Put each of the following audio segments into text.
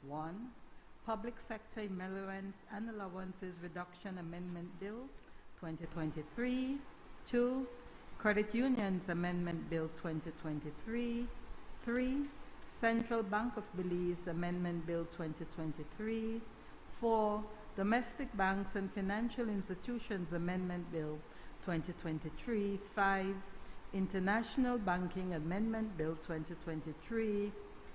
1. Public Sector Emoluments and Allowances Reduction Amendment Bill 2023. 2. Credit Unions Amendment Bill 2023. 3. Central Bank of Belize Amendment Bill 2023. 4. Domestic Banks and Financial Institutions Amendment Bill 2023. 5. International Banking Amendment Bill 2023.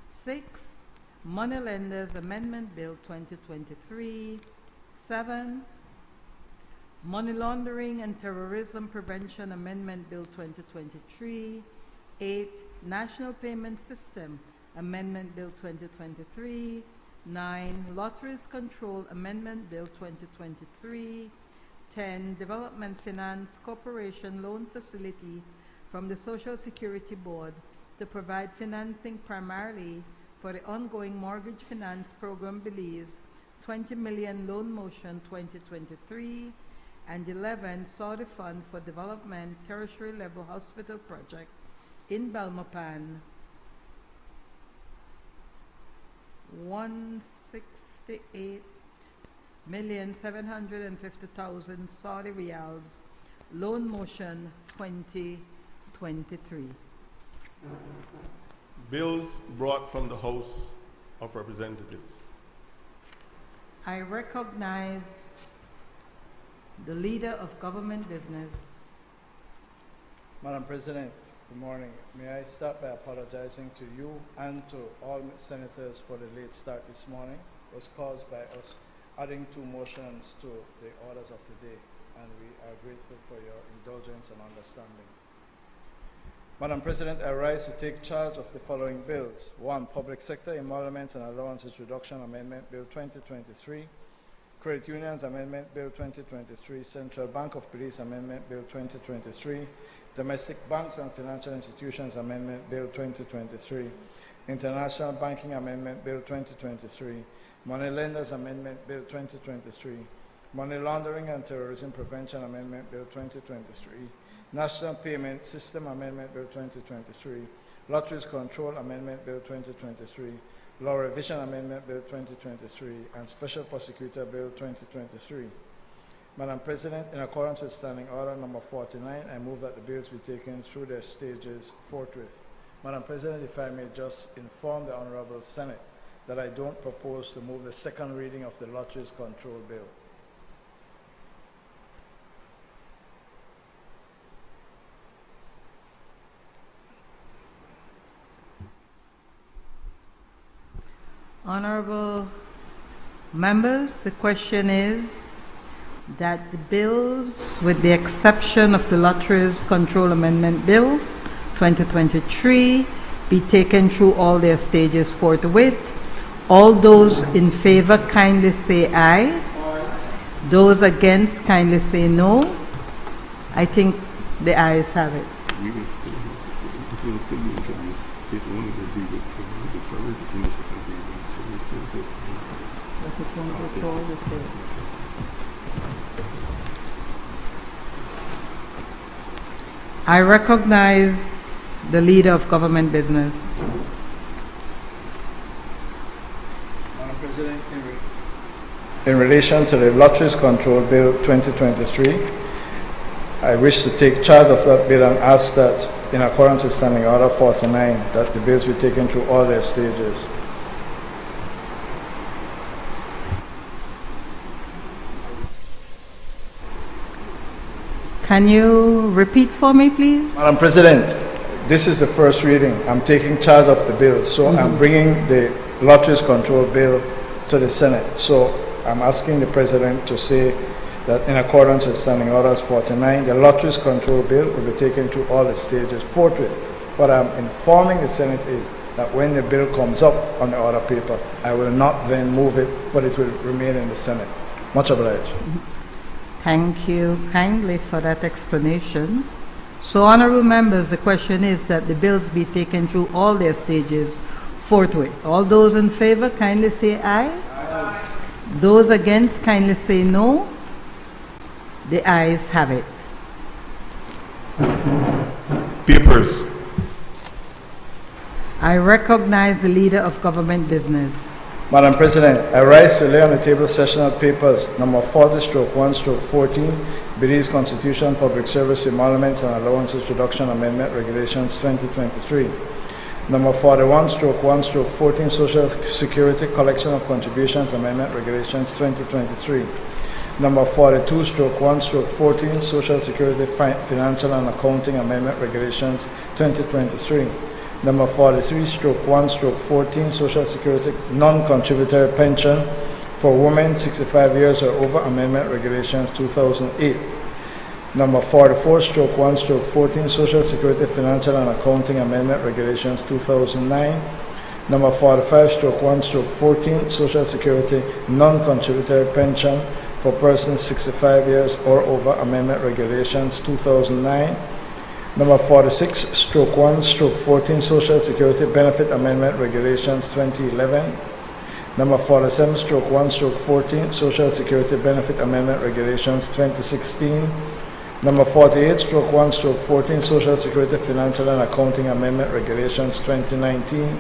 6. Moneylenders Amendment Bill 2023. 7. Money Laundering and Terrorism Prevention Amendment Bill 2023. 8. National Payment System Amendment Bill 2023. 9. Lotteries Control Amendment Bill 2023. 10. Development Finance Corporation Loan Facility from the Social Security Board to provide financing primarily for the ongoing Mortgage Finance Program Belize 20 million loan motion 2023. And 11. Saw the Fund for Development Tertiary Level Hospital Project in Belmopan 168,750,000 Saudi Riyals, loan motion 2023. Bills brought from the House of Representatives. I recognize the Leader of Government Business. Madam President, good morning. May I start by apologizing to you and to all senators for the late start this morning. It was caused by us adding 2 motions to the orders of the day, and we are grateful for your indulgence and understanding. Madam President, I rise to take charge of the following bills. 1. Public Sector Emoluments and Allowances Reduction Amendment Bill 2023. Credit Unions Amendment Bill 2023. Central Bank of Belize Amendment Bill 2023. Domestic Banks and Financial Institutions Amendment Bill 2023. International Banking Amendment Bill 2023. Moneylenders Amendment Bill 2023. Money Laundering and Terrorism Prevention Amendment Bill 2023. National Payment System Amendment Bill 2023. Lotteries Control Amendment Bill 2023. Law Revision Amendment Bill 2023. And Special Prosecutor Bill 2023. Madam President, in accordance with Standing Order number 49, I move that the bills be taken through their stages forthwith. Madam President, if I may just inform the Honorable Senate that I don't propose to move the second reading of the Lotteries Control Bill. Honorable members, the question is that the bills, with the exception of the Lotteries Control Amendment Bill 2023, be taken through all their stages forthwith. All those in favor kindly say aye. Those against kindly say no. I think the ayes have it. I recognize the Leader of Government Business. Madam President, in relation to the Lotteries Control Bill 2023, I wish to take charge of that bill and ask that, in accordance with Standing Order 49, that the bills be taken through all their stages. Can you repeat for me, please? Madam President, this is the first reading. I'm taking charge of the bill, so I'm bringing the Lotteries Control Bill to the Senate. So I'm asking the President to say that in accordance with Standing Orders 49, the Lotteries Control Bill will be taken through all the stages forthwith. What I'm informing the Senate is that when the bill comes up on the order paper, I will not then move it, but it will remain in the Senate. Much obliged. Thank you kindly for that explanation. So, honorable members, the question is that the bills be taken through all their stages forthwith. All those in favor kindly say aye. Aye. Those against kindly say no. The ayes have it. Papers. I recognize the Leader of Government Business. Madam President, I rise to lay on the table sessional papers number 40/1/14, Belize Constitution, Public Service Emoluments and Allowances Reduction Amendment Regulations 2023. Number 41/1/14, Social Security Collection of Contributions Amendment Regulations 2023. Number 42/1/14, Social Security Financial and Accounting Amendment Regulations 2023. Number 43/1/14, Social Security Non-Contributory Pension for Women 65 years or over Amendment Regulations 2008. Number 44/1/14, Social Security Financial and Accounting Amendment Regulations 2009. Number 45/1/14, Social Security Non-Contributory Pension for persons 65 years or over Amendment Regulations 2009. Number 46/1/14, Social Security Benefit Amendment Regulations 2011. Number 47/1/14, Social Security Benefit Amendment Regulations 2016. Number 48/1/14, Social Security Financial and Accounting Amendment Regulations 2019.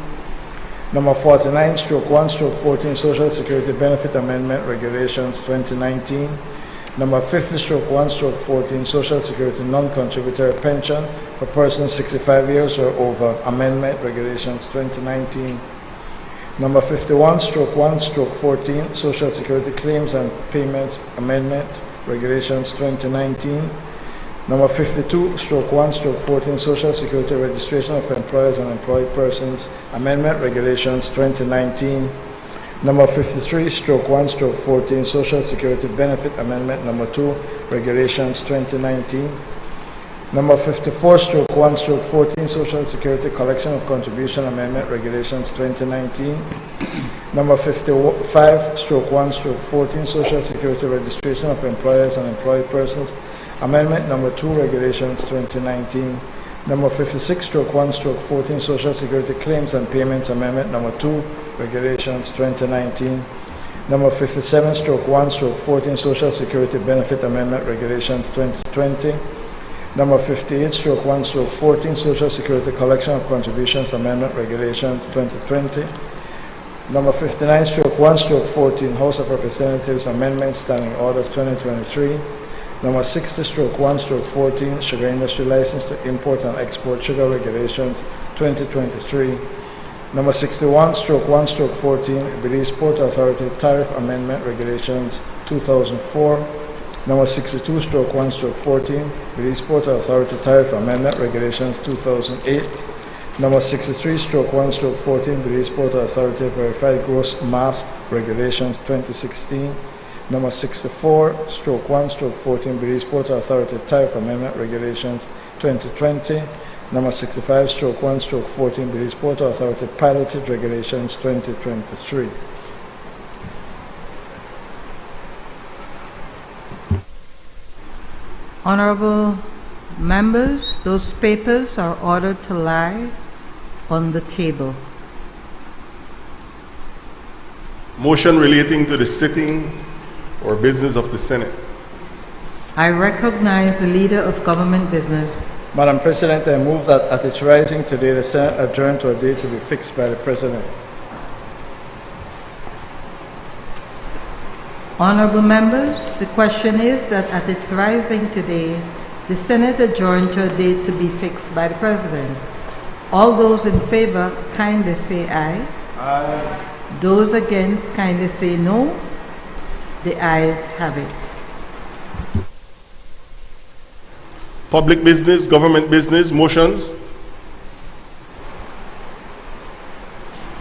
Number 49/1/14, Social Security Benefit Amendment Regulations 2019. Number 50/1/14, Social Security Non-Contributory Pension for persons 65 years or over Amendment Regulations 2019. Number 51/1/14, Social Security Claims and Payments Amendment Regulations 2019. Number 52/1/14, Social Security Registration of Employers and Employed Persons Amendment Regulations 2019. Number 53/1/14, Social Security Benefit Amendment Number 2, Regulations 2019. Number 54/1/14, Social Security Collection of Contribution Amendment Regulations 2019. Number 55/1/14, Social Security Registration of Employers and Employed Persons Amendment Number 2, Regulations 2019. Number 56/1/14, Social Security Claims and Payments Amendment Number 2, Regulations 2019. Number 57/1/14, Social Security Benefit Amendment Regulations 2020. Number 58/1/14, Social Security Collection of Contributions Amendment Regulations 2020. Number 59/1/14, House of Representatives Amendments Standing Orders 2023. Number 60/1/14, Sugar Industry License to Import and Export Sugar Regulations 2023. Number 61/1/14, Belize Port Authority Tariff Amendment Regulations 2004. Number 62/1/14, Belize Port Authority Tariff Amendment Regulations 2008. Number 63/1/14, Belize Port Authority Verified Gross Mass Regulations 2016. Number 64/1/14, Belize Port Authority Tariff Amendment Regulations 2020. Number 65/1/14, Belize Port Authority Piloted Regulations 2023. Honorable members, those papers are ordered to lie on the table. Motion relating to the sitting or business of the Senate. I recognize the leader of government business. Madam President, I move that at its rising today, the Senate adjourn to a date to be fixed by the President. Honorable members, the question is that at its rising today, the Senate adjourn to a date to be fixed by the President. All those in favor, kindly say aye. Aye. Those against, kindly say no. The ayes have it. Public business, government business, motions.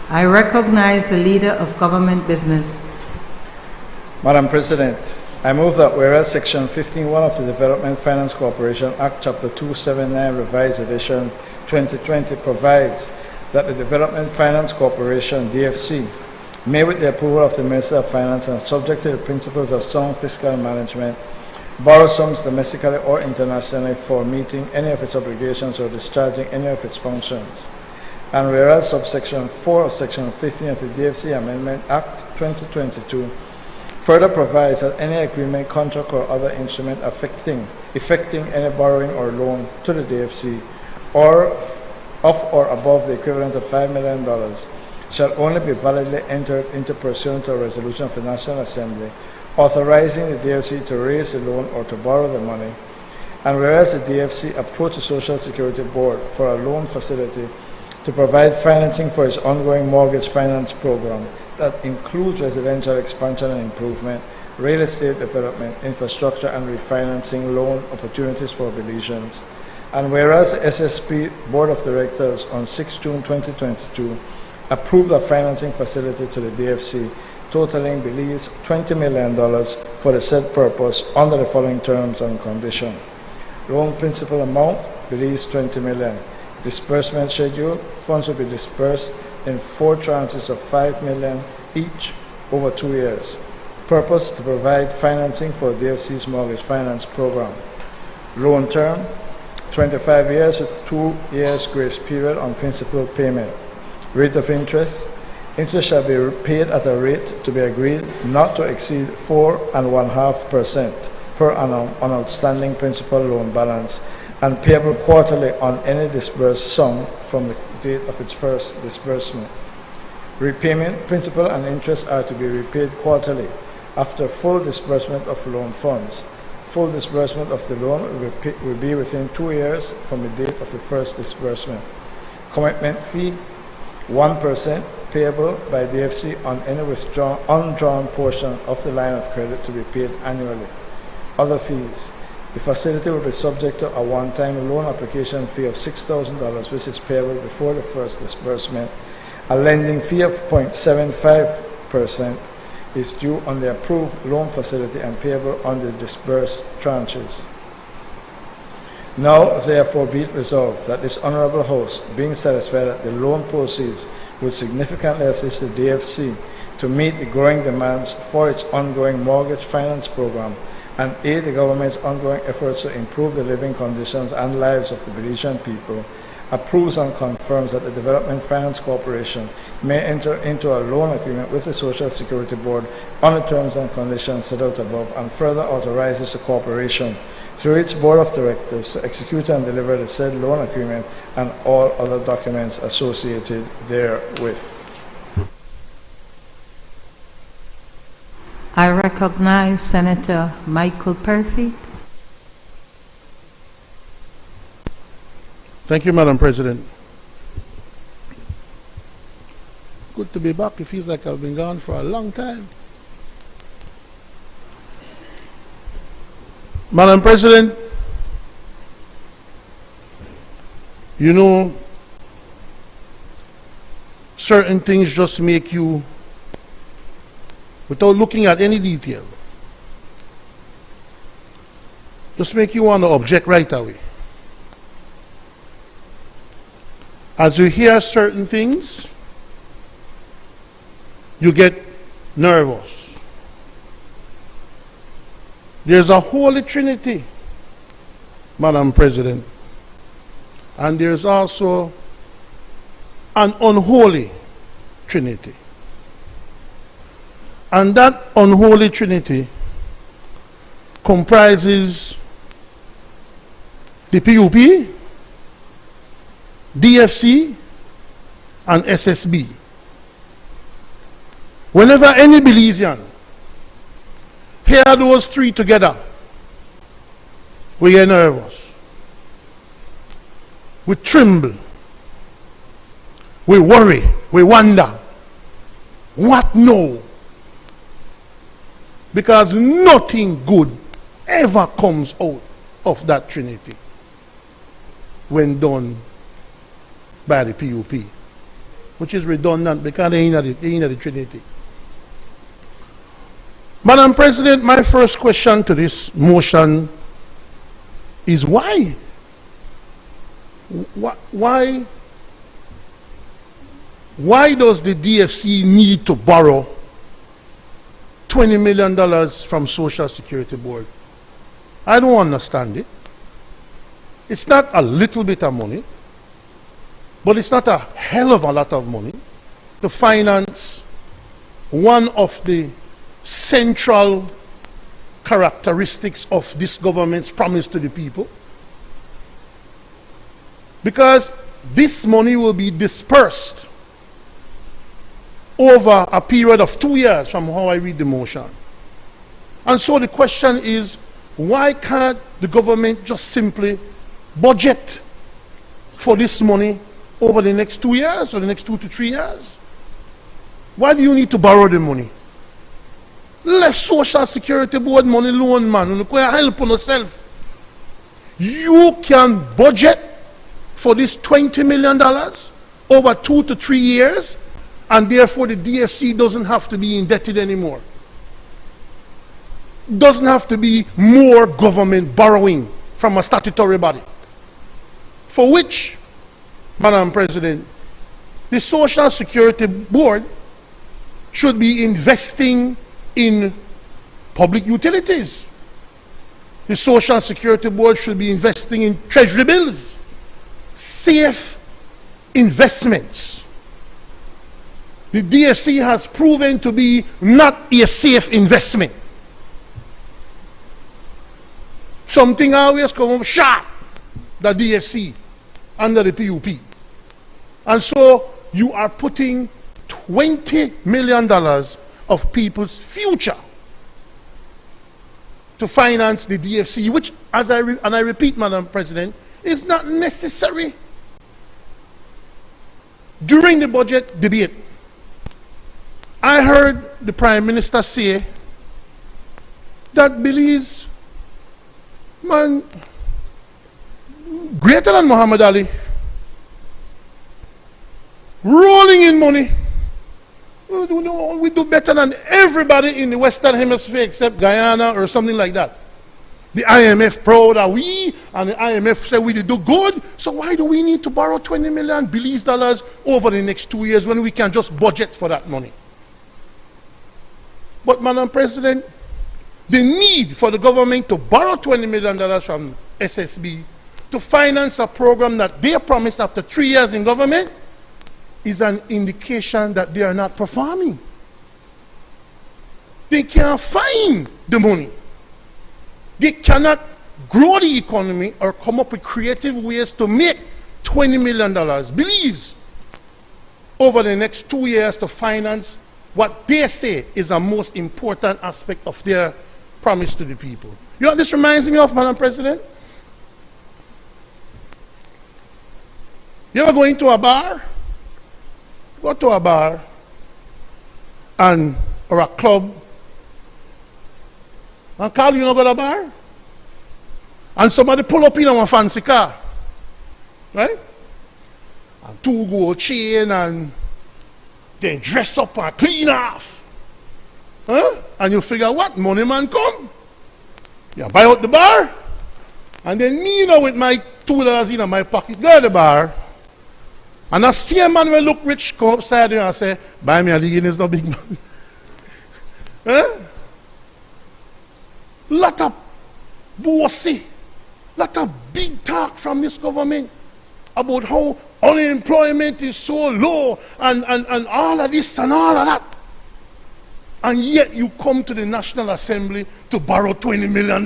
I recognize the leader of government business. Madam President, I move that whereas Section 15(1) of the Development Finance Corporation Act, Chapter 279, Revised Edition 2020 provides that the Development Finance Corporation, DFC, may, with the approval of the Minister of Finance and subject to the principles of sound fiscal management, borrow sums domestically or internationally for meeting any of its obligations or discharging any of its functions. And whereas subsection 4 of Section 15 of the DFC Amendment Act 2022 further provides that any agreement, contract, or other instrument effecting any borrowing or loan to the DFC or of or above the equivalent of $5 million shall only be validly entered into pursuant to a resolution of the National Assembly authorizing the DFC to raise the loan or to borrow the money. And whereas the DFC approached the Social Security Board for a loan facility to provide financing for its ongoing mortgage finance program that includes residential expansion and improvement, real estate development, infrastructure, and refinancing loan opportunities for Belizeans. And whereas the SSP Board of Directors on 6 June 2022 approved a financing facility to the DFC totaling Belize $20 million for the said purpose under the following terms and conditions. Loan principal amount, Belize $20 million. Disbursement schedule, funds will be dispersed in 4 tranches of $5 million each over 2 years. Purpose to provide financing for DFC's mortgage finance program. Loan term, 25 years with 2 years grace period on principal payment. Rate of interest, interest shall be paid at a rate to be agreed not to exceed 4.5% per annum on outstanding principal loan balance and payable quarterly on any disbursed sum from the date of its first disbursement. Repayment, principal and interest are to be repaid quarterly after full disbursement of loan funds. Full disbursement of the loan will be within 2 years from the date of the first disbursement. Commitment fee, 1% payable by DFC on any undrawn portion of the line of credit to be paid annually. Other fees. The facility will be subject to a one-time loan application fee of $6,000, which is payable before the first disbursement. A lending fee of 0.75% is due on the approved loan facility and payable on the disbursed tranches. Now, therefore, be it resolved that this Honorable House, being satisfied that the loan proceeds will significantly assist the DFC to meet the growing demands for its ongoing mortgage finance program and aid the government's ongoing efforts to improve the living conditions and lives of the Belizean people, approves and confirms that the Development Finance Corporation may enter into a loan agreement with the Social Security Board on the terms and conditions set out above, and further authorizes the corporation through its Board of Directors to execute and deliver the said loan agreement and all other documents associated therewith. I recognize Senator Michael Perfit. Thank you, Madam President. Good to be back. It feels like I've been gone for a long time. Madam President, you know, certain things just make you, without looking at any detail, just make you want to object right away. As you hear certain things, you get nervous. There's a holy trinity, Madam President, and there's also an unholy trinity. And that unholy trinity comprises the PUP, DFC, and SSB. Whenever any Belizean hear those three together, we get nervous, we tremble, we worry, we wonder, what no? Because nothing good ever comes out of that trinity when done by the PUP, which is redundant because they ain't the trinity. Madam President, my first question to this motion is why? Why does the DFC need to borrow $20 million from Social Security Board? I don't understand it. It's not a little bit of money, but it's not a hell of a lot of money to finance one of the central characteristics of this government's promise to the people. Because this money will be dispersed over a period of 2 years from how I read the motion. And so the question is, why can't the government just simply budget for this money over the next 2 years or the next 2 to 3 years? Why do you need to borrow the money? Let Social Security Board money loan, man. You can help on yourself. You can budget for this $20 million over 2 to 3 years, and therefore the DFC doesn't have to be indebted anymore. Doesn't have to be more government borrowing from a statutory body. For which, Madam President, the Social Security Board should be investing in public utilities. The Social Security Board should be investing in treasury bills, safe investments. The DSC has proven to be not a safe investment. Something always come up short, the DFC, under the PUP. And so you are putting $20 million of people's future to finance the DFC, which, as I repeat, Madam President, is not necessary. During the budget debate, I heard the Prime Minister say that Belize, man, greater than Muhammad Ali, rolling in money. We do better than everybody in the Western Hemisphere except Guyana or something like that. The IMF proud that we, and the IMF said we did do good, so why do we need to borrow 20 million Belize dollars over the next 2 years when we can just budget for that money? But, Madam President, the need for the government to borrow $20 million from SSB to finance a program that they promised after 3 years in government is an indication that they are not performing. They can't find the money. They cannot grow the economy or come up with creative ways to make $20 million, Belize, over the next 2 years to finance what they say is a most important aspect of their promise to the people. You know what this reminds me of, Madam President? You ever go into a bar? Go to a bar or a club, and Carl, you know, go to a bar, and somebody pull up in a fancy car, right? And 2 gold chain, and they dress up and clean off, huh? And you figure, what, money man come? You buy out the bar, and then me, you know, with my $2 in my pocket, go to the bar. And a same man will look rich, come upside there and say, buy me a league, it's no big man. Huh? Lot of bossy, lot of big talk from this government about how unemployment is so low and all of this and all of that. And yet you come to the National Assembly to borrow $20 million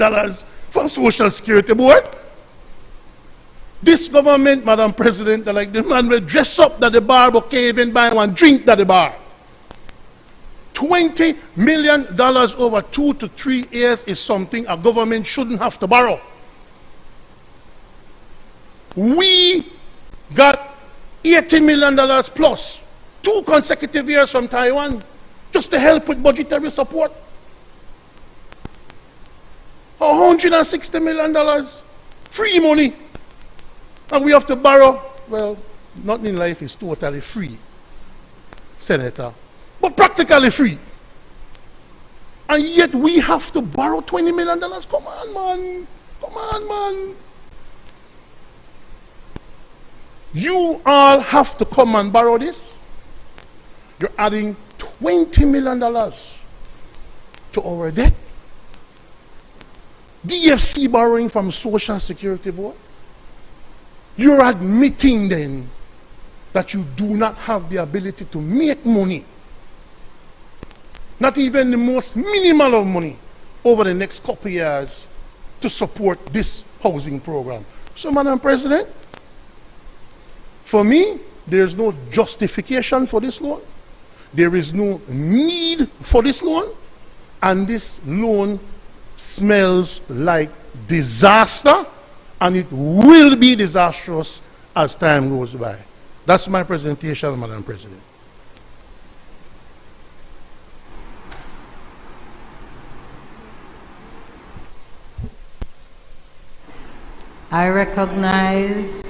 from Social Security Board. This government, Madam President, like the man will dress up at the bar but can't even buy one drink at the bar. $20 million over 2 to 3 years is something a government shouldn't have to borrow. We got $80 million plus 2 consecutive years from Taiwan just to help with budgetary support. $160 million free money. And we have to borrow. Well, nothing in life is totally free, Senator, but practically free. And yet we have to borrow $20 million. Come on, man. Come on, man. You all have to come and borrow this. You're adding $20 million to our debt. DFC borrowing from Social Security Board. You're admitting then that you do not have the ability to make money, not even the most minimal of money, over the next couple of years to support this housing program. So, Madam President, for me, there's no justification for this loan. there is no need for this loan, and this loan smells like disaster, and it will be disastrous as time goes by. That's my presentation, Madam President. I recognize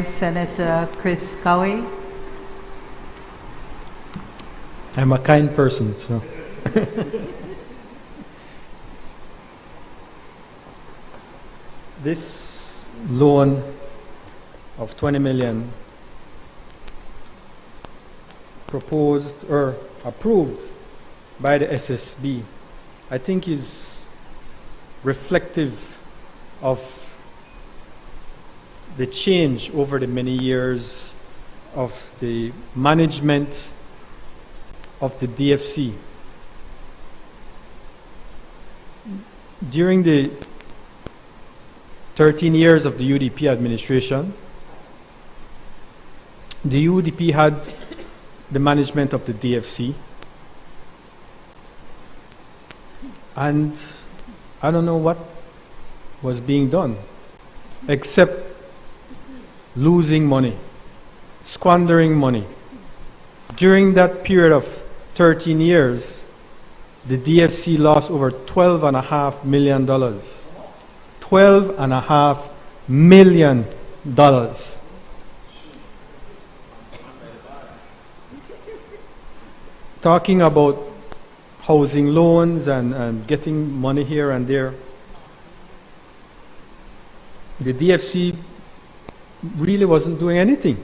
Senator Chris Cowie. I'm a kind person, so. This loan of 20 million proposed or approved by the SSB, I think is reflective of the change over the many years of the management of the DFC. During the 13 years of the UDP administration, the UDP had the management of the DFC, and I don't know what was being done except losing money, squandering money. During that period of 13 years, the DFC lost over $12.5 million. $12.5 million. Talking about housing loans and getting money here and there. The DFC really wasn't doing anything.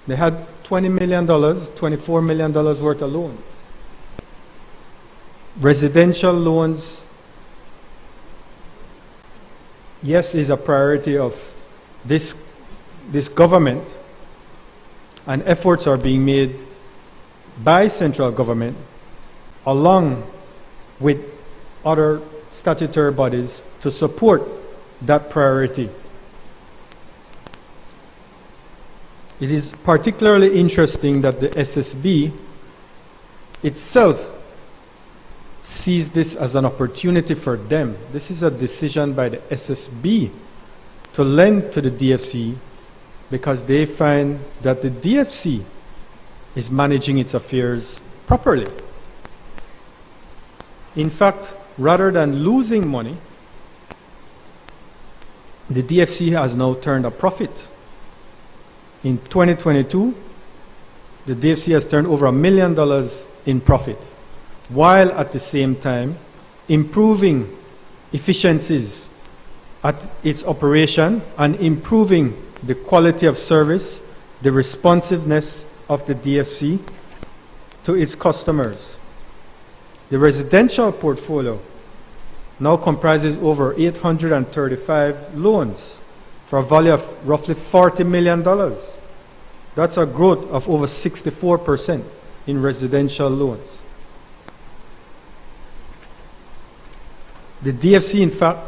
They had $20 million, $24 million worth of loans. Residential loans, yes, is a priority of this government, and efforts are being made by central government along with other statutory bodies to support that priority. It is particularly interesting that the SSB itself sees this as an opportunity for them. This is a decision by the SSB to lend to the DFC because they find that the DFC is managing its affairs properly. In fact, rather than losing money, the DFC has now turned a profit. In 2022, the DFC has turned over $1 million in profit, while at the same time improving efficiencies at its operation and improving the quality of service, the responsiveness of the DFC to its customers. The residential portfolio now comprises over 835 loans for a value of roughly $40 million. That's a growth of over 64% in residential loans. The DFC, in fact,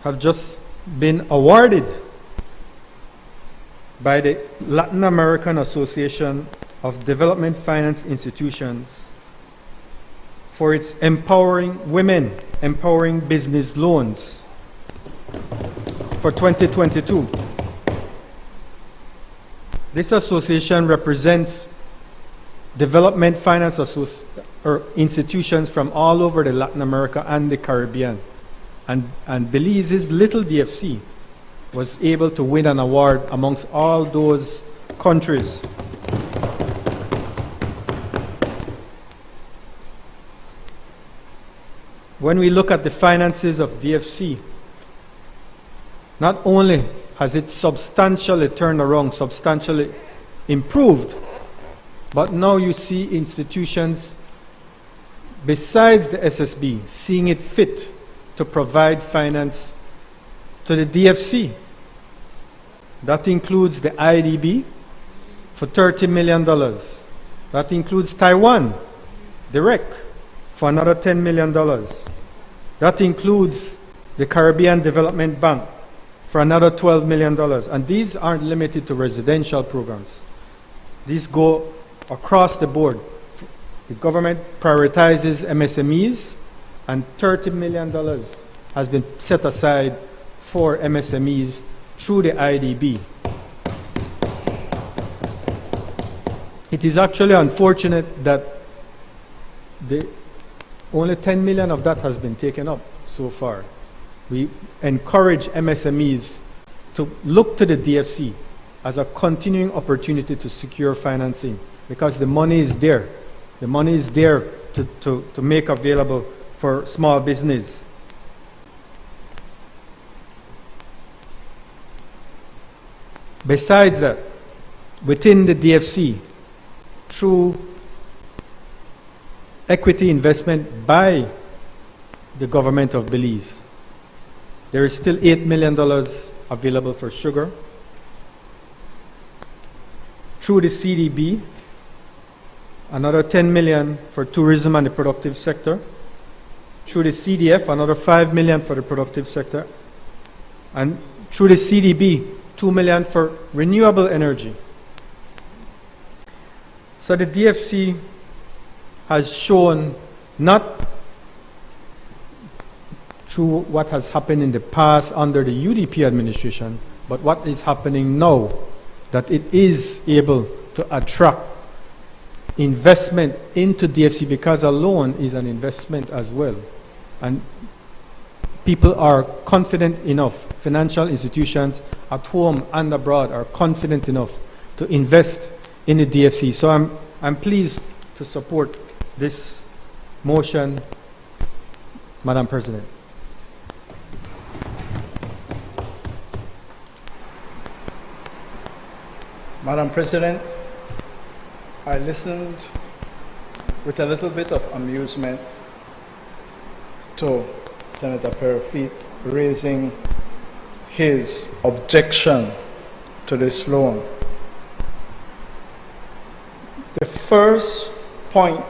have just been awarded by the Latin American Association of Development Finance Institutions for its Empowering Women, Empowering Business Loans for 2022. This association represents development finance institutions from all over the Latin America and the Caribbean. And Belize's little DFC was able to win an award amongst all those countries. When we look at the finances of DFC, not only has it substantially turned around, substantially improved, but now you see institutions besides the SSB seeing it fit to provide finance to the DFC. That includes the IDB for $30 million. That includes Taiwan Direct for another $10 million. That includes the Caribbean Development Bank for another $12 million. And these aren't limited to residential programs. These go across the board. The government prioritizes MSMEs, and $30 million has been set aside for MSMEs through the IDB. It is actually unfortunate that only 10 million of that has been taken up so far. We encourage MSMEs to look to the DFC as a continuing opportunity to secure financing, because the money is there. The money is there to make available for small business. Besides that, within the DFC, through equity investment by the government of Belize, there is still $8 million available for sugar. Through the CDB, another 10 million for tourism and the productive sector. Through the CDF, another 5 million for the productive sector. And through the CDB, 2 million for renewable energy. So the DFC has shown, not through what has happened in the past under the UDP administration, but what is happening now, that it is able to attract investment into DFC, because a loan is an investment as well. And people are confident enough, financial institutions at home and abroad are confident enough to invest in the DFC. So I'm pleased to support this motion, Madam President. Madam President, I listened with a little bit of amusement to Senator Perafit raising his objection to this loan. The first point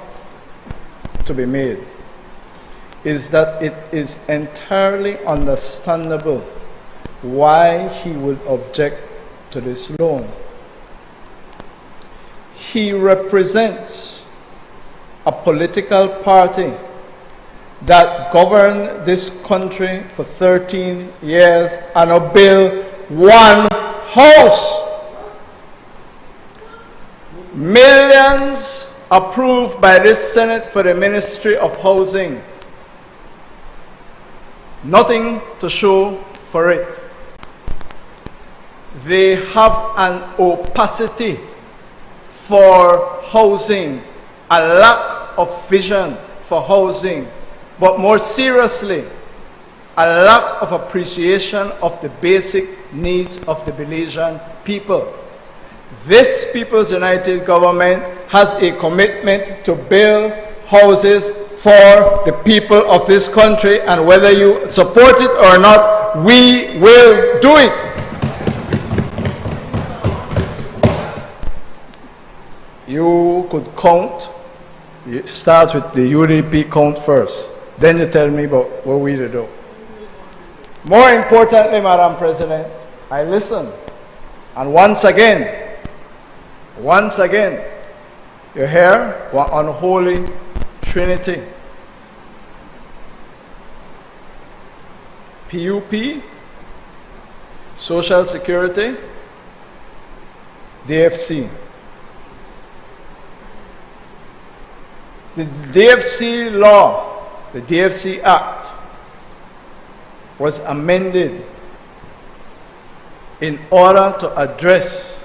to be made is that it is entirely understandable why he would object to this loan. He represents a political party that governed this country for 13 years and a bill one house. Millions approved by this Senate for the Ministry of Housing. Nothing to show for it. They have an opacity for housing, a lack of vision for housing, but more seriously, a lack of appreciation of the basic needs of the Belizean people. This People's United Government has a commitment to build houses for the people of this country, and whether you support it or not, we will do it. You could count, you start with the UDP count first, then you tell me about what we do. More importantly, Madam President, I listen, and once again, you hear one unholy trinity. PUP, Social Security, DFC. The DFC law, the DFC Act, was amended in order to address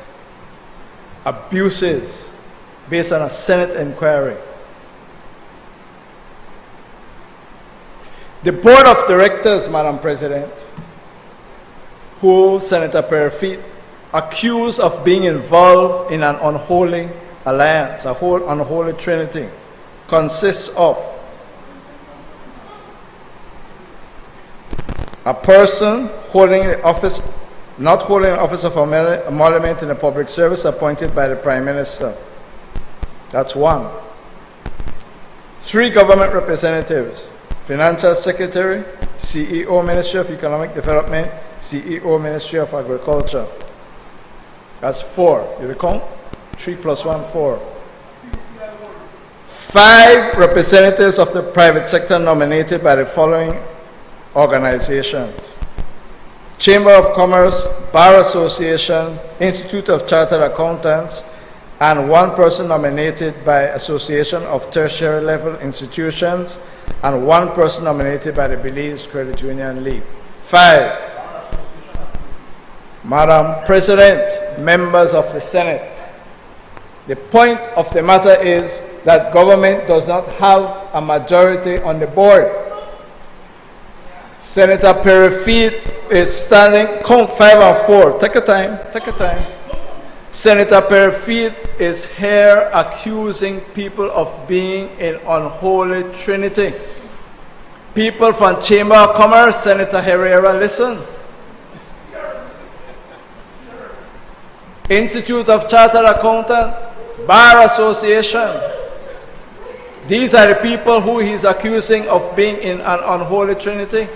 abuses based on a Senate inquiry. The board of directors, Madam President, who Senator Perafit accused of being involved in an unholy alliance, a whole unholy trinity, consists of a person holding the office, not holding the office of emolument in the public service appointed by the Prime Minister. That's one. 3 government representatives: Financial Secretary, CEO, Ministry of Economic Development, CEO, Ministry of Agriculture. That's 4. You count? 3 plus 1, 4. 5 representatives of the private sector nominated by the following organizations: Chamber of Commerce, Bar Association, Institute of Chartered Accountants, and 1 person nominated by Association of Tertiary Level Institutions, and 1 person nominated by the Belize Credit Union League. 5. Madam President, members of the Senate, the point of the matter is that government does not have a majority on the board. Senator Perry-Feed is standing, count 5 and 4. Take your time, take your time. Senator Perry-Feed is here accusing people of being in unholy trinity. People from Chamber of Commerce, Senator Herrera, listen. Institute of Chartered Accountant, Bar Association. These are the people who he's accusing of being in an unholy trinity.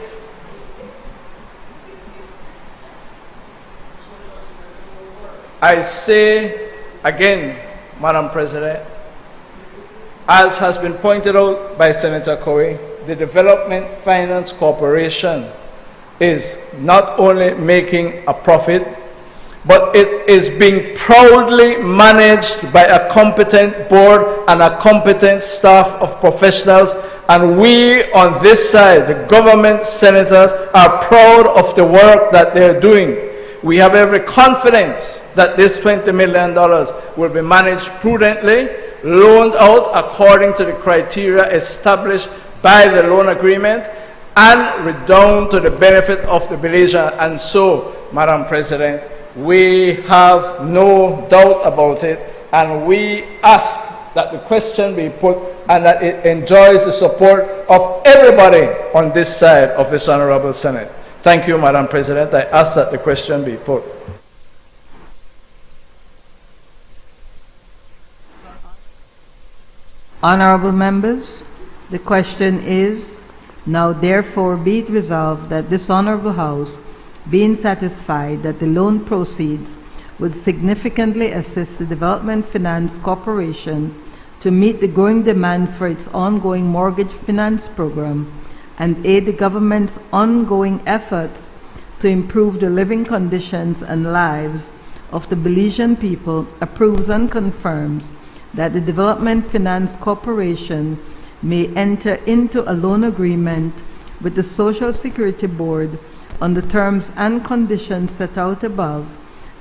I say again, Madam President, as has been pointed out by Senator Coe, the Development Finance Corporation is not only making a profit, but it is being proudly managed by a competent board and a competent staff of professionals. And we on this side, the government senators, are proud of the work that they're doing. We have every confidence that this $20 million will be managed prudently, loaned out according to the criteria established by the loan agreement, and redound to the benefit of the Belizean. And so, Madam President, we have no doubt about it, and we ask that the question be put and that it enjoys the support of everybody on this side of this Honorable Senate. Thank you, Madam President. I ask that the question be put. Honorable members, the question is, now therefore be it resolved that this Honorable House, being satisfied that the loan proceeds would significantly assist the Development Finance Corporation to meet the growing demands for its ongoing mortgage finance program and aid the government's ongoing efforts to improve the living conditions and lives of the Belizean people, approves and confirms that the Development Finance Corporation may enter into a loan agreement with the Social Security Board on the terms and conditions set out above,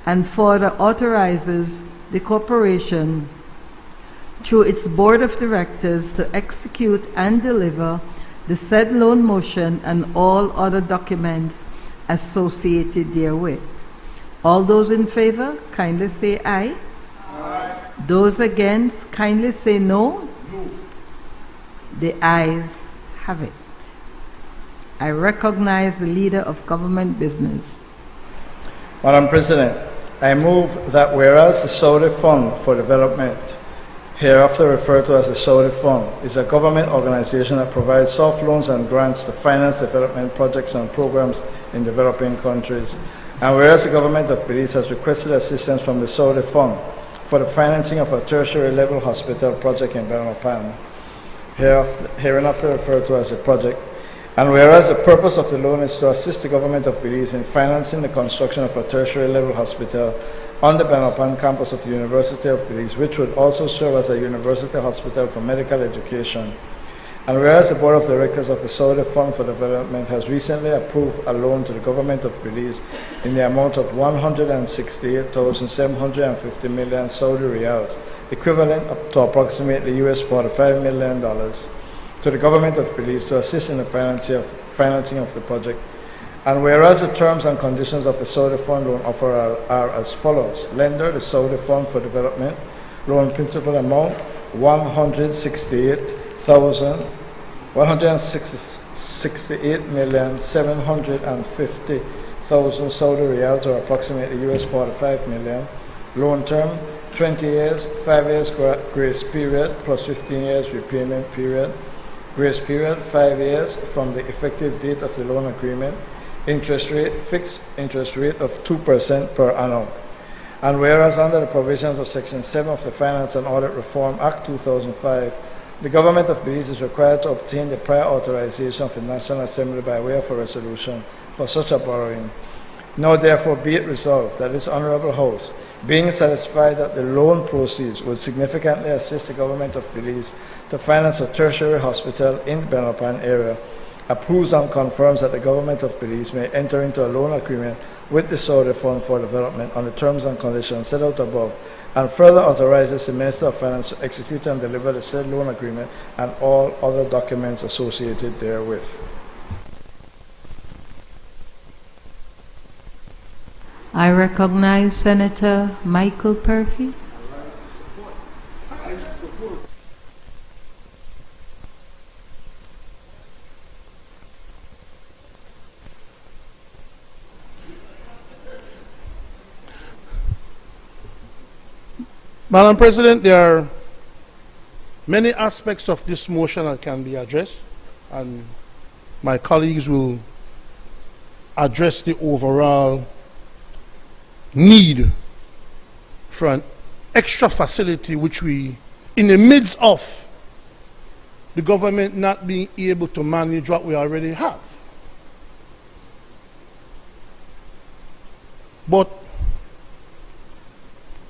and further authorizes the corporation through its board of directors to execute and deliver the said loan motion and all other documents associated therewith. All those in favor, kindly say aye. Aye. Those against, kindly say no. No. The ayes have it. I recognize the leader of government business. Madam President, I move that whereas the Saudi Fund for Development, hereafter referred to as the Saudi Fund, is a government organization that provides soft loans and grants to finance development projects and programs in developing countries, and whereas the government of Belize has requested assistance from the Saudi Fund for the financing of a tertiary level hospital project in Belmopan, hereinafter referred to as the project, and whereas the purpose of the loan is to assist the government of Belize in financing the construction of a tertiary level hospital on the Belmopan campus of the University of Belize, which would also serve as a university hospital for medical education. And whereas the Board of Directors of the Saudi Fund for Development has recently approved a loan to the government of Belize in the amount of 168,750 million Saudi riyals, equivalent to approximately US $45 million, to the government of Belize to assist in the financing of the project. And whereas the terms and conditions of the Saudi Fund loan offer are as follows: lender, the Saudi Fund for Development, loan principal amount 168,750,000 Saudi riyals, or approximately US $45 million. Loan term 20 years, 5 years grace period plus 15 years repayment period. Grace period 5 years from the effective date of the loan agreement. Interest rate, fixed interest rate of 2% per annum. And whereas under the provisions of Section 7 of the Finance and Audit Reform Act 2005, the government of Belize is required to obtain the prior authorization of the National Assembly by way of a resolution for such a borrowing. Now therefore be it resolved that this Honorable House, being satisfied that the loan proceeds will significantly assist the government of Belize to finance a tertiary hospital in the Benlopan area, approves and confirms that the government of Belize may enter into a loan agreement with the Saudi Fund for Development on the terms and conditions set out above, and further authorizes the Minister of Finance to execute and deliver the said loan agreement and all other documents associated therewith. I recognize Senator Michael Purphy. Madam President, there are many aspects of this motion that can be addressed, and my colleagues will address the overall need for an extra facility which we, in the midst of the government not being able to manage what we already have. But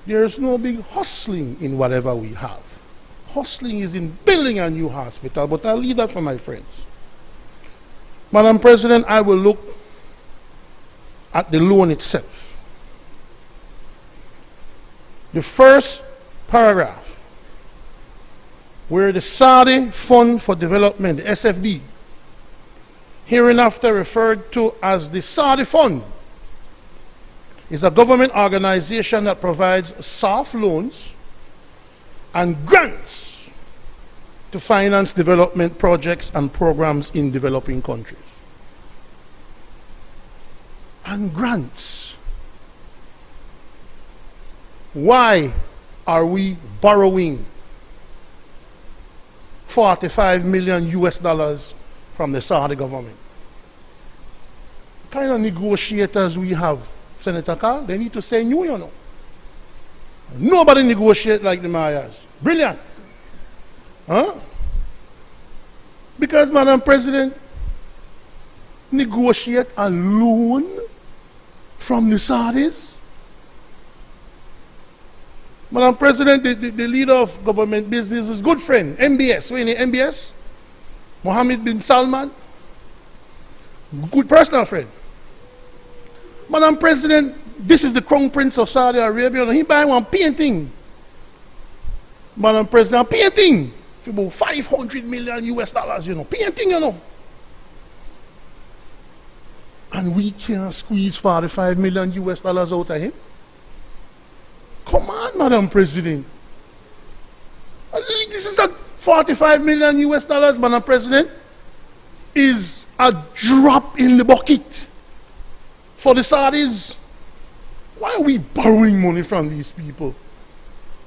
there is no big hustling in whatever we have. Hustling is in building a new hospital, but I'll leave that for my friends. Madam President, I will look at the loan itself. The first paragraph, where the Saudi Fund for Development, the SFD, hereinafter referred to as the Saudi Fund, is a government organization that provides soft loans and grants to finance development projects and programs in developing countries. And grants. Why are we borrowing 45 million US dollars from the Saudi government? What kind of negotiators we have, Senator Carl? They need to say new, you know. Nobody negotiate like the Mayas. Brilliant. Huh? Because, Madam President, negotiate a loan from the Saudis. Madam President, the leader of government business is good friend, MBS. What is MBS? Mohammed bin Salman. Good personal friend. Madam President, this is the Crown Prince of Saudi Arabia. He buy one painting. Madam President, a painting for about 500 million US dollars, you know. Painting, you know. And we can't squeeze 45 million US dollars out of him. Come on, Madam President. This is a 45 million US dollars, Madam President, is a drop in the bucket for the Saudis. Why are we borrowing money from these people?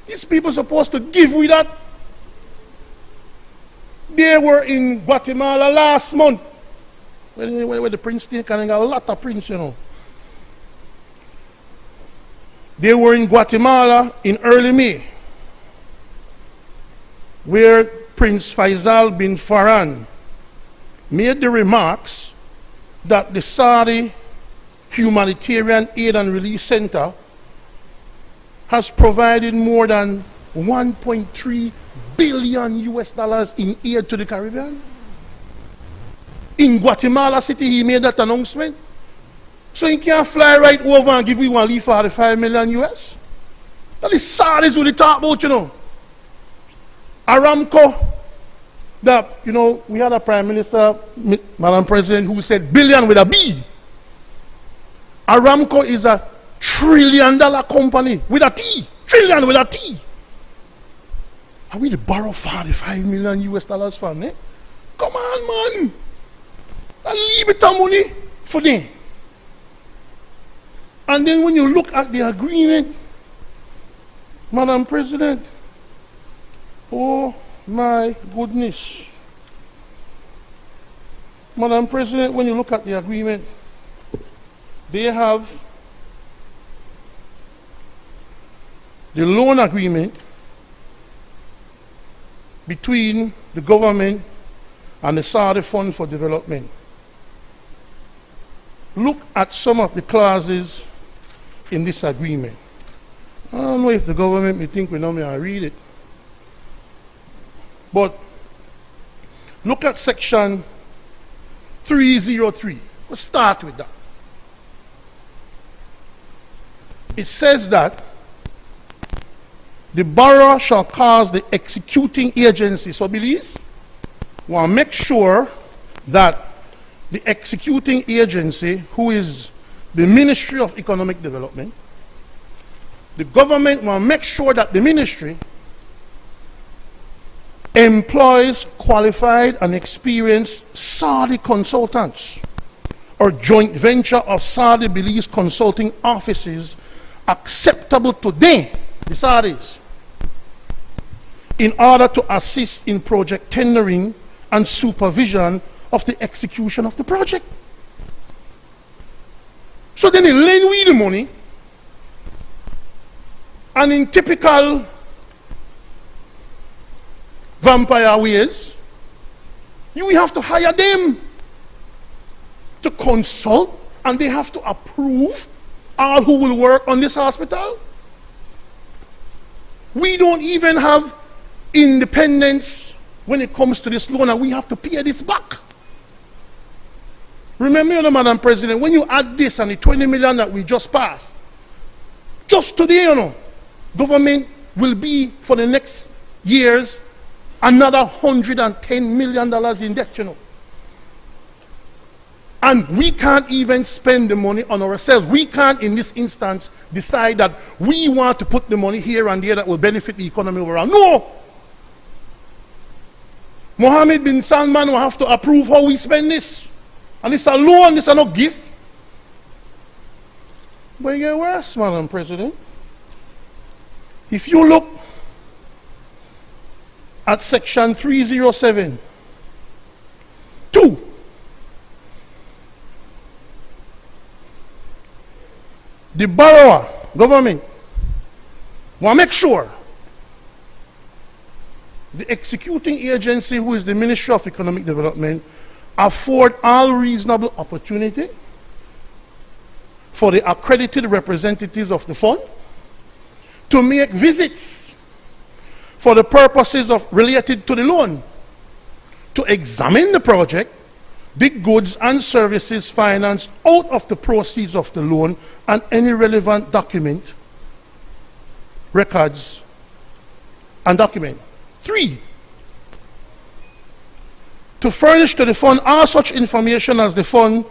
These people are supposed to give we that. They were in Guatemala last month. Where the prince stay, and got a lot of prince, you know. They were in Guatemala in early May, where Prince Faisal bin Farhan made the remarks that the Saudi Humanitarian Aid and Relief Center has provided more than 1.3 billion US dollars in aid to the Caribbean. In Guatemala City, he made that announcement. So he can't fly right over and give you one leave 45 million US. That is Saudis what they talk about, you know. Aramco, that, you know, we had a Prime Minister, Madam President, who said billion with a B. Aramco is a $1 trillion company with a T. Trillion with a T. Are we to borrow 45 million US dollars from it? Come on, man. And leave it a money for them. And then when you look at the agreement, Madam President, oh my goodness. Madam President, when you look at the agreement, they have the loan agreement between the government and the Saudi Fund for Development. Look at some of the clauses in this agreement. I don't know if the government may think we know me, I read it. But look at section 303. Let's start with that. It says that the borrower shall cause the executing agency, so Belize, will make sure that the executing agency, who is the Ministry of Economic Development, the government will make sure that the ministry employs qualified and experienced Saudi consultants or joint venture of Saudi Belize consulting offices acceptable to them, the Saudis, in order to assist in project tendering and supervision of the execution of the project. So then they lend we the money, and in typical vampire ways, you have to hire them to consult, and they have to approve all who will work on this hospital. We don't even have independence when it comes to this loan, and we have to pay this back. Remember, Madam President, when you add this and the 20 million that we just passed, just today, government will be, for the next years, another $110 million in debt, And we can't even spend the money on ourselves. We can't, in this instance, decide that we want to put the money here and there that will benefit the economy overall. No! Mohammed bin Salman will have to approve how we spend this. And it's a loan, this is not gift. But it gets worse, Madam President. If you look at section 307, 2, the borrower, government, will make sure the executing agency, who is the Ministry of Economic Development, afford all reasonable opportunity for the accredited representatives of the fund to make visits for the purposes of related to the loan, to examine the project, the goods and services financed out of the proceeds of the loan, and any relevant document, records, and document. 3, to furnish to the fund all such information as the fund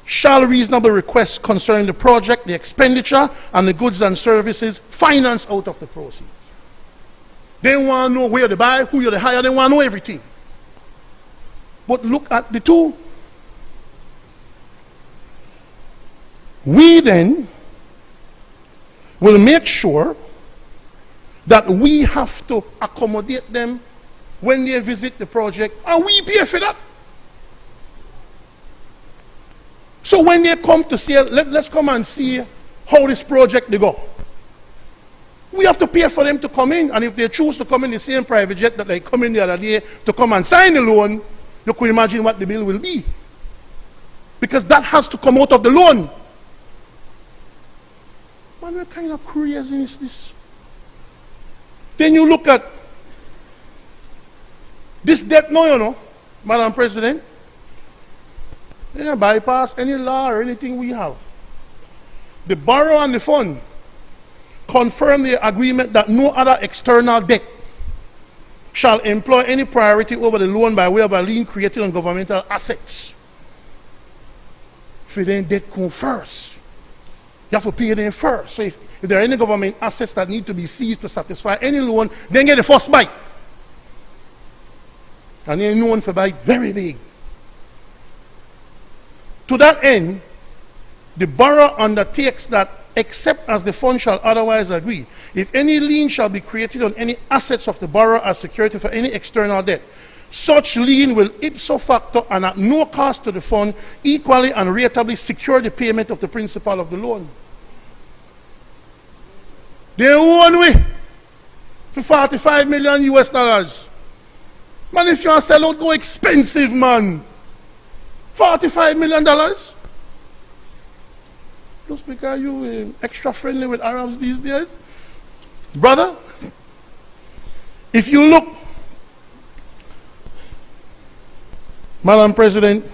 shall reasonably request concerning the project, the expenditure, and the goods and services financed out of the proceeds. They want to know where to buy, who you hire, they want to know everything. But look at the 2. We then will make sure that we have to accommodate them when they visit the project, and we pay for that. So when they come to see, let's come and see how this project they go. We have to pay for them to come in, and if they choose to come in the same private jet that they come in the other day to come and sign the loan, you can imagine what the bill will be. Because that has to come out of the loan. Man, what kind of crazy is this? Then you look at this debt now, Madam President. They don't bypass any law or anything we have. The borrower and the fund confirm the agreement that no other external debt shall employ any priority over the loan by way of a lien created on governmental assets. If it ain't debt come first, you have to pay it in first. So if there are any government assets that need to be seized to satisfy any loan, then get the first bite. And they're known for bite very big. To that end, the borrower undertakes that, except as the fund shall otherwise agree, if any lien shall be created on any assets of the borrower as security for any external debt, such lien will ipso facto and at no cost to the fund equally and ratably secure the payment of the principal of the loan. They own we for 45 million US dollars. Man, if you want to sell out, go expensive, man. $45 million? Just because you extra friendly with Arabs these days? Brother, if you look, Madam President,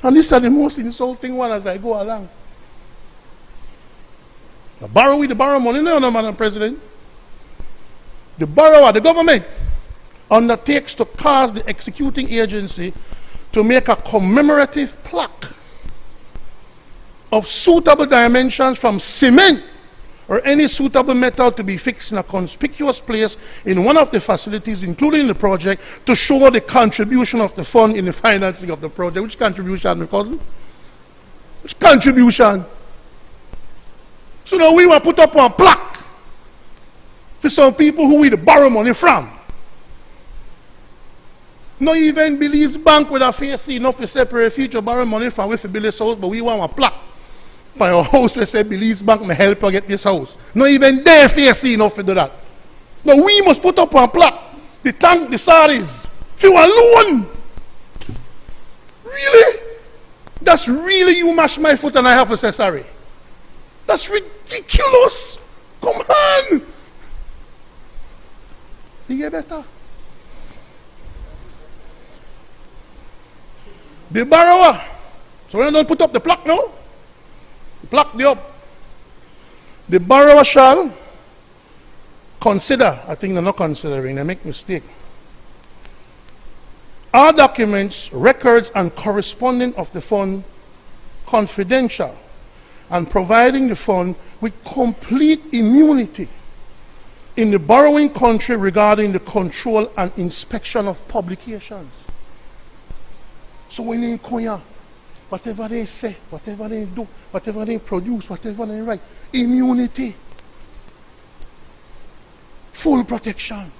and these are the most insulting one as I go along. The borrow money, no, Madam President. The borrower, the government, undertakes to cause the executing agency to make a commemorative plaque of suitable dimensions from cement or any suitable metal to be fixed in a conspicuous place in one of the facilities, including the project, to show the contribution of the fund in the financing of the project. Which contribution, my cousin? Which contribution? So now we will put up a plaque for some people who we borrow money from. Not even Belize Bank with a face enough to separate future borrow money from with Belize house, but we want a plaque for our house. We say Belize Bank may help you get this house. Not even their face enough to do that. Now we must put up a plaque. The thank the Saudis for a loan. Really? That's really you mash my foot and I have to say sorry. That's ridiculous. Come on. You get better? The borrower. So when I don't put up the plaque now, the plaque the up. The borrower shall consider, I think they're not considering, they make mistake. All documents, records, and corresponding of the fund confidential and providing the fund with complete immunity in the borrowing country regarding the control and inspection of publications. So when they come here, whatever they say, whatever they do, whatever they produce, whatever they write, immunity, full protection.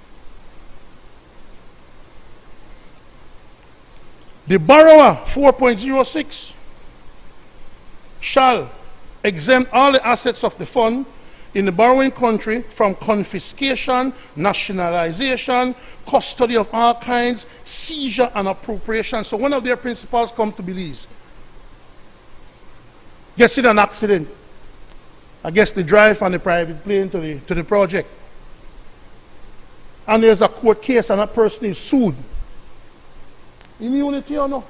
The borrower, 4.06, shall exempt all the assets of the fund in the borrowing country from confiscation, nationalization, custody of all kinds, seizure and appropriation. So one of their principals come to Belize, gets in an accident. I guess they drive on the private plane to the project. And there's a court case and that person is sued. Immunity or no?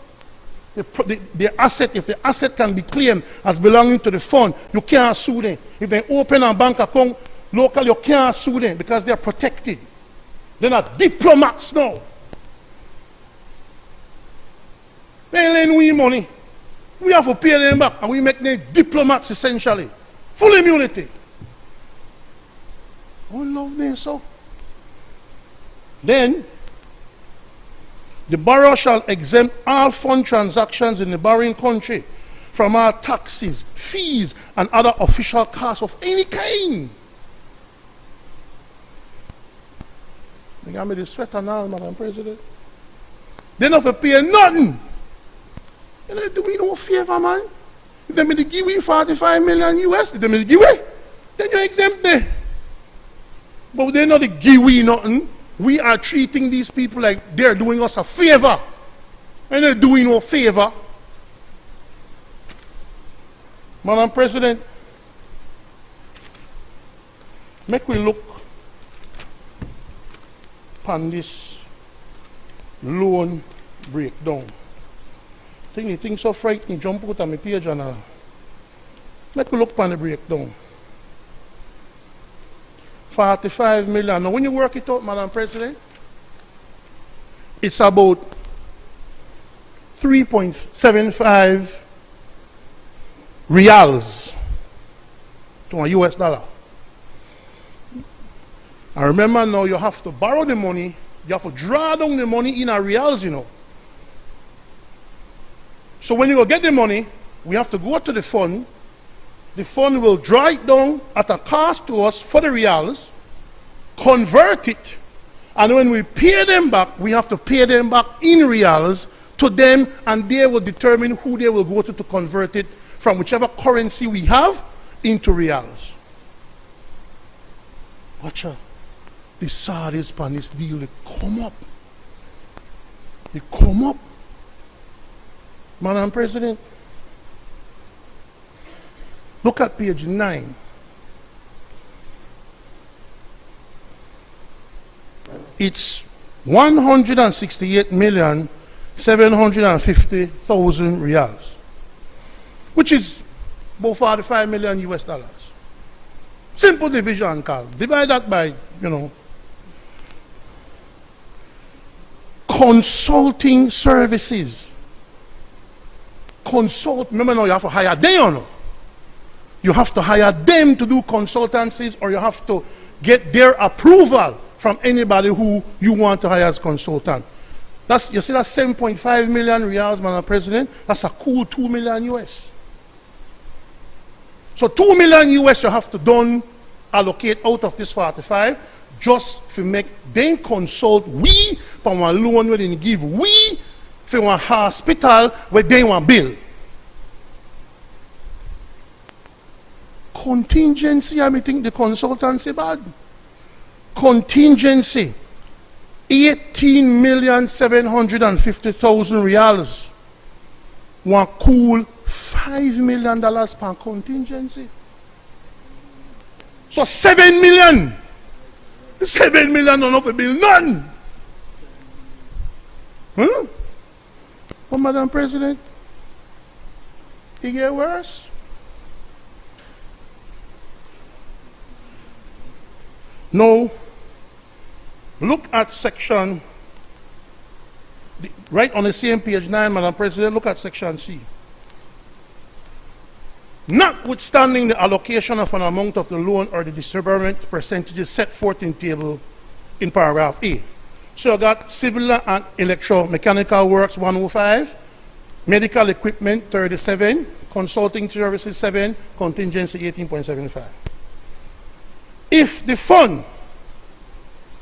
The asset, if the asset can be claimed as belonging to the fund, you can't sue them. If they open a bank account local, you can't sue them because they're protected. They're not diplomats now. They lend we money. We have to pay them back and we make them diplomats essentially. Full immunity. I love them so. Then, the borrower shall exempt all fund transactions in the borrowing country from all taxes, fees, and other official costs of any kind. They got me the sweater now, Madam President. They don't have to pay nothing. You know, do me no favor, man. If they may give you 45 million US, if they may give you, then you exempt them. But they're not give you nothing. We are treating these people like they're doing us a favor. And they're doing no favor. Madam President, make we look upon this loan breakdown. I think the thing so frightening, jump out on my page and make we look upon the breakdown. 45 million. Now when you work it out, Madam President, it's about 3.75 reals to a US dollar. And remember now you have to borrow the money, you have to draw down the money in a reals, you know. So when you go get the money, we have to go to the fund will draw it down at a cost to us for the reals, convert it, and when we pay them back, we have to pay them back in reals to them, and they will determine who they will go to convert it from whichever currency we have into reals. watch out. The Saudis pan this deal, they come up. They come up. Madam President, look at page 9. It's 168,750,000 reals, which is about 45 million US dollars. Simple division, Carl. Divide that by, consulting services. Remember now, you have to hire them, You have to hire them to do consultancies, or you have to get their approval from anybody who you want to hire as consultant. You see that 7.5 million reals, Madam President? That's a cool 2 million US. So 2 million US you have to allocate out of this 45 just to make them consult we for one loan where they give we for one hospital where they want bill. Contingency, I think the consultancy bad. Contingency, 18,750,000 reals. One cool $5 million per contingency. So 7 million. The 7 million don't have to bill none. Huh? But Madam President, it get worse. No. Look at section, right on the same page 9, Madam President, look at section C. Notwithstanding the allocation of an amount of the loan or the disbursement percentages set forth in table in paragraph A. So you got civil and electromechanical works 105, medical equipment 37, consulting services 7, contingency 18.75. If the fund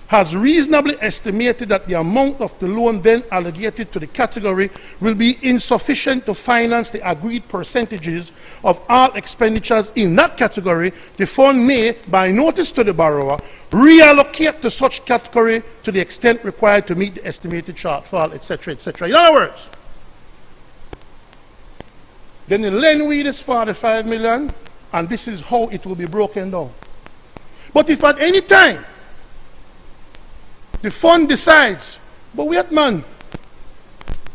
has reasonably estimated that the amount of the loan then allocated to the category will be insufficient to finance the agreed percentages of all expenditures in that category, the fund may, by notice to the borrower, reallocate to such category to the extent required to meet the estimated shortfall, etc., etc. In other words, then the lend we is 45 million, and this is how it will be broken down. But if at any time the fund decides, but wait man,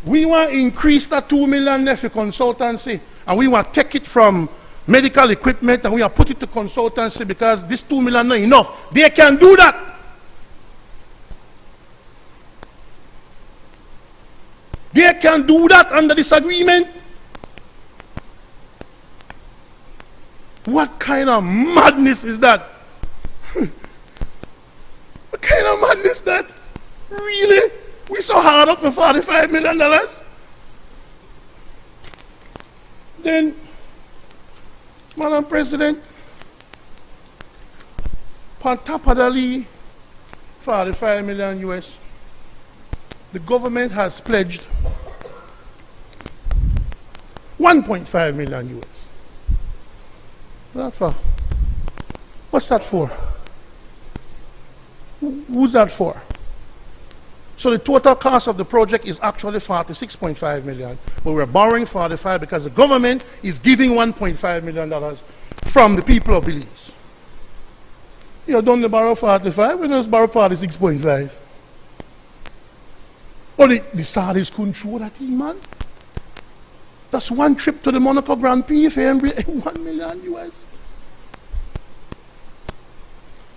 we want to increase that 2 million there for consultancy, and we want to take it from medical equipment and we want to put it to consultancy because this 2 million not enough, they can do that. They can do that under this agreement. What kind of madness is that? What kind of madness is that? Really? We so hard up for $45 million? Then, Madam President, on top of the 45 million US, the government has pledged 1.5 million US. What's that for? What's that for? Who's that for? So the total cost of the project is actually 46.5 million, but we're borrowing 45 because the government is giving $1.5 million from the people of Belize. You don't borrow 45, we just borrow 46.5. Oh, the Saudis couldn't show that thing, man. That's one trip to the Monaco Grand Prix for 1 million US.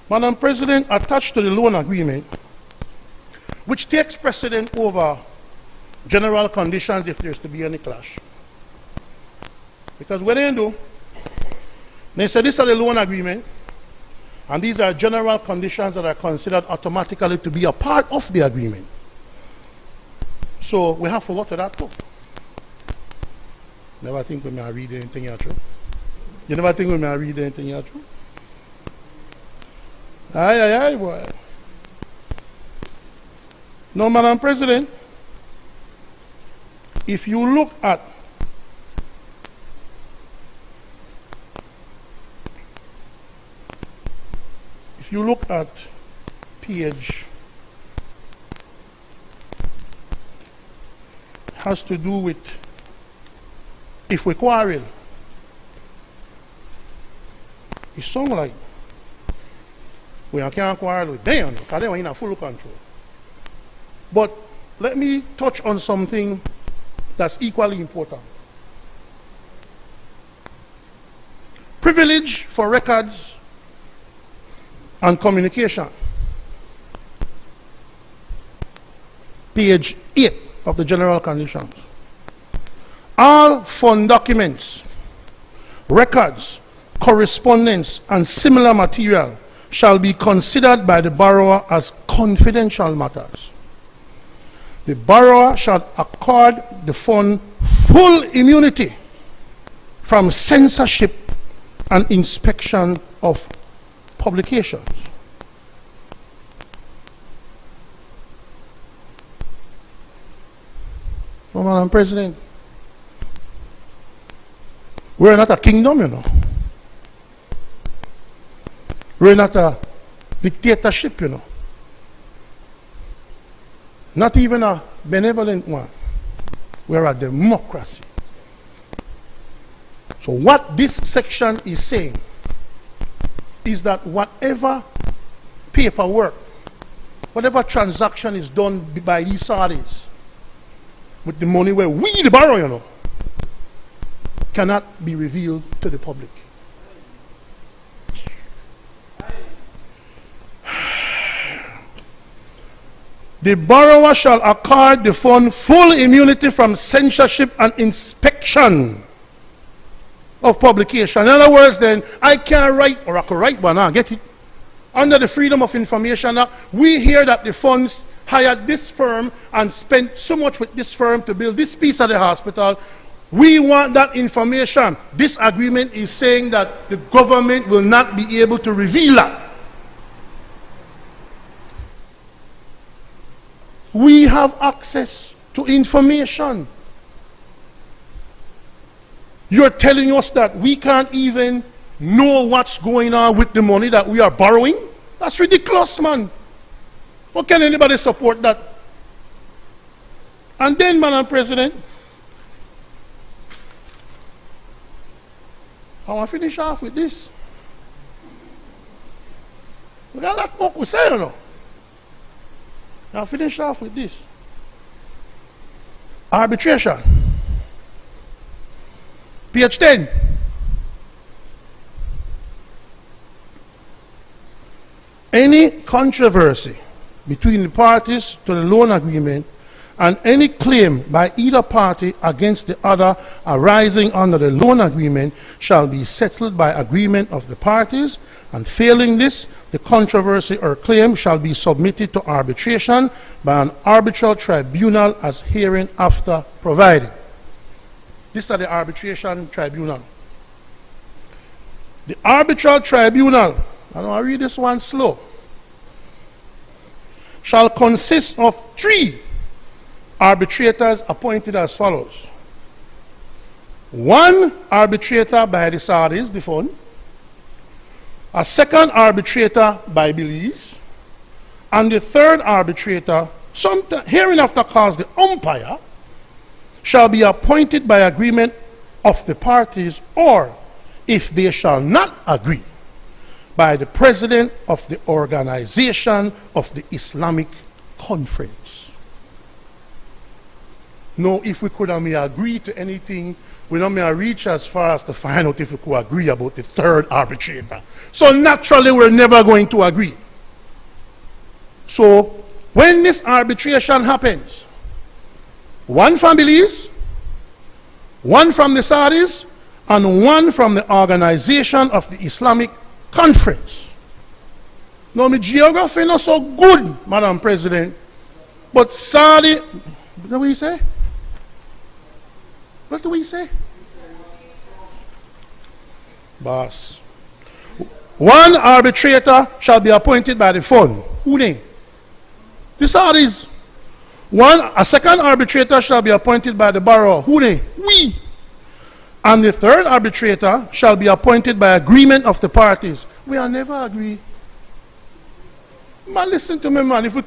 Madam President, attached to the loan agreement, which takes precedent over general conditions if there's to be any clash. Because what they do, they say this is the loan agreement, and these are general conditions that are considered automatically to be a part of the agreement. So we have forgot to that too. Never think we may read anything here true. You never think we may read anything here true? Aye, boy. No, Madam President, if you look at if you look at page, has to do with if we quarrel. It sounds like we can't quarrel with them because they are in full control. But let me touch on something that's equally important. Privilege for records and communication. Page 8 of the general conditions. All fund documents, records, correspondence, and similar material shall be considered by the borrower as confidential matters. The borrower shall accord the fund full immunity from censorship and inspection of publications. Oh, Madam President, we're not a kingdom, you know. We're not a dictatorship, you know. Not even a benevolent one. We're a democracy. So what this section is saying is that whatever paperwork, whatever transaction is done by these parties with the money where we, the borrower, you know, cannot be revealed to the public. The borrower shall accord the fund full immunity from censorship and inspection of publication. In other words, then, I can't write, or I could write, but now get it. Under the Freedom of Information Act, we hear that the funds hired this firm and spent so much with this firm to build this piece of the hospital. We want that information. This agreement is saying that the government will not be able to reveal that. We have access to information. You're telling us that we can't even know what's going on with the money that we are borrowing? That's ridiculous, man. How can anybody support that? And then, Madam President, I want to finish off with this. We got a lot more to say, you know. I'll finish off with this. Arbitration. Page 10. Any controversy between the parties to the loan agreement and any claim by either party against the other arising under the loan agreement shall be settled by agreement of the parties, and failing this, the controversy or claim shall be submitted to arbitration by an arbitral tribunal as hereinafter provided. These are the arbitration tribunal. The arbitral tribunal, I know I read this one slow, shall consist of 3 arbitrators appointed as follows. 1 arbitrator by the Saudis, the fund, a 2nd arbitrator by Belize, and the 3rd arbitrator, hereinafter called the umpire, shall be appointed by agreement of the parties, or, if they shall not agree, by the president of the Organization of the Islamic Conference. No, if we could agree to anything, we don't may reach as far as to find out if we could agree about the 3rd arbitrator. So naturally, we're never going to agree. So when this arbitration happens, 1 from Belize, 1 from the Saudis, and 1 from the Organization of the Islamic Conference. Now, my geography not so good, Madam President, but Saudi, what do we say? What do we say? Boss. 1 arbitrator shall be appointed by the fund. Who they? The Saudis. A 2nd arbitrator shall be appointed by the borrower. Who they? We. And the 3rd arbitrator shall be appointed by agreement of the parties. We will never agree. Man, listen to me, man. If we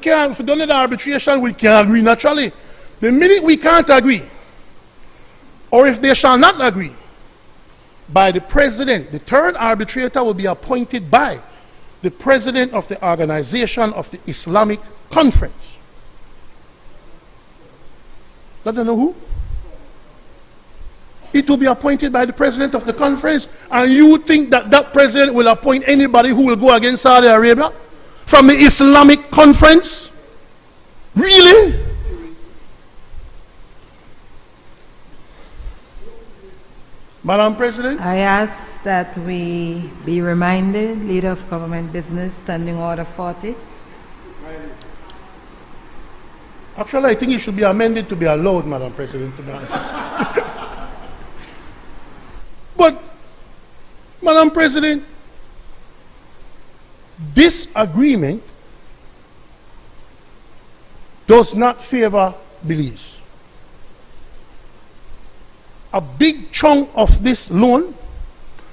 don't need arbitration, we can't agree naturally. The minute we can't agree, or if they shall not agree, by the president, the third arbitrator will be appointed by the president of the organization of the Islamic Conference. I don't know who. It will be appointed by the president of the conference, and you think that that president will appoint anybody who will go against Saudi Arabia from the Islamic Conference? Really? Madam President? I ask that we be reminded, Leader of Government Business, Standing Order 40. Actually, I think it should be amended to be allowed, Madam President, to be honest. But, Madam President, this agreement does not favor Belize. A big chunk of this loan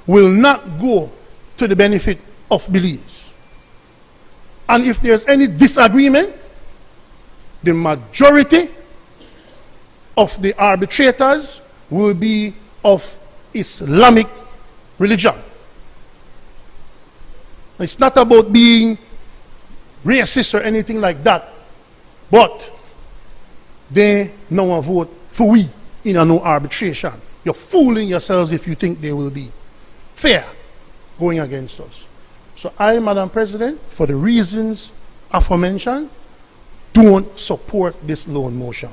will not go to the benefit of Belize. And if there's any disagreement, the majority of the arbitrators will be of Islamic religion. It's not about being racist or anything like that, but they now vote for we in a no arbitration. You're fooling yourselves if you think they will be fair going against us. So I, Madam President, for the reasons aforementioned, don't support this loan motion.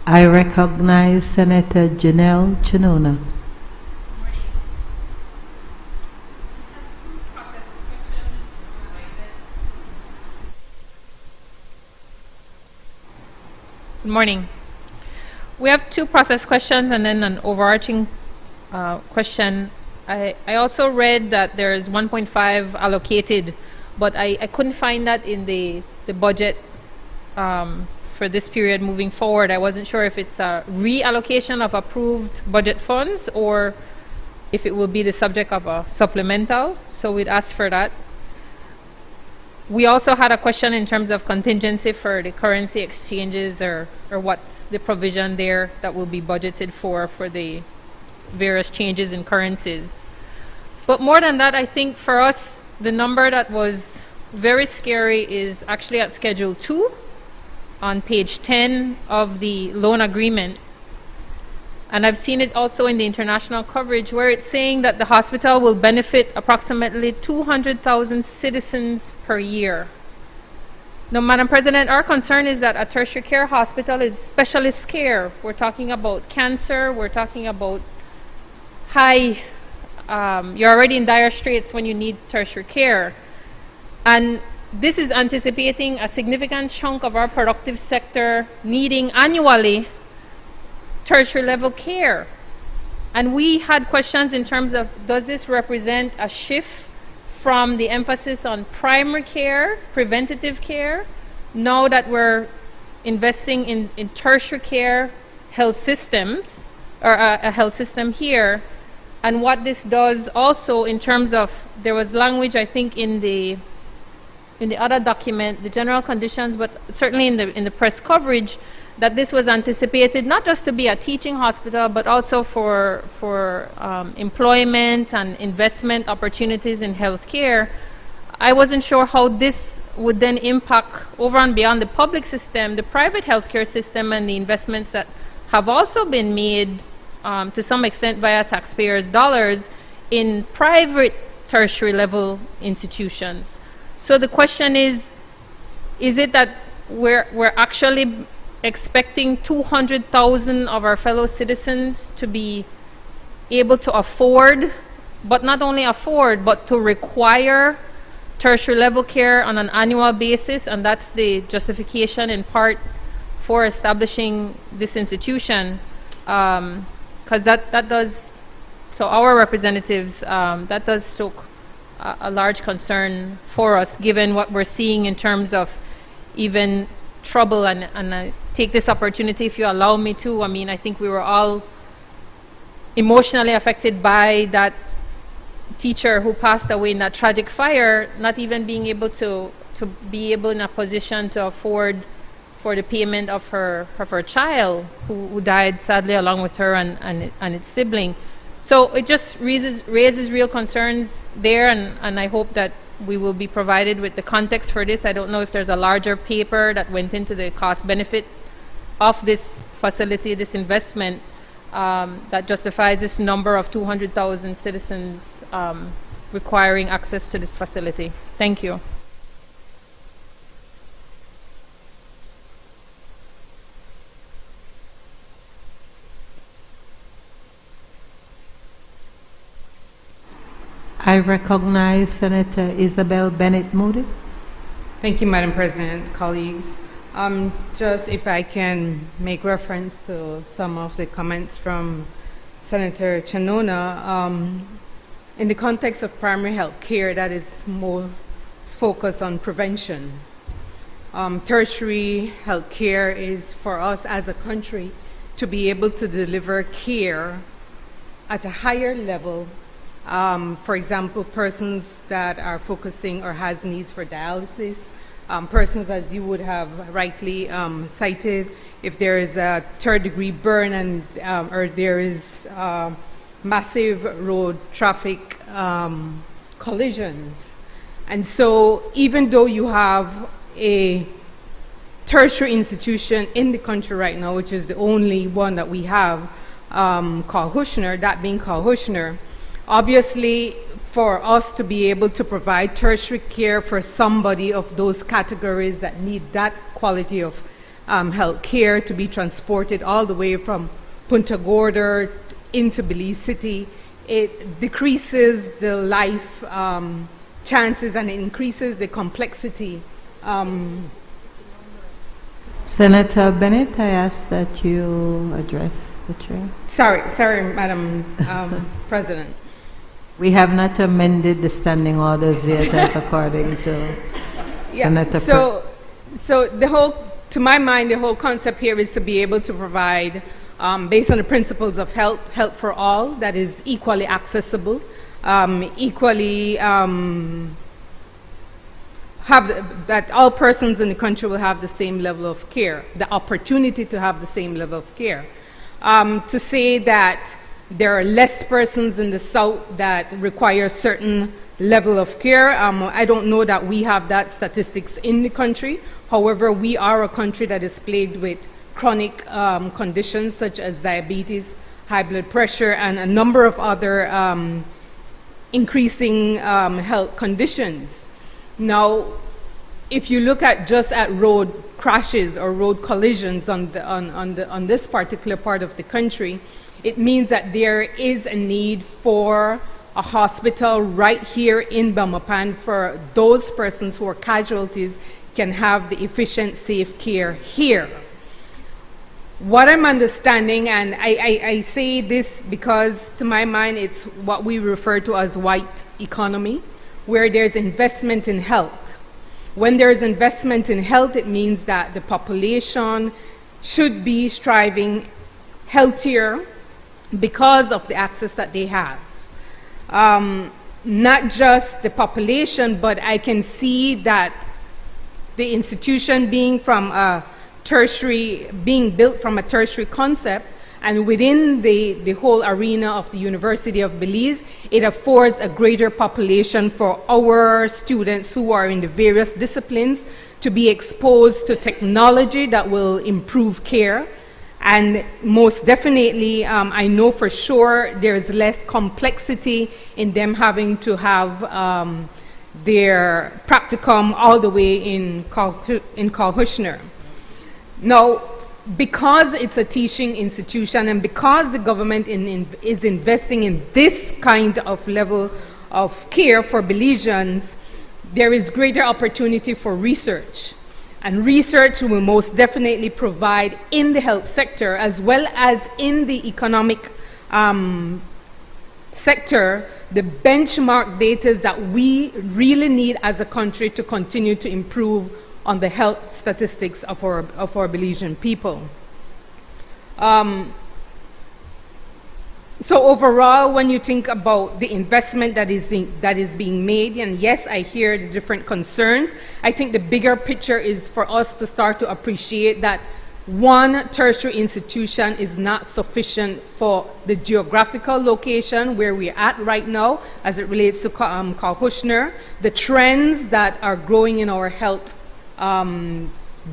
I recognize Senator Janelle Chinona. Good morning. We have two process questions and then an overarching question. I also read that there is 1.5 allocated, but I couldn't find that in the budget for this period moving forward. I wasn't sure if it's a reallocation of approved budget funds or if it will be the subject of a supplemental, so we'd ask for that. We also had a question in terms of contingency for the currency exchanges or what the provision there that will be budgeted for the various changes in currencies. But more than that, I think for us, the number that was very scary is actually at Schedule 2 on page 10 of the loan agreement. And I've seen it also in the international coverage where it's saying that the hospital will benefit approximately 200,000 citizens per year. Now, Madam President, our concern is that a tertiary care hospital is specialist care. We're talking about cancer, we're talking about you're already in dire straits when you need tertiary care. And this is anticipating a significant chunk of our productive sector needing annually tertiary level care. And we had questions in terms of, does this represent a shift from the emphasis on primary care, preventative care, now that we're investing in tertiary care health systems, or a health system here, and what this does also in terms of, there was language I think in the other document, the general conditions, but certainly in the press coverage, that this was anticipated not just to be a teaching hospital, but also for employment and investment opportunities in healthcare. I wasn't sure how this would then impact over and beyond the public system, the private healthcare system, and the investments that have also been made to some extent via taxpayers' dollars in private tertiary level institutions. So the question is it that we're actually expecting 200,000 of our fellow citizens to be able to afford, but not only afford, but to require tertiary level care on an annual basis, and that's the justification in part for establishing this institution, because that does, so our representatives, that does stoke a large concern for us, given what we're seeing in terms of even trouble, and I take this opportunity, if you allow me to, I mean, I think we were all emotionally affected by that teacher who passed away in that tragic fire, not even being able to be able in a position to afford for the payment of her child who died sadly along with her and its sibling. So it just raises real concerns there, and I hope that we will be provided with the context for this. I don't know if there's a larger paper that went into the cost benefit of this facility, this investment, that justifies this number of 200,000 citizens requiring access to this facility. Thank you. I recognize Senator Isabel Bennett Moody. Thank you, Madam President, colleagues. Just if I can make reference to some of the comments from Senator Chanona, in the context of primary health care, that is more focused on prevention. Tertiary health care is for us as a country to be able to deliver care at a higher level. For example, persons that are focusing or has needs for dialysis, persons, as you would have rightly cited, if there is a third-degree burn and or there is massive road traffic collisions. And so even though you have a tertiary institution in the country right now, which is the only one that we have, called Hushner, that being called Hushner, obviously, for us to be able to provide tertiary care for somebody of those categories that need that quality of health care to be transported all the way from Punta Gorda into Belize City, it decreases the life chances and it increases the complexity. Senator Bennett, I ask that you address the chair. Sorry, Madam President. We have not amended the standing orders yet, as according to Senator. So the whole, to my mind, the whole concept here is to be able to provide, based on the principles of health for all, that is equally accessible, equally that all persons in the country will have the same level of care, the opportunity to have the same level of care. To say that there are less persons in the South that require certain level of care, I don't know that we have that statistics in the country. However, we are a country that is plagued with chronic conditions such as diabetes, high blood pressure, and a number of other increasing health conditions. Now, if you look at just at road crashes or road collisions on this particular part of the country, it means that there is a need for a hospital right here in Belmopan for those persons who are casualties can have the efficient, safe care here. What I'm understanding, and I say this because to my mind it's what we refer to as white economy, where there's investment in health. When there's investment in health, it means that the population should be striving healthier because of the access that they have. Not just the population, but I can see that the institution being from a tertiary, being built from a tertiary concept, and within the whole arena of the University of Belize, it affords a greater population for our students who are in the various disciplines to be exposed to technology that will improve care. And most definitely, I know for sure there's less complexity in them having to have their practicum all the way in Hushner. Now, because it's a teaching institution and because the government is investing in this kind of level of care for Belizeans, there is greater opportunity for research. And research will most definitely provide in the health sector as well as in the economic sector the benchmark data that we really need as a country to continue to improve on the health statistics of our Belizean people. So overall, when you think about the investment that is being made, and yes, I hear the different concerns, I think the bigger picture is for us to start to appreciate that one tertiary institution is not sufficient for the geographical location where we're at right now as it relates to Carl Kushner, the trends that are growing in our health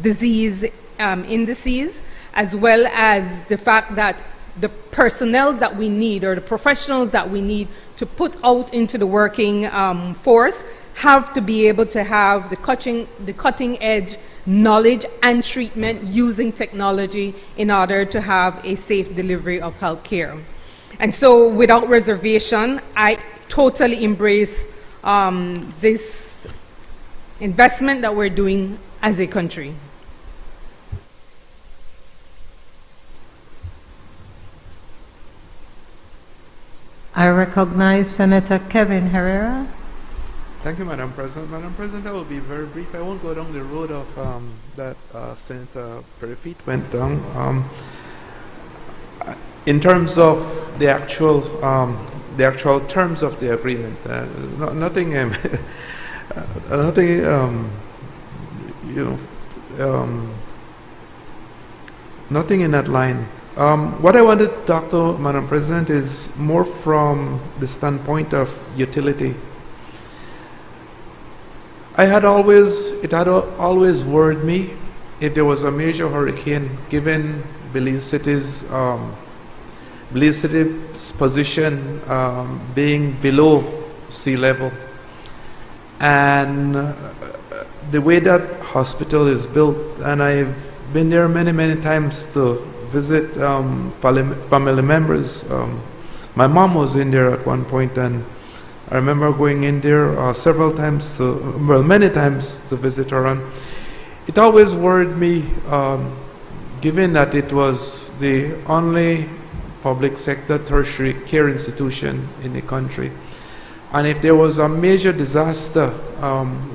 disease indices, as well as the fact that the personnel that we need, or the professionals that we need to put out into the working force, have to be able to have the cutting edge knowledge and treatment using technology in order to have a safe delivery of health care. And so without reservation, I totally embrace this investment that we're doing as a country. I recognize Senator Kevin Herrera. Thank you, Madam President. Madam President, I will be very brief. I won't go down the road of that Senator Perifit went down. In terms of the actual terms of the agreement, nothing, nothing in that line. What I wanted to talk to, Madam President, is more from the standpoint of utility. It had always worried me if there was a major hurricane, given Belize City's position being below sea level, and the way that hospital is built. And I've been there many times to visit family members. My mom was in there at one point, and I remember going in there many times to visit her. And it always worried me, given that it was the only public sector tertiary care institution in the country. And if there was a major disaster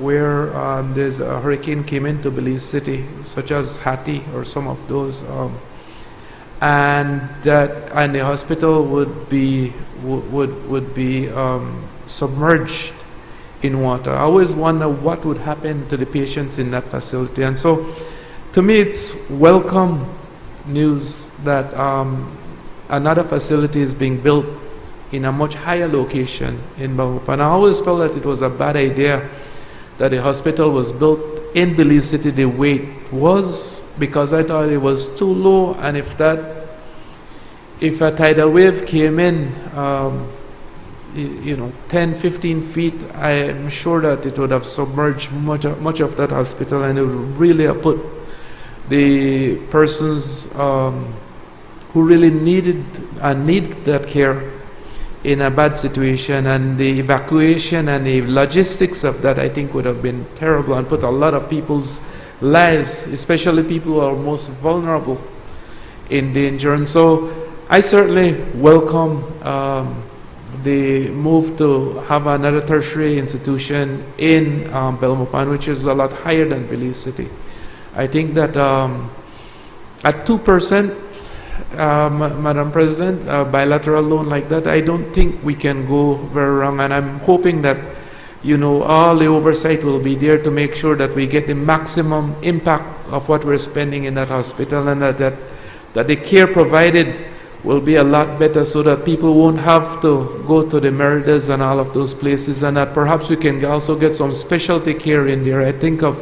where there's a hurricane came into Belize City, such as Hattie or some of those, and the hospital would be submerged in water, I always wonder what would happen to the patients in that facility. And so, to me, it's welcome news that another facility is being built in a much higher location in Bahupa. And I always felt that it was a bad idea that the hospital was built in Belize City the way it was, because I thought it was too low, and if a tidal wave came in 10, 15 feet, I am sure that it would have submerged much of that hospital, and it would really have put the persons who really need that care in a bad situation. And the evacuation and the logistics of that, I think, would have been terrible and put a lot of people's lives, especially people who are most vulnerable, in danger. And so I certainly welcome the move to have another tertiary institution in Belmopan, which is a lot higher than Belize City. I think that at 2%, Madam President, bilateral loan like that, I don't think we can go very wrong. And I'm hoping that, all the oversight will be there to make sure that we get the maximum impact of what we're spending in that hospital, and that the care provided will be a lot better, so that people won't have to go to the Meridas and all of those places, and that perhaps we can also get some specialty care in there. I think of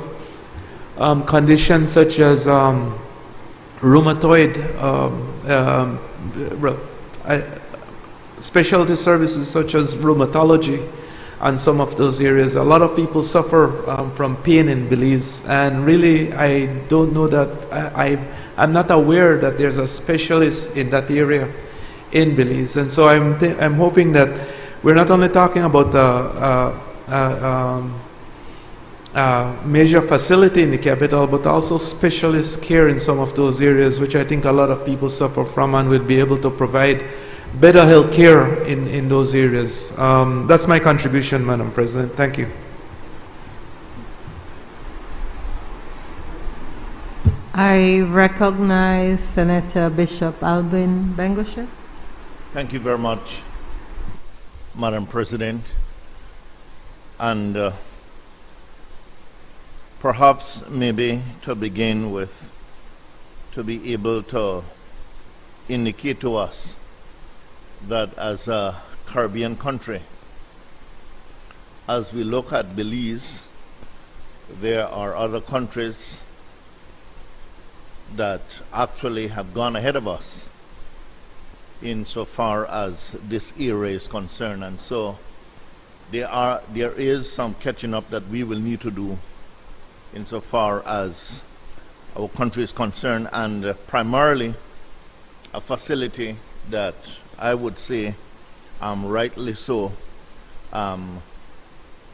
conditions such as rheumatoid, specialty services such as rheumatology, and some of those areas. A lot of people suffer from pain in Belize, and really I don't know that I'm not aware that there's a specialist in that area in Belize. And so I'm hoping that we're not only talking about major facility in the capital, but also specialist care in some of those areas, which I think a lot of people suffer from, and will be able to provide better health care in those areas. That's my contribution, Madam President. Thank you. I recognize Senator Bishop Albin Bengosha. Thank you very much, Madam President. And perhaps maybe to begin with, to be able to indicate to us that as a Caribbean country, as we look at Belize, there are other countries that actually have gone ahead of us insofar as this era is concerned. And so there is some catching up that we will need to do insofar as our country is concerned, and primarily a facility that I would say, rightly so,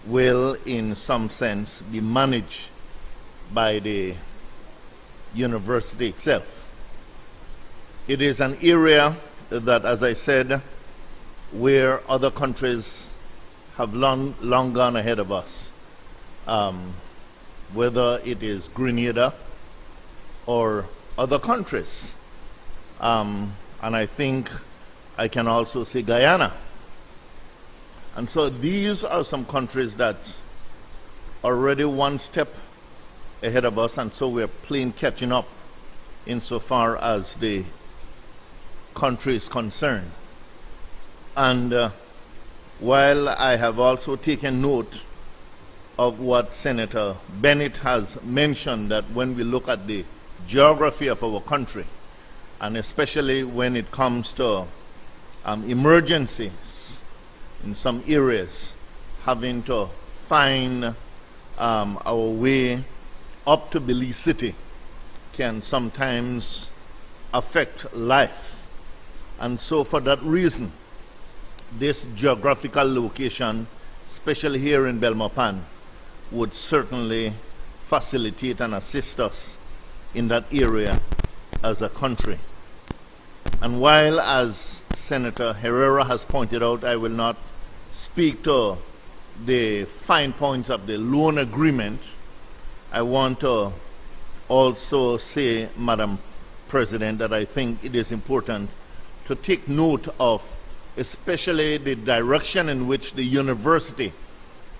will in some sense be managed by the university itself. It is an area that, as I said, where other countries have long gone ahead of us, whether it is Grenada or other countries. And I think I can also say Guyana. And so these are some countries that are already one step ahead of us, and so we're playing catching up insofar as the country is concerned. And while I have also taken note of what Senator Bennett has mentioned, that when we look at the geography of our country, and especially when it comes to emergencies in some areas, having to find our way up to Belize City can sometimes affect life. And so for that reason, this geographical location, especially here in Belmopan, would certainly facilitate and assist us in that area as a country. And while, as Senator Herrera has pointed out, I will not speak to the fine points of the loan agreement, I want to also say, Madam President, that I think it is important to take note of especially the direction in which the university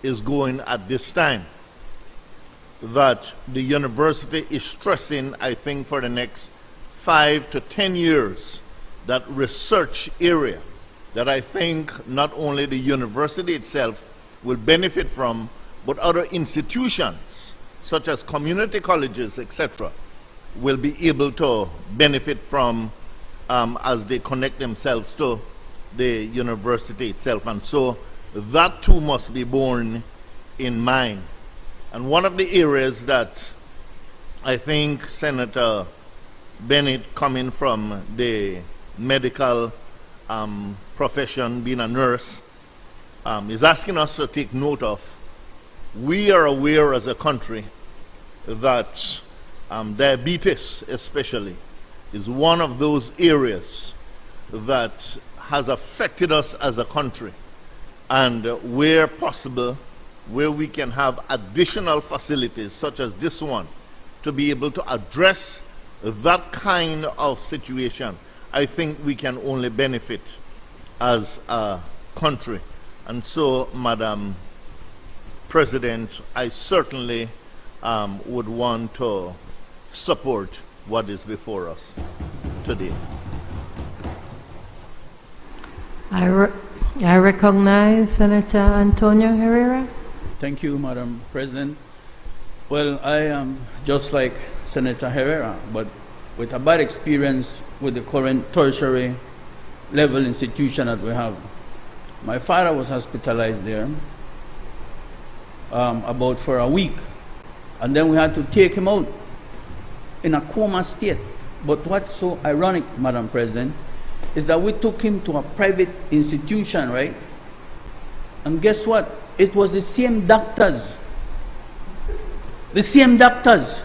is going at this time. That the university is stressing, I think, for the next 5 to 10 years, that research area that I think not only the university itself will benefit from, but other institutions, such as community colleges, etc., will be able to benefit from as they connect themselves to the university itself. And so that too must be borne in mind. And one of the areas that I think Senator Bennett, coming from the medical profession, being a nurse, is asking us to take note of, we are aware as a country that diabetes especially is one of those areas that has affected us as a country, and where possible, where we can have additional facilities such as this one to be able to address that kind of situation, I think we can only benefit as a country. And so, Madam President, I certainly would want to support what is before us today. I recognize Senator Antonio Herrera. Thank you, Madam President. Well, I am just like Senator Herrera, but with a bad experience with the current tertiary level institution that we have. My father was hospitalized there about for a week, and then we had to take him out in a coma state. But what's so ironic, Madam President, is that we took him to a private institution, right? And guess what? It was the same doctors. The same doctors.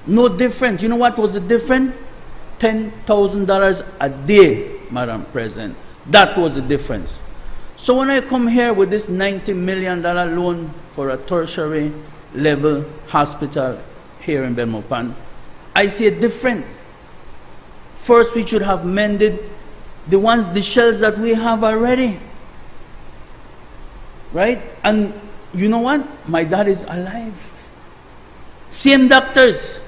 No difference. You know what was the difference? $10,000 a day, Madam President. That was the difference. So when I come here with this $90 million loan for a tertiary level hospital here in Belmopan, I see it different. First, we should have mended the shells that we have already. Right? And you know what? My dad is alive. Same doctors,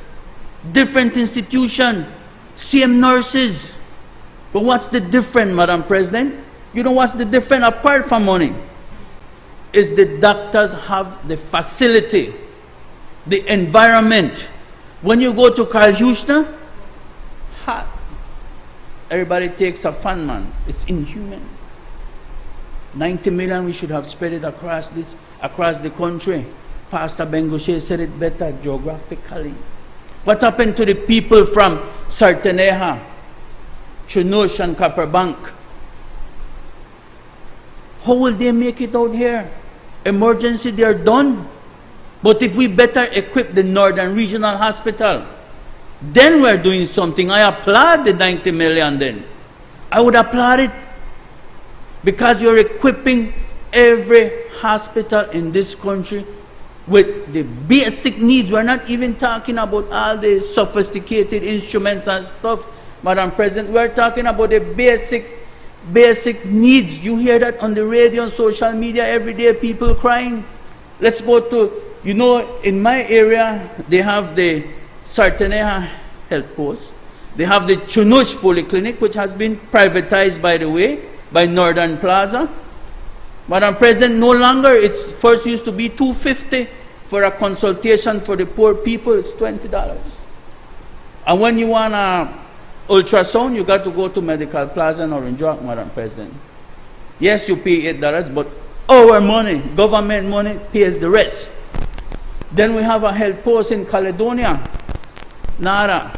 different institution, same nurses. But what's the difference, Madam President? You know what's the difference apart from money? Is the doctors have the facility, the environment. When you go to Carl Huchner, hot. Everybody takes a fan, man. It's inhuman. 90 million, we should have spread it across the country. Pastor Bengoshe said it better geographically. What happened to the people from Sarteneja, Chunush and Copperbank? How will they make it out here? Emergency, they are done. But if we better equip the Northern Regional Hospital, then we're doing something. I applaud the 90 million then. I would applaud it. Because you're equipping every hospital in this country with the basic needs. We're not even talking about all the sophisticated instruments and stuff, Madam President. We're talking about the basic needs. You hear that on the radio and social media every day, people crying. Let's go to, you know, in my area, they have the Sarteneja Health Post. They have the Chunush Polyclinic, which has been privatized, by the way, by Northern Plaza. Madam President, no longer. It's first used to be $250 for a consultation for the poor people. It's $20. And when you want an ultrasound, you got to go to Medical Plaza in Orange Walk, Madam President. Yes, you pay $8, but our money, government money, pays the rest. Then we have a health post in Caledonia, Nara.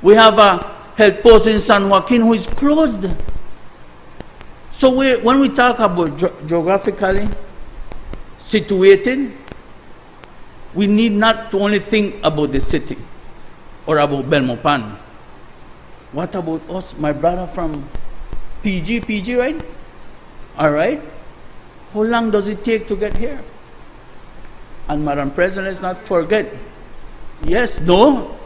We have a health post in San Joaquin who is closed. So when we talk about geographically situated, we need not to only think about the city or about Belmopan. What about us, my brother from PG, right? All right? How long does it take to get here? And Madam President, let's not forget, yes, no,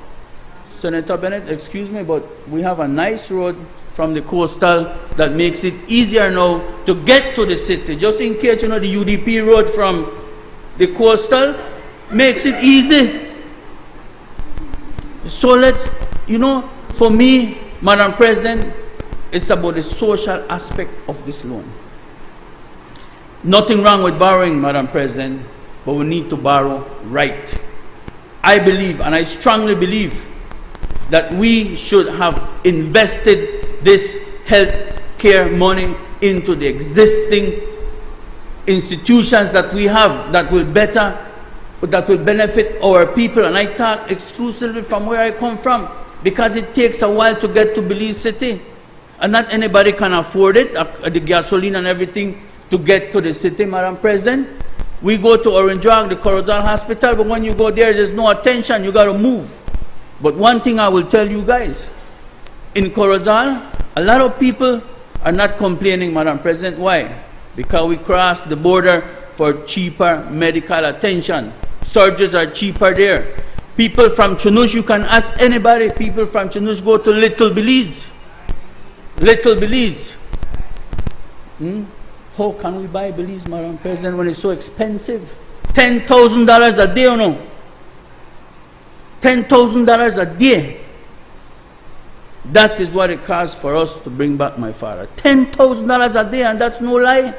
Senator Bennett, excuse me, but we have a nice road from the coastal that makes it easier now to get to the city. Just in case, you know, the UDP road from the coastal makes it easy. So let's, you know, for me, Madam President, it's about the social aspect of this loan. Nothing wrong with borrowing, Madam President, but we need to borrow right. I believe, and I strongly believe, that we should have invested this health care money into the existing institutions that we have that will benefit our people. And I talk exclusively from where I come from, because it takes a while to get to Belize City. And not anybody can afford it, the gasoline and everything, to get to the city, Madam President. We go to Orange Walk, the Corozal Hospital, but when you go there, there's no attention, you got to move. But one thing I will tell you guys, in Corozal, a lot of people are not complaining, Madam President. Why? Because we cross the border for cheaper medical attention. Surgeries are cheaper there. People from Chunush, you can ask anybody, people from Chunush go to Little Belize. Little Belize. How can we buy Belize, Madam President, when it's so expensive? $10,000 a day, or no? $10,000 a day. That is what it costs for us to bring back my father. $10,000 a day, and that's no lie,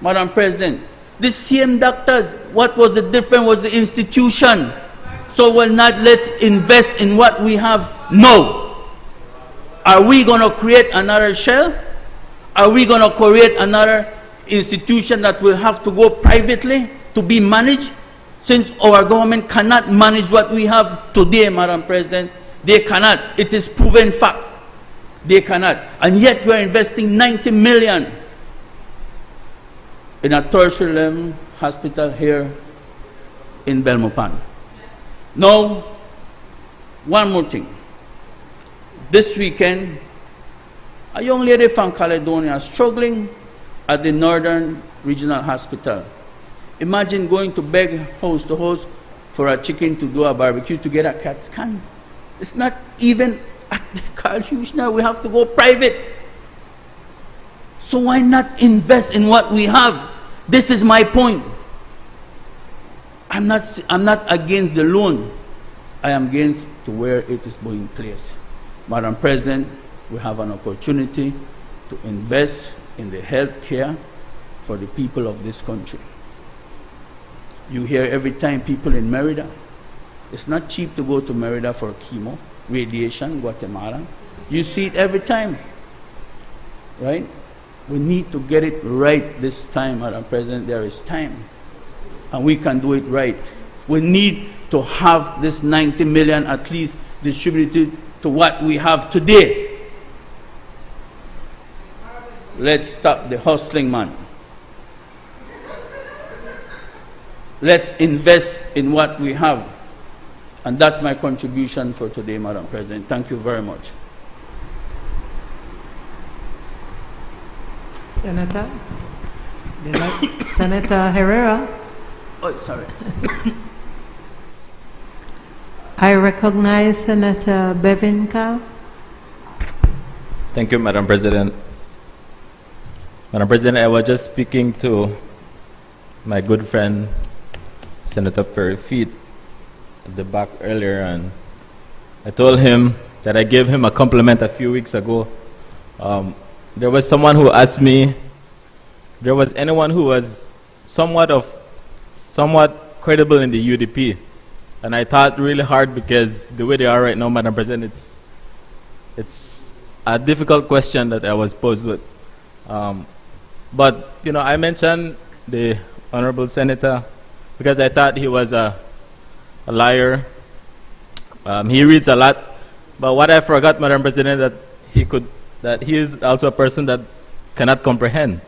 Madam President. The same doctors, what was the difference was the institution. So let's invest in what we have now. Are we going to create another shell? Are we going to create another institution that will have to go privately to be managed? Since our government cannot manage what we have today, Madam President, they cannot. It is proven fact. They cannot. And yet we are investing 90 million in a tertiary level hospital here in Belmopan. Now, one more thing. This weekend, a young lady from Caledonia struggling at the Northern Regional Hospital. Imagine going to beg house to house for a chicken to do a barbecue to get a CAT scan. It's not even at the Carl Huchner. We have to go private. So why not invest in what we have? This is my point. I'm not against the loan. I am against to where it is being placed. Madam President, we have an opportunity to invest in the health care for the people of this country. You hear every time people in Merida. It's not cheap to go to Merida for chemo, radiation, Guatemala. You see it every time, right? We need to get it right this time, Madam President. There is time, and we can do it right. We need to have this 90 million at least distributed to what we have today. Let's stop the hustling, man. Let's invest in what we have. And that's my contribution for today, Madam President. Thank you very much. Senator Herrera. Oh, sorry. I recognize Senator Bevinka. Thank you, Madam President. Madam President, I was just speaking to my good friend, Senator Perry Feet, at the back earlier, and I told him that I gave him a compliment a few weeks ago. There was someone who asked me, there was anyone who was somewhat credible in the UDP. And I thought really hard, because the way they are right now, Madam President, it's a difficult question that I was posed with. But, you know, I mentioned the Honorable Senator because I thought he was a liar. He reads a lot. But what I forgot, Madam President, that he is also a person that cannot comprehend.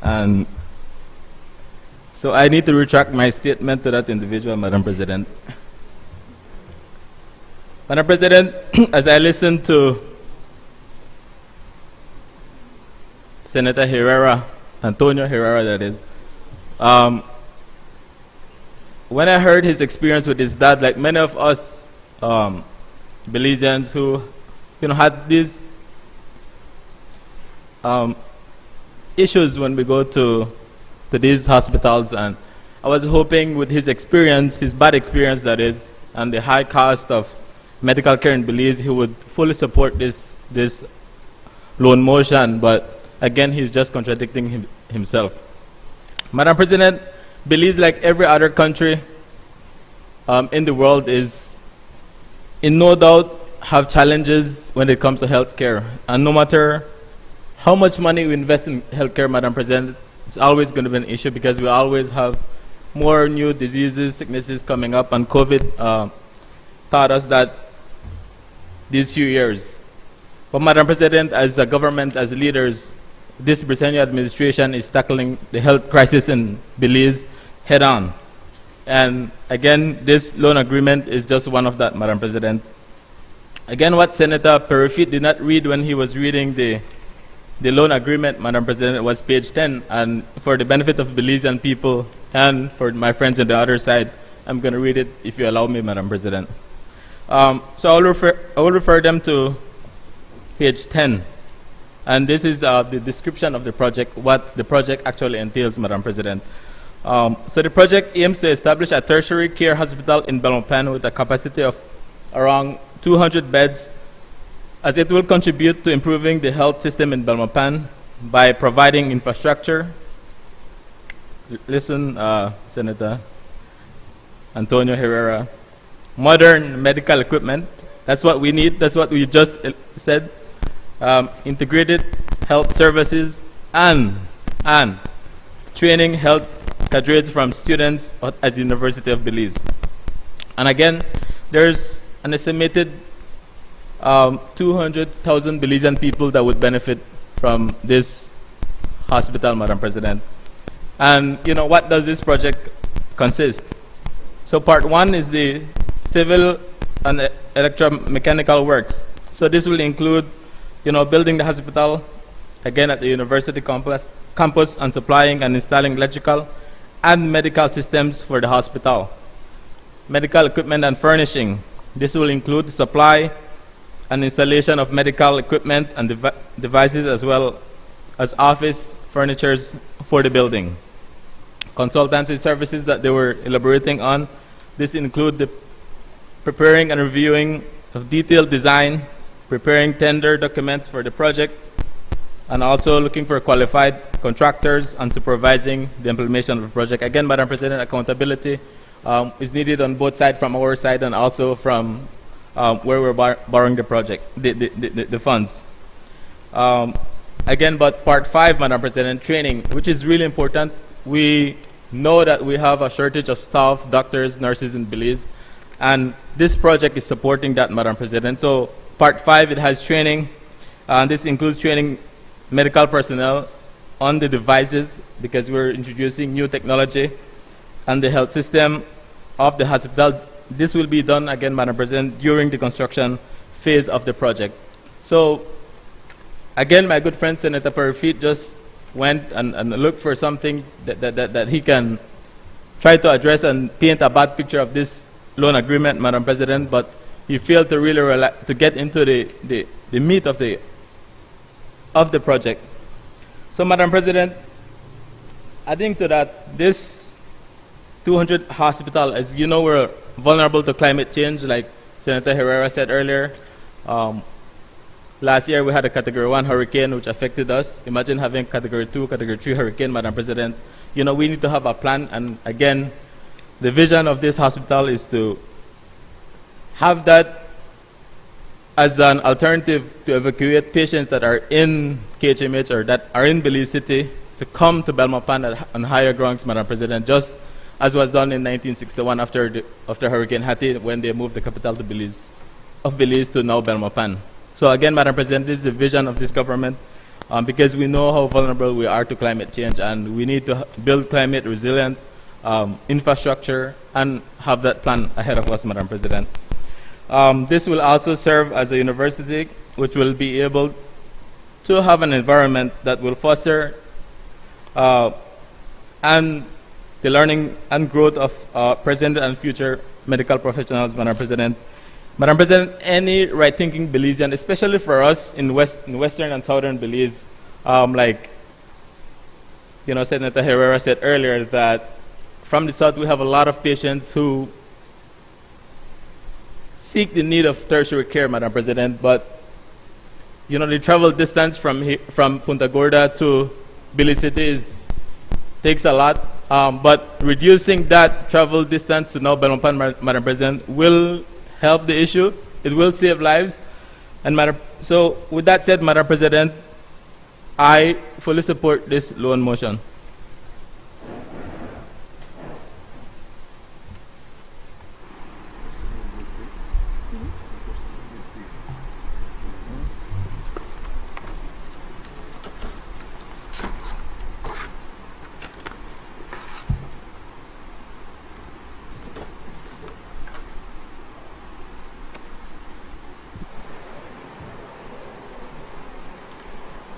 And so I need to retract my statement to that individual, Madam President. Madam President, as I listened to Senator Herrera, Antonio Herrera, that is, when I heard his experience with his dad, like many of us Belizeans who, you know, had these issues when we go to these hospitals, and I was hoping with his experience, his bad experience that is, and the high cost of medical care in Belize, he would fully support this loan motion, but again, he's just contradicting himself. Madam President, Belize, like every other country in the world, is in no doubt have challenges when it comes to health care. And no matter how much money we invest in health care, Madam President, it's always going to be an issue, because we always have more new diseases, sicknesses coming up, and COVID taught us that these few years. But Madam President, as a government, as leaders, this Briseño administration is tackling the health crisis in Belize head on. And again, this loan agreement is just one of that, Madam President. Again, what Senator Perifit did not read when he was reading the loan agreement, Madam President, was page 10. And for the benefit of Belizean people and for my friends on the other side, I'm going to read it if you allow me, Madam President. So I will refer them to page 10. And this is the description of the project, what the project actually entails, Madam President. So the project aims to establish a tertiary care hospital in Belmopan with a capacity of around 200 beds, as it will contribute to improving the health system in Belmopan by providing infrastructure. Listen, Senator Antonio Herrera. Modern medical equipment, that's what we need, that's what we just said. Integrated health services and training health cadres from students at the University of Belize. And again, there's an estimated 200,000 Belizean people that would benefit from this hospital, Madam President. And you know, what does this project consist? So part one is the civil and electromechanical works. So this will include, you know, building the hospital, again at the university campus, and supplying and installing electrical and medical systems for the hospital. Medical equipment and furnishing. This will include supply and installation of medical equipment and devices, as well as office furnitures for the building. Consultancy services that they were elaborating on, this include the preparing and reviewing of detailed design, preparing tender documents for the project, and also looking for qualified contractors and supervising the implementation of the project. Again, Madam President, accountability is needed on both sides, from our side and also from where we're borrowing the project, the funds. Again, but part 5, Madam President, training, which is really important. We know that we have a shortage of staff, doctors, nurses in Belize, and this project is supporting that, Madam President. So part 5, it has training, and this includes training medical personnel on the devices, because we're introducing new technology and the health system of the hospital. This will be done, again, Madam President, during the construction phase of the project. So, again, my good friend Senator Perifit just went and looked for something that he can try to address and paint a bad picture of this loan agreement, Madam President, but he failed to really to get into the meat of the project. So, Madam President, adding to that, this 200 hospital, as you know, we're vulnerable to climate change, like Senator Herrera said earlier. Last year we had a Category 1 hurricane which affected us. Imagine having Category 2, Category 3 hurricane, Madam President. You know, we need to have a plan, and again, the vision of this hospital is to have that as an alternative to evacuate patients that are in KHMH or that are in Belize City to come to Belmopan on higher grounds, Madam President, just as was done in 1961 after Hurricane Hattie, when they moved the capital to Belize to now Belmopan. So again, Madam President, this is the vision of this government, because we know how vulnerable we are to climate change, and we need to build climate resilient infrastructure and have that plan ahead of us, Madam President. This will also serve as a university which will be able to have an environment that will foster and the learning and growth of present and future medical professionals, Madam President. Madam President, any right-thinking Belizean, especially for us in Western and Southern Belize, like Senator Herrera said earlier, that from the South we have a lot of patients who seek the need of tertiary care, Madam President, but the travel distance from Punta Gorda to Belize City takes a lot. But reducing that travel distance to now Belmopan, Madam President, will help the issue. It will save lives. And so with that said, Madam President, I fully support this loan motion.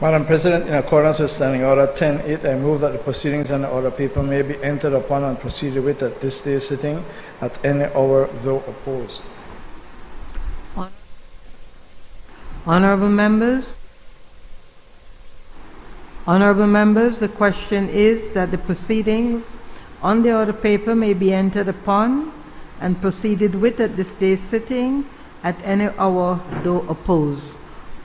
Madam President, in accordance with Standing Order 10.8, I move that the proceedings and the order paper may be entered upon and proceeded with at this day's sitting at any hour, though opposed. Honorable members, the question is that the proceedings on the order paper may be entered upon and proceeded with at this day's sitting at any hour, though opposed.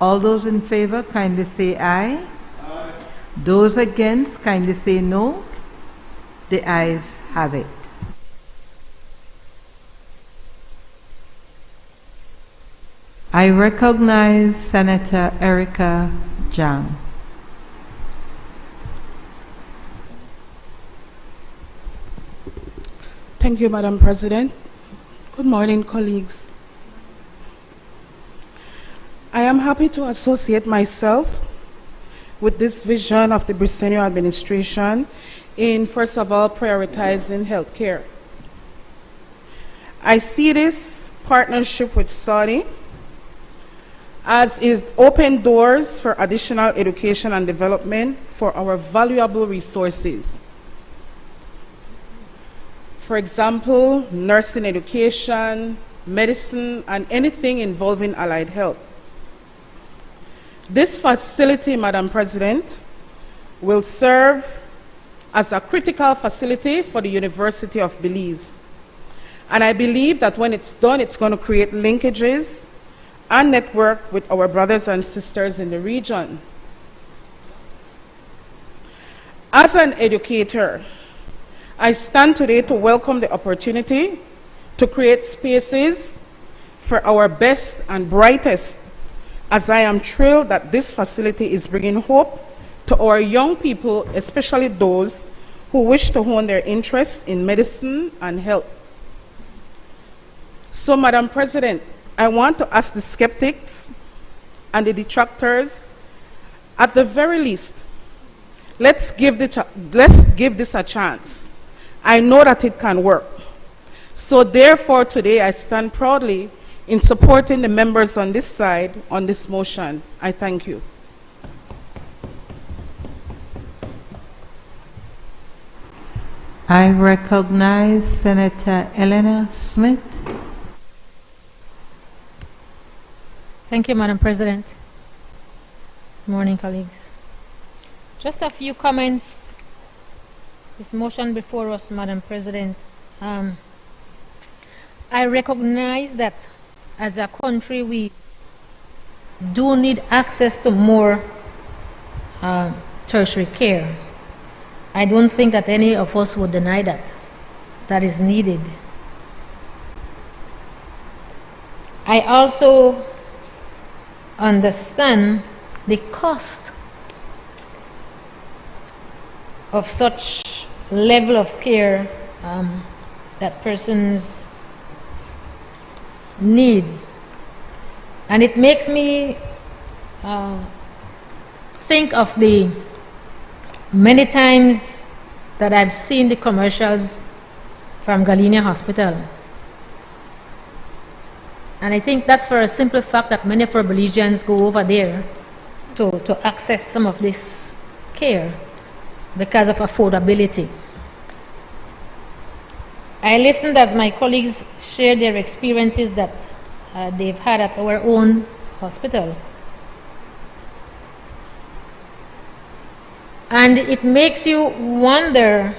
All those in favor, kindly say aye. Aye. Those against, kindly say no. The ayes have it. I recognize Senator Erica Jang. Thank you, Madam President. Good morning, colleagues. I am happy to associate myself with this vision of the Briceño administration in, first of all, prioritizing healthcare. I see this partnership with Saudi as is open doors for additional education and development for our valuable resources. For example, nursing education, medicine, and anything involving allied health. This facility, Madam President, will serve as a critical facility for the University of Belize. And I believe that when it's done, it's going to create linkages and network with our brothers and sisters in the region. As an educator, I stand today to welcome the opportunity to create spaces for our best and brightest, as I am thrilled that this facility is bringing hope to our young people, especially those who wish to hone their interests in medicine and health. So, Madam President, I want to ask the skeptics and the detractors, at the very least, let's give this a chance. I know that it can work. So therefore, today I stand proudly in supporting the members on this side on this motion. I thank you. I recognize Senator Eleanor Smith. Thank you, Madam President. Good morning, colleagues. Just a few comments. This motion before us, Madam President. I recognize that as a country we do need access to more tertiary care. I don't think that any of us would deny that. That is needed. I also understand the cost of such level of care that persons need. And it makes me think of the many times that I've seen the commercials from Galenia Hospital. And I think that's for a simple fact that many of our Belizeans go over there to access some of this care because of affordability. I listened as my colleagues shared their experiences that they've had at our own hospital. And it makes you wonder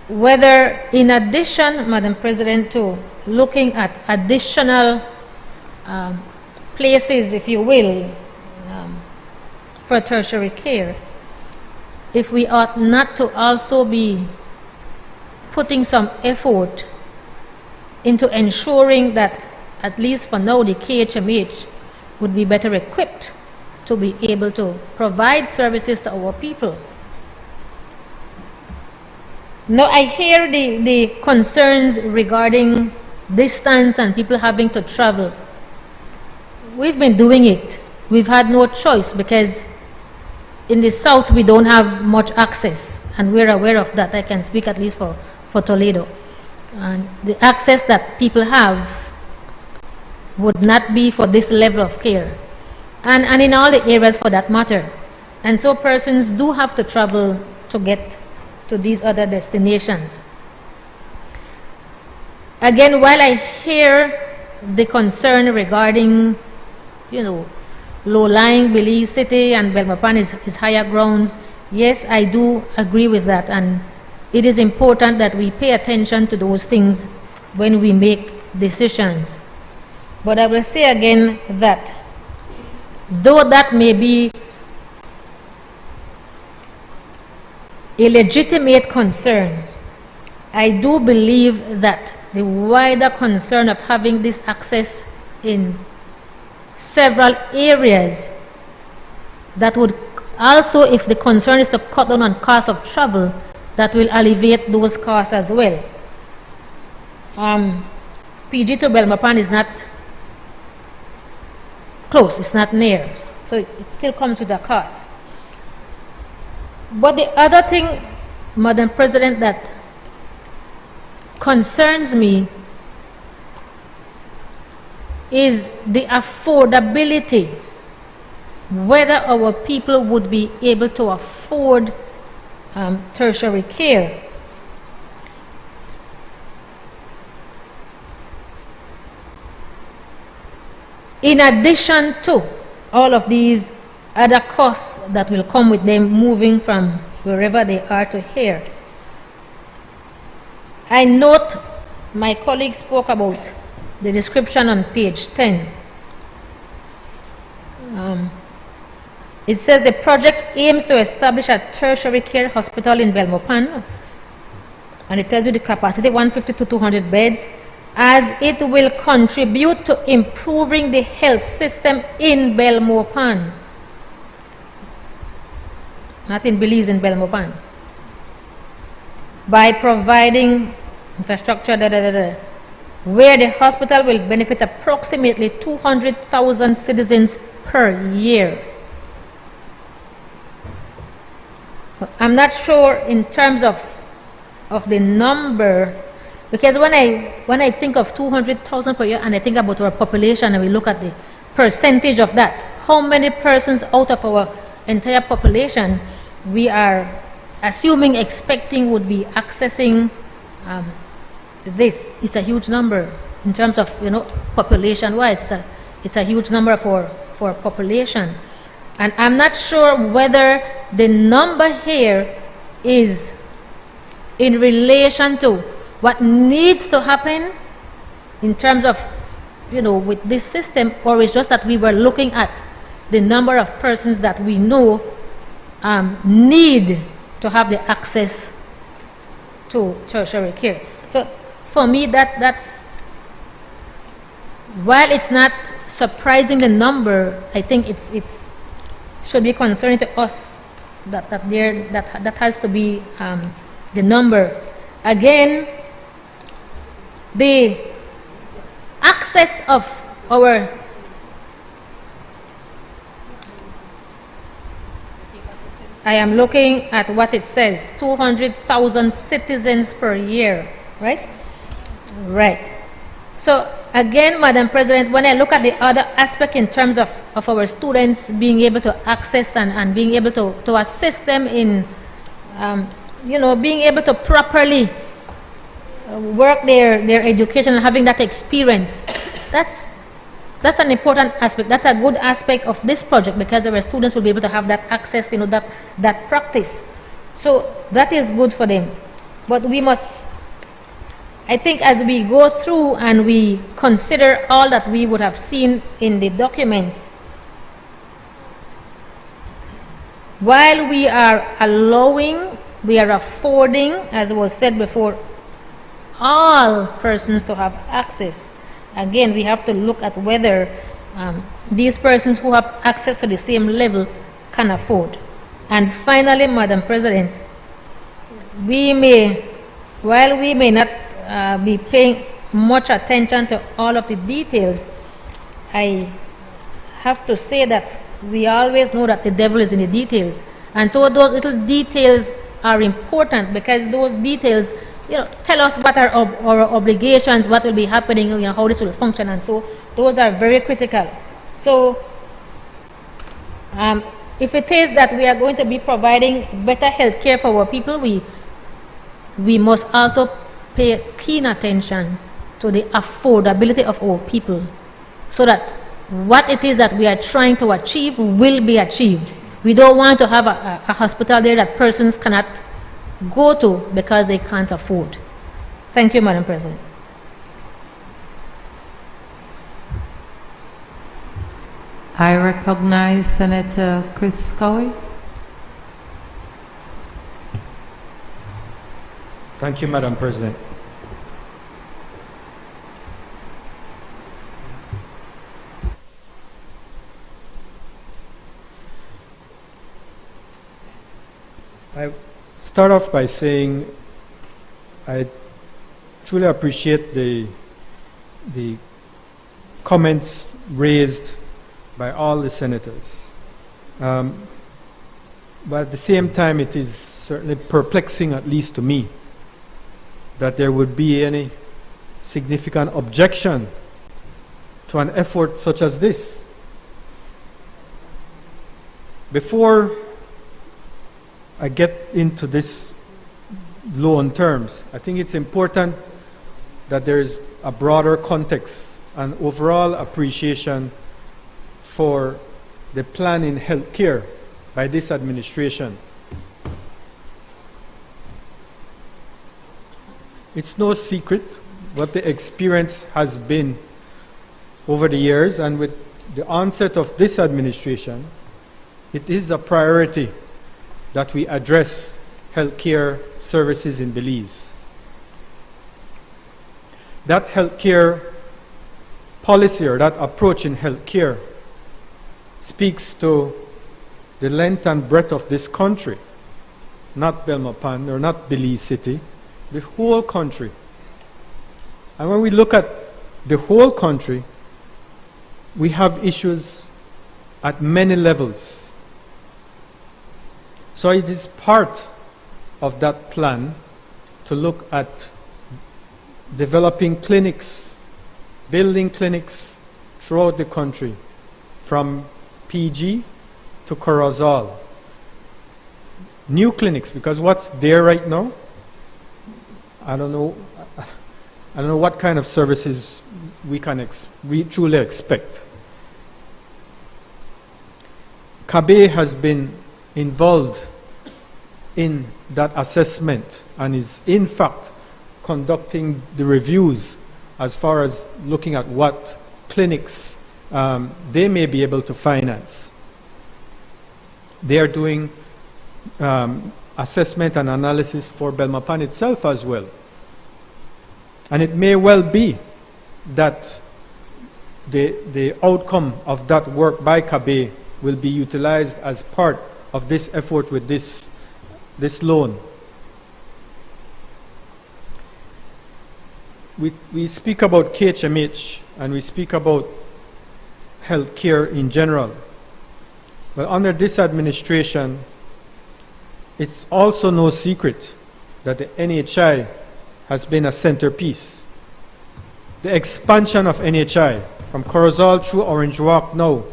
whether, in addition, Madam President, to looking at additional places, if you will, for tertiary care, if we ought not to also be putting some effort into ensuring that, at least for now, the KHMH would be better equipped to be able to provide services to our people. Now, I hear the concerns regarding distance and people having to travel. We've been doing it. We've had no choice because in the south we don't have much access, and we're aware of that. I can speak at least for Toledo. And the access that people have would not be for this level of care, and in all the areas for that matter. And so persons do have to travel to get to these other destinations. Again, while I hear the concern regarding, low-lying Belize City and Belmopan is higher grounds, yes, I do agree with that, and it is important that we pay attention to those things when we make decisions. But I will say again that though that may be a legitimate concern, I do believe that the wider concern of having this access in several areas, that would also, if the concern is to cut down on cost of travel, that will alleviate those costs as well. PG to Belmopan is not close, it's not near, so it still comes with a cost. But the other thing, Madam President, that concerns me is the affordability, whether our people would be able to afford tertiary care. In addition to all of these other costs that will come with them moving from wherever they are to here. I note my colleague spoke about the description on page 10. It says the project aims to establish a tertiary care hospital in Belmopan, and it tells you the capacity 150 to 200 beds, as it will contribute to improving the health system in Belmopan. Not in Belize, in Belmopan. By providing infrastructure, where the hospital will benefit approximately 200,000 citizens per year. I'm not sure in terms of the number, because when I think of 200,000 per year and I think about our population and we look at the percentage of that, how many persons out of our entire population we are assuming, expecting would be accessing this. It's a huge number in terms of, population-wise. It's a huge number for population. And I'm not sure whether the number here is in relation to what needs to happen in terms of, with this system, or it's just that we were looking at the number of persons that we know need to have the access to tertiary care. So for me, that's, while it's not surprising the number, I think it's should be concerning to us that has to be the number. Again, the access of our I am looking at what it says, 200,000 citizens per year, right? Right. So again, Madam President, when I look at the other aspect in terms of our students being able to access and being able to assist them in, being able to properly work their education and having that experience, that's an important aspect. That's a good aspect of this project, because our students will be able to have that access, that practice. So that is good for them. But we must, I think, as we go through and we consider all that we would have seen in the documents, while we are allowing, we are affording, as was said before, all persons to have access, again, we have to look at whether these persons who have access to the same level can afford. And finally, Madam President, while we may not be paying much attention to all of the details, I have to say that we always know that the devil is in the details. And so those little details are important, because those details tell us what are our obligations, what will be happening, how this will function, and so those are very critical. So if it is that we are going to be providing better health care for our people, we must also pay keen attention to the affordability of our people, so that what it is that we are trying to achieve will be achieved. We don't want to have a hospital there that persons cannot go to because they can't afford. Thank you, Madam President. I recognize Senator Chris Cowie. Thank you, Madam President. I start off by saying I truly appreciate the comments raised by all the senators. But at the same time, it is certainly perplexing, at least to me, that there would be any significant objection to an effort such as this. Before I get into this law in terms, I think it's important that there is a broader context and overall appreciation for the plan in healthcare by this administration. It's no secret what the experience has been over the years, and with the onset of this administration, it is a priority that we address healthcare services in Belize. That healthcare policy or that approach in healthcare speaks to the length and breadth of this country, not Belmopan or not Belize City, the whole country. And when we look at the whole country, we have issues at many levels. So it is part of that plan to look at developing clinics, building clinics throughout the country, from PG to Corozal. New clinics, because what's there right now, I don't know what kind of services we truly expect. Kabe has been involved in that assessment and is in fact conducting the reviews as far as looking at what clinics they may be able to finance. They are doing assessment and analysis for Belmopan itself as well. And it may well be that the outcome of that work by Kabe will be utilized as part of this effort with this loan. We speak about KHMH and we speak about healthcare in general. But under this administration, it's also no secret that the NHI has been a centerpiece. The expansion of NHI from Corozal through Orange Walk now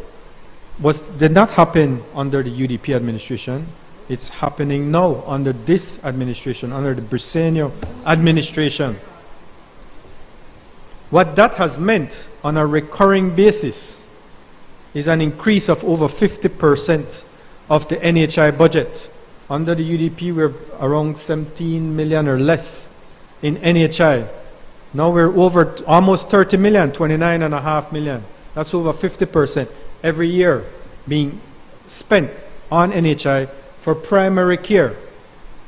did not happen under the UDP administration. It's happening now under this administration, under the Briceño administration. What that has meant on a recurring basis is an increase of over 50% of the NHI budget. Under the UDP, we're around 17 million or less in NHI. Now we're over almost 30 million, 29.5 million. That's over 50% every year being spent on NHI for primary care.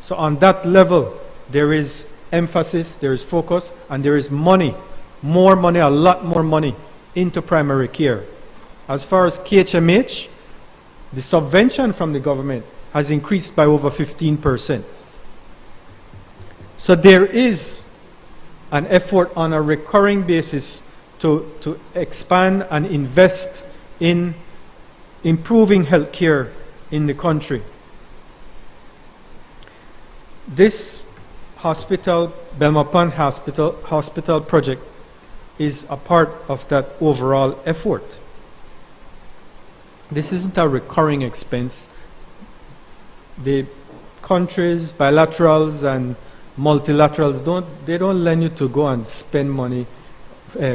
So on that level, there is emphasis, there is focus, and there is money, more money, a lot more money into primary care. As far as KHMH, the subvention from the government has increased by over 15%. So there is an effort on a recurring basis to expand and invest in improving healthcare in the country. This hospital, Belmopan Hospital project, is a part of that overall effort. This isn't a recurring expense. The countries, bilaterals and multilaterals, they don't lend you to go and spend money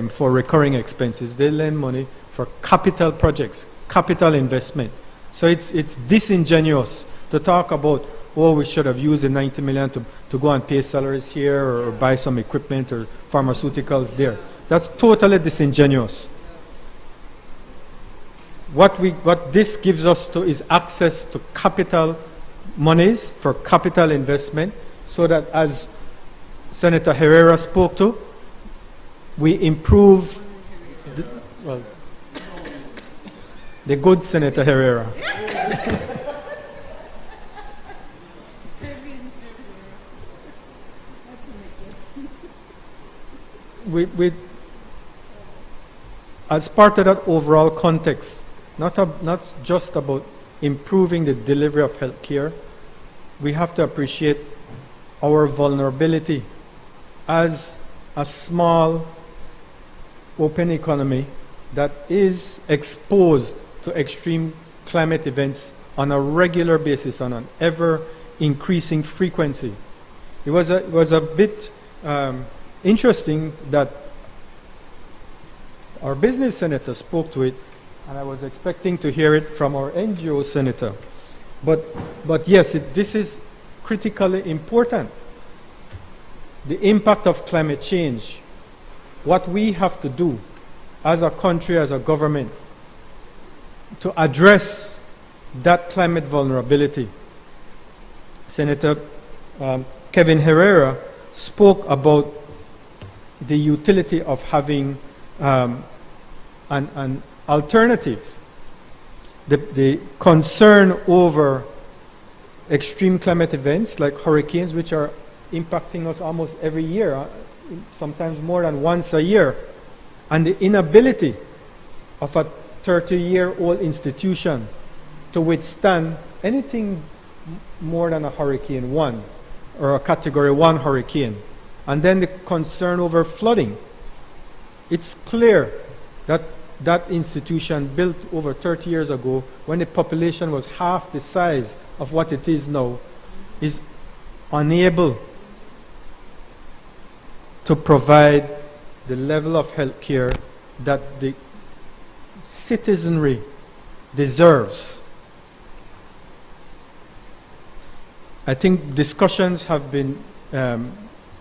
for recurring expenses. They lend money for capital projects, capital investment. So it's disingenuous to talk about, oh, we should have used the 90 million to go and pay salaries here or buy some equipment or pharmaceuticals there. That's totally disingenuous. What this gives us is access to capital monies for capital investment, so that, as Senator Herrera spoke to, we improve the good Senator Herrera. As part of that overall context, not just about improving the delivery of health care, we have to appreciate our vulnerability as a small, open economy that is exposed to extreme climate events on a regular basis, on an ever-increasing frequency. It was a bit interesting that our business senator spoke to it and I was expecting to hear it from our NGO senator. But yes, this is critically important. The impact of climate change, what we have to do as a country, as a government, to address that climate vulnerability. Senator Kevin Herrera spoke about the utility of having an alternative. The concern over extreme climate events like hurricanes, which are impacting us almost every year, sometimes more than once a year, and the inability of a 30-year-old institution to withstand anything more than a Hurricane 1 or a Category 1 hurricane. And then the concern over flooding. It's clear that that institution built over 30 years ago, when the population was half the size of what it is now, is unable to provide the level of health care that the citizenry deserves. I think discussions have been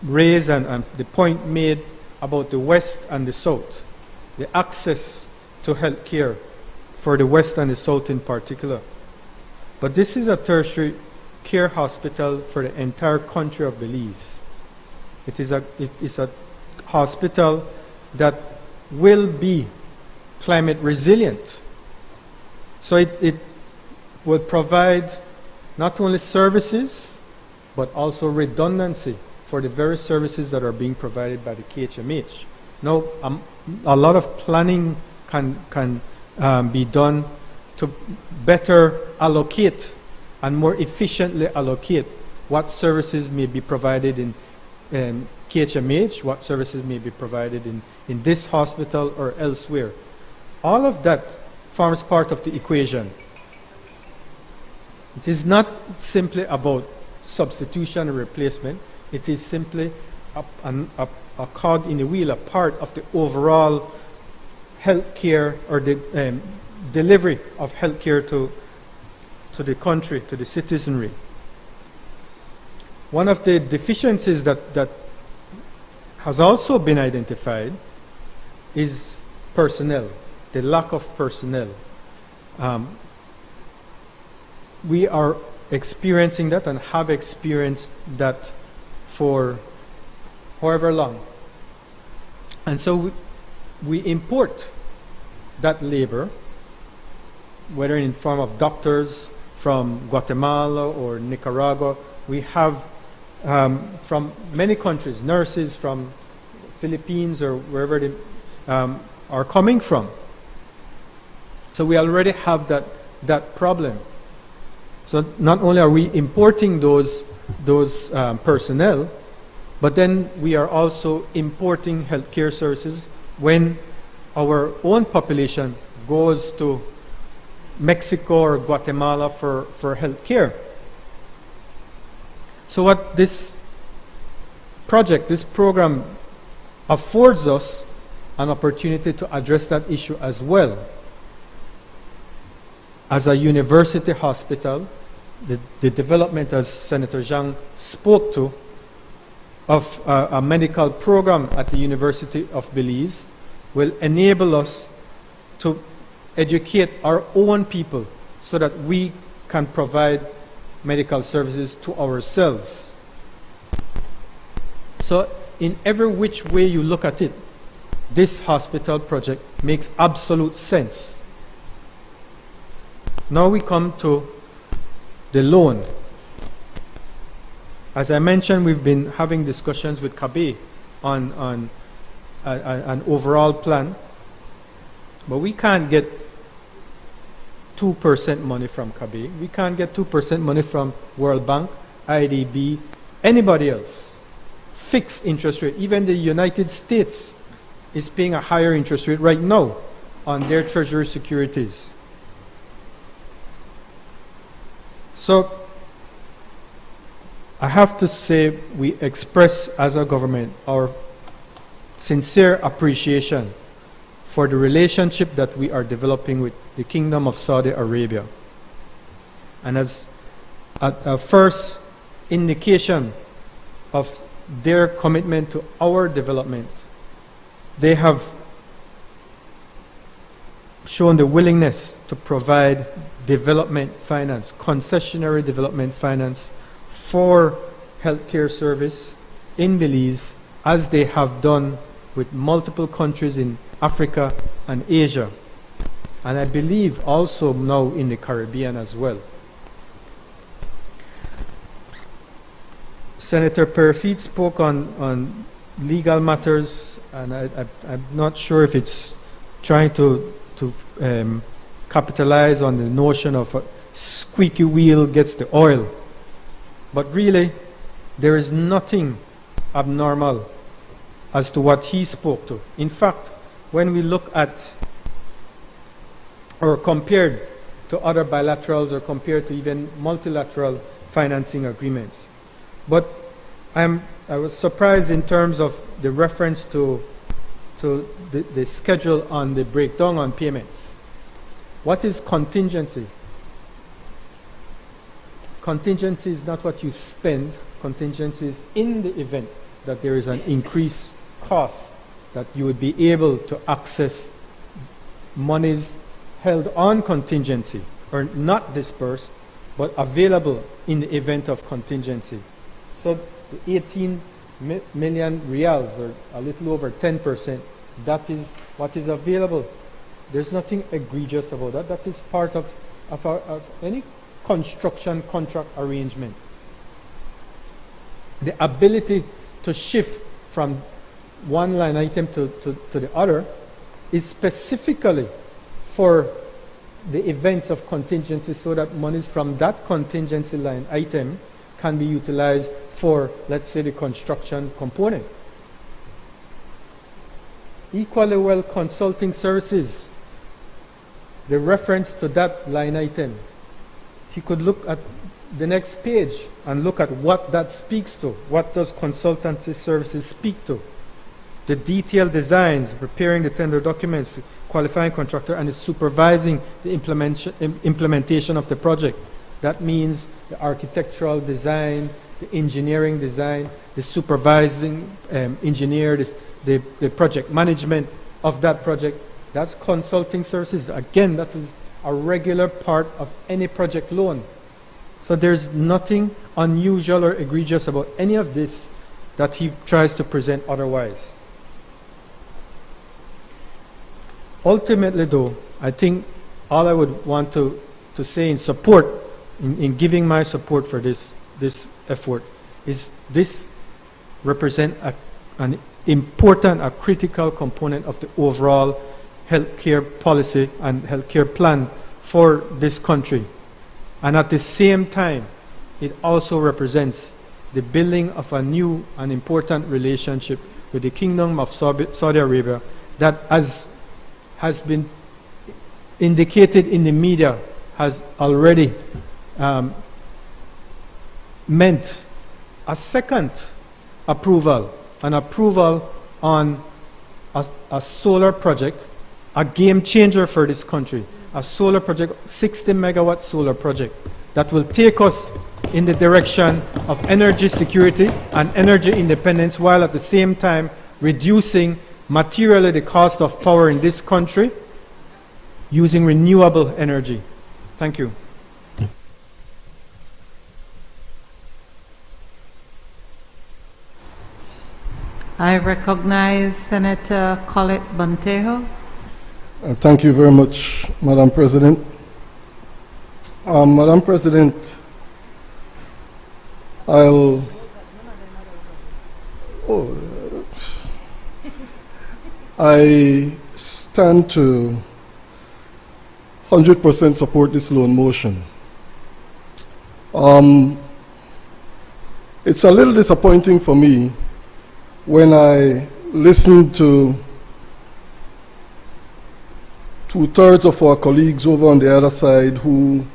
raised and the point made about the West and the South, the access to health care for the West and the South in particular. But this is a tertiary care hospital for the entire country of Belize. It is a hospital that will be climate resilient. So it will provide not only services, but also redundancy for the very services that are being provided by the KHMH. Now, a lot of planning can be done to better allocate and more efficiently allocate what services may be provided in KHMH, what services may be provided in this hospital or elsewhere. All of that forms part of the equation. It is not simply about substitution or replacement. It is simply a cog in the wheel, a part of the overall health care or the delivery of health care to the country, to the citizenry. One of the deficiencies that has also been identified is personnel, the lack of personnel. We are experiencing that and have experienced that for however long. And so we import that labor, whether in form of doctors from Guatemala or Nicaragua. We have from many countries, nurses from Philippines or wherever they are coming from. So we already have that problem. So not only are we importing those personnel, but then we are also importing healthcare services when our own population goes to Mexico or Guatemala for health care. So what this project, this program, affords us an opportunity to address that issue as well. As a university hospital, the development, as Senator Zhang spoke to, of a medical program at the University of Belize will enable us to educate our own people so that we can provide medical services to ourselves. So in every which way you look at it, this hospital project makes absolute sense. Now we come to the loan. As I mentioned, we've been having discussions with CABE on an overall plan, but we can't get 2% money from CABE. We can't get 2% money from World Bank, IDB, anybody else. Fixed interest rate. Even the United States is paying a higher interest rate right now on their treasury securities. So I have to say we express as a government our sincere appreciation for the relationship that we are developing with the Kingdom of Saudi Arabia. And as a first indication of their commitment to our development, they have shown the willingness to provide development finance, concessionary development finance for healthcare service in Belize, as they have done with multiple countries in Africa and Asia, and I believe also now in the Caribbean as well. Senator Perfeet spoke on legal matters, and I'm not sure if it's trying to capitalize on the notion of a squeaky wheel gets the oil. But really, there is nothing abnormal as to what he spoke to. In fact, when we look at or compared to other bilaterals or compared to even multilateral financing agreements. But I was surprised in terms of the reference to the schedule on the breakdown on payments. What is contingency? Contingency is not what you spend. Contingency is in the event that there is an increased cost, that you would be able to access monies held on contingency, or not dispersed, but available in the event of contingency. So the 18 million reals, or a little over 10%, that is what is available. There's nothing egregious about that. That is part of any construction contract arrangement. The ability to shift from one line item to the other is specifically for the events of contingency, so that monies from that contingency line item can be utilized for, let's say, the construction component. Equally well, consulting services, the reference to that line item. If you could look at the next page and look at what that speaks to. What does consultancy services speak to? The detailed designs, preparing the tender documents, qualifying contractor, and the supervising the implementation of the project. That means the architectural design, the engineering design, the supervising engineer, the project management of that project. That's consulting services. Again, that is a regular part of any project loan. So there's nothing unusual or egregious about any of this that he tries to present otherwise. Ultimately, though, I think all I would want to say in support, in giving my support for this effort, is this represent an important, a critical component of the overall healthcare policy and healthcare plan for this country. And at the same time, it also represents the building of a new and important relationship with the Kingdom of Saudi Arabia that, as has been indicated in the media, has already meant a second approval, an approval on a solar project, a game changer for this country, a solar project, 60 megawatt solar project that will take us in the direction of energy security and energy independence, while at the same time reducing materially the cost of power in this country using renewable energy. Thank you. I recognize Senator Colette Bontejo. Thank you very much, Madam President. Madam President, I stand to 100% support this loan motion. It's a little disappointing for me when I listen to two-thirds of our colleagues over on the other side who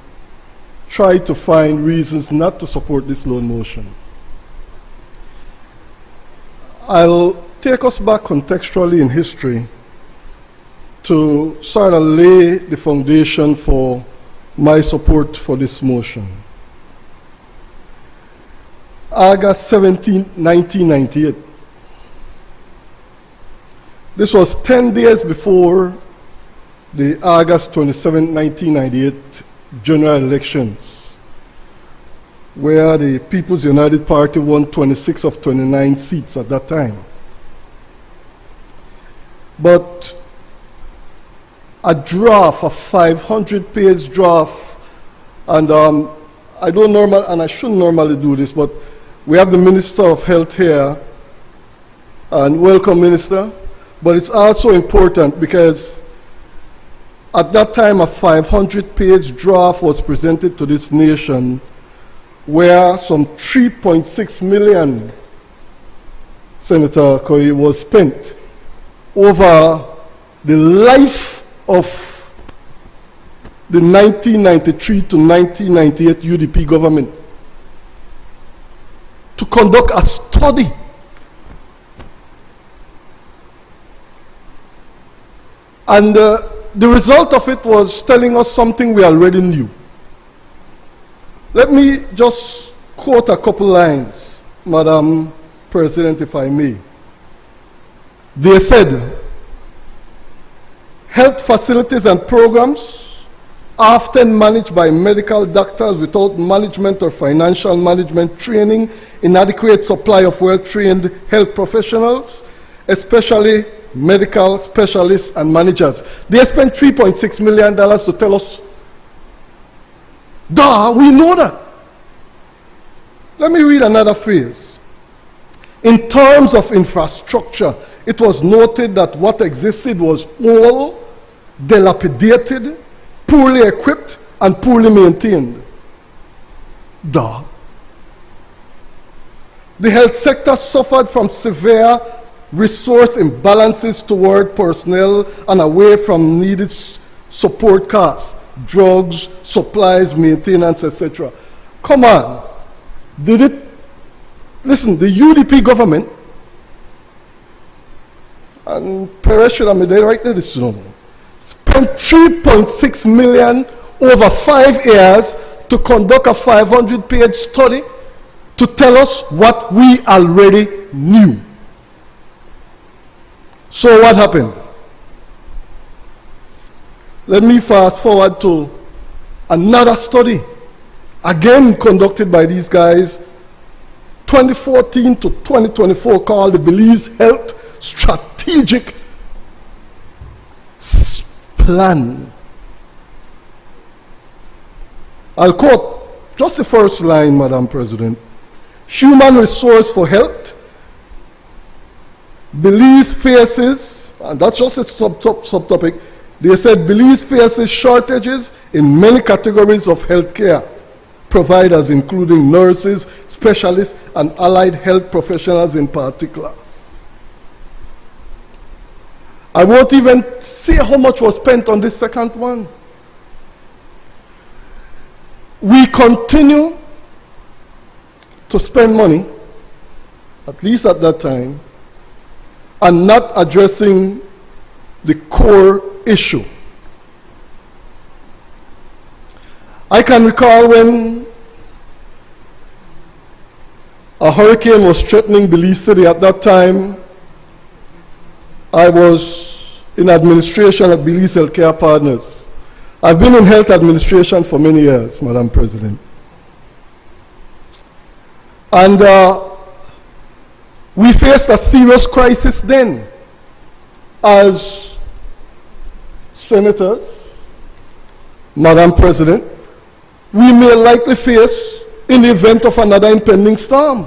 try to find reasons not to support this loan motion. I'll take us back contextually in history to sort of lay the foundation for my support for this motion. August 17, 1998. This was 10 days before the August 27, 1998 general elections, where the People's United Party won 26 of 29 seats at that time. But a draft, a 500-page draft, and I don't normally, and I shouldn't normally do this, but we have the Minister of Health here, and welcome, Minister. But it's also important because at that time a 500-page draft was presented to this nation where some 3.6 million, Senator Koyi, was spent over the life of the 1993 to 1998 UDP government to conduct a study and the result of it was telling us something we already knew. Let me just quote a couple lines, Madam President, if I may. They said, health facilities and programs often managed by medical doctors without management or financial management training, inadequate supply of well-trained health professionals, especially medical specialists and managers. They spent $3.6 million to tell us, duh, we know that. Let me read another phrase. In terms of infrastructure, it was noted that what existed was old, dilapidated, poorly equipped, and poorly maintained. Duh. The health sector suffered from severe resource imbalances toward personnel and away from needed support costs, drugs, supplies, maintenance, etc. Come on. Did it? Listen, the UDP government, and Perez should have made it right there this morning, spent $3.6 million over 5 years to conduct a 500-page study to tell us what we already knew. So what happened? Let me fast forward to another study, again conducted by these guys, 2014 to 2024, called the Belize Health Strategic Plan. I'll quote just the first line, Madam President. Human resource for health. Belize faces, and that's just a subtopic, they said Belize faces shortages in many categories of healthcare providers, including nurses, specialists, and allied health professionals in particular. I won't even say how much was spent on this second one. We continue to spend money, at least at that time, and not addressing the core issue. I can recall when a hurricane was threatening Belize City. At that time, I was in administration at Belize Healthcare Partners. I've been in health administration for many years, Madam President. And we faced a serious crisis then as senators, Madam President. We may likely face in the event of another impending storm.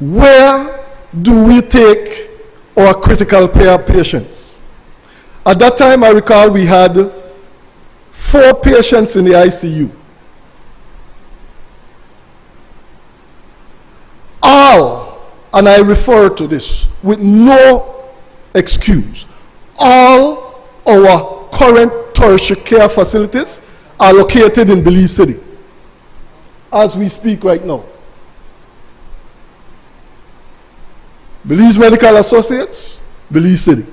Where do we take our critical care patients? At that time, I recall we had 4 patients in the ICU. All, and I refer to this with no excuse, all our current tertiary care facilities are located in Belize City as we speak right now. Belize Medical Associates, Belize City.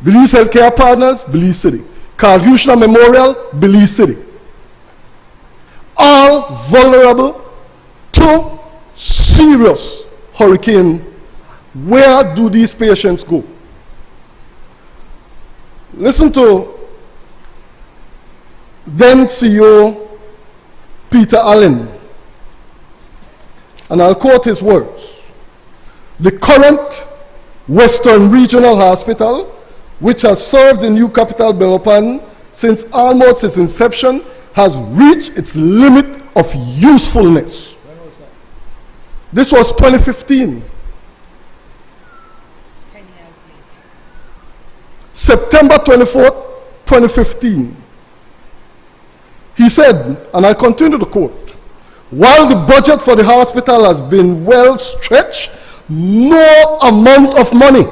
Belize Healthcare Partners, Belize City. Carl Hushner Memorial, Belize City. All vulnerable to serious hurricane. Where do these patients go? Listen to then CEO Peter Allen, and I'll quote his words. The current Western Regional Hospital, which has served the new capital Belmopan since almost its inception, has reached its limit of usefulness. When was that? This was 2015. 10 years later. September 24th, 2015. He said, and I continue to quote, while the budget for the hospital has been well stretched, no amount of money,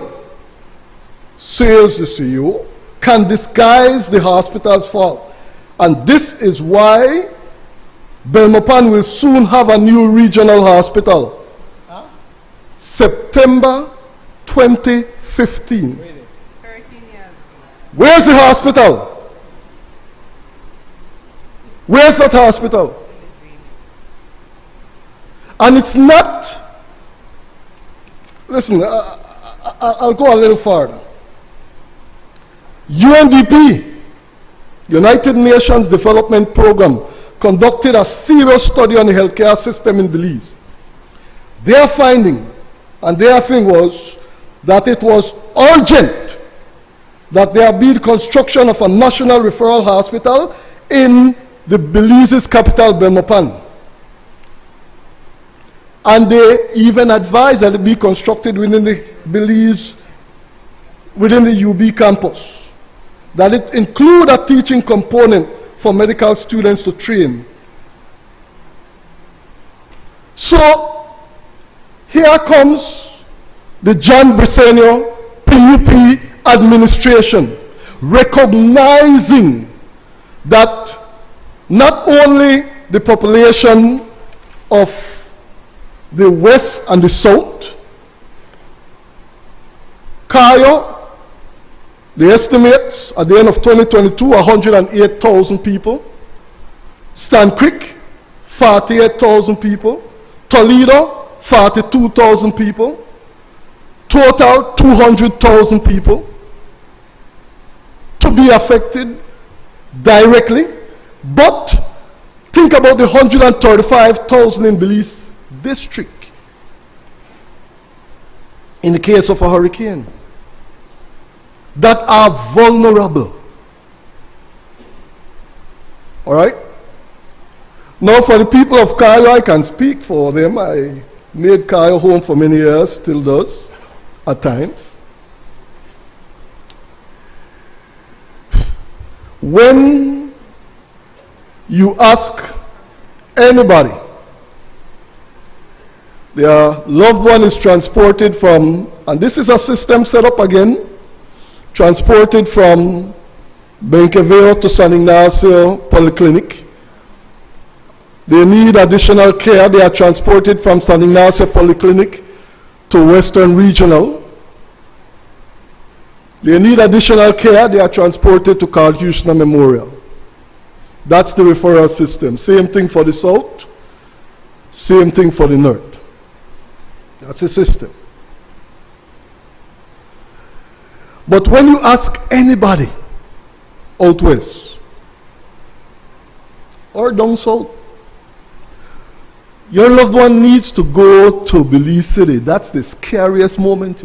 says the CEO, can disguise the hospital's fault. And this is why Belmopan will soon have a new regional hospital. Huh? September 2015. 13 years. Where's the hospital? Where's that hospital? And it's not, listen, I'll go a little further. UNDP, United Nations Development Program, conducted a serious study on the healthcare system in Belize. Their finding and their thing was that it was urgent that there be the construction of a national referral hospital in the Belize's capital, Belmopan. And they even advised that it be constructed within the Belize, within the UB campus. That it include a teaching component for medical students to train. So, here comes the John Briceño PUP administration, recognizing that not only the population of the west and the south, Cayo, the estimates at the end of 2022, 108,000 people. Stan Creek, 48,000 people. Toledo, 42,000 people. Total, 200,000 people to be affected directly. But think about the 135,000 in Belize district in the case of a hurricane that are vulnerable. All right? Now, for the people of Cayo, I can speak for them. I made Cayo home for many years, still does, at times. When you ask anybody, their loved one is transported from, and this is a system set up again, transported from Benqueville to San Ignacio Polyclinic. They need additional care. They are transported from San Ignacio Polyclinic to Western Regional. They need additional care. They are transported to Carl Hushner Memorial. That's the referral system. Same thing for the South. Same thing for the North. That's a system. But when you ask anybody out west or down south, your loved one needs to go to Belize City. That's the scariest moment.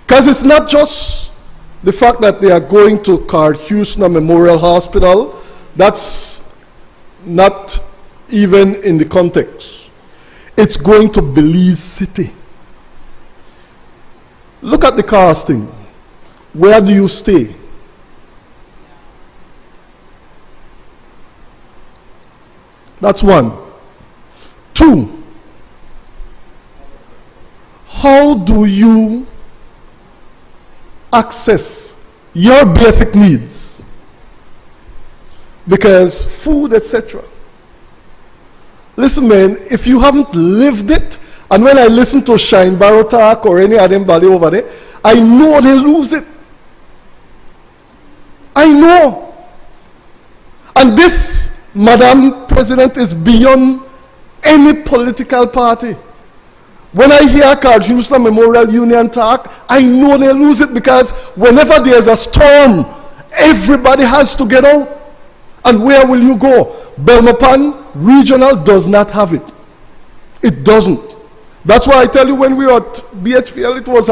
Because it's not just the fact that they are going to Carl Hushner Memorial Hospital. That's not even in the context. It's going to Belize City. Look at the costing. Where do you stay? That's one. Two, how do you access your basic needs? Because food, etc. Listen, man, if you haven't lived it And when I listen to Shine Barrow talk or any of them body over there, I know they lose it. I know. And this, Madam President, is beyond any political party. When I hear Carl Houston Memorial Union talk, I know they lose it, because whenever there's a storm, everybody has to get out. And where will you go? Belmopan Regional does not have it. It doesn't. That's why I tell you, when we were at BHPL, it was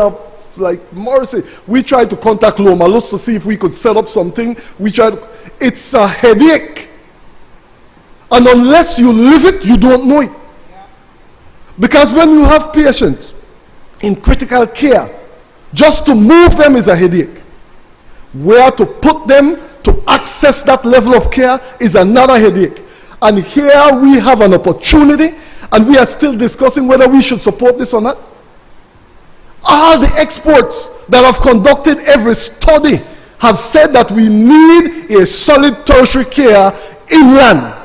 like mercy. We tried to contact Loma Luz to see if we could set up something. It's a headache. And unless you live it, you don't know it. Because when you have patients in critical care, just to move them is a headache. Where to put them to access that level of care is another headache. And here we have an opportunity, and we are still discussing whether we should support this or not. All the experts that have conducted every study have said that we need a solid tertiary care inland.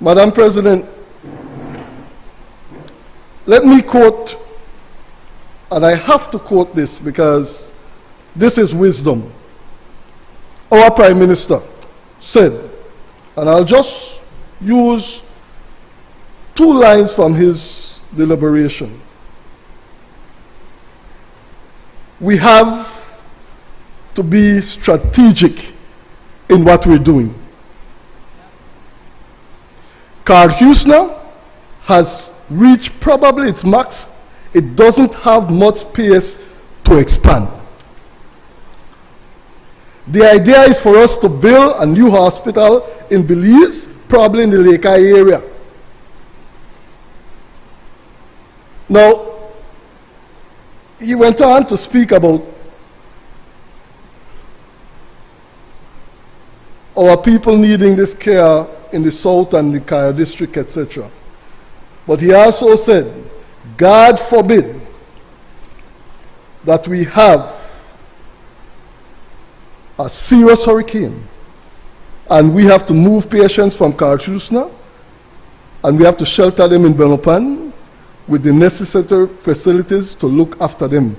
Madam President, let me quote, and I have to quote this because this is wisdom. Our Prime Minister said, and I'll just use 2 lines from his deliberation. We have to be strategic in what we're doing. Carl Houston has reached probably its max. It doesn't have much space to expand. The idea is for us to build a new hospital in Belize, probably in the Lake Eye area. Now, he went on to speak about our people needing this care in the south and the Kaya district, etc. But he also said, God forbid that we have a serious hurricane and we have to move patients from Karchusna and we have to shelter them in Belmopan with the necessary facilities to look after them.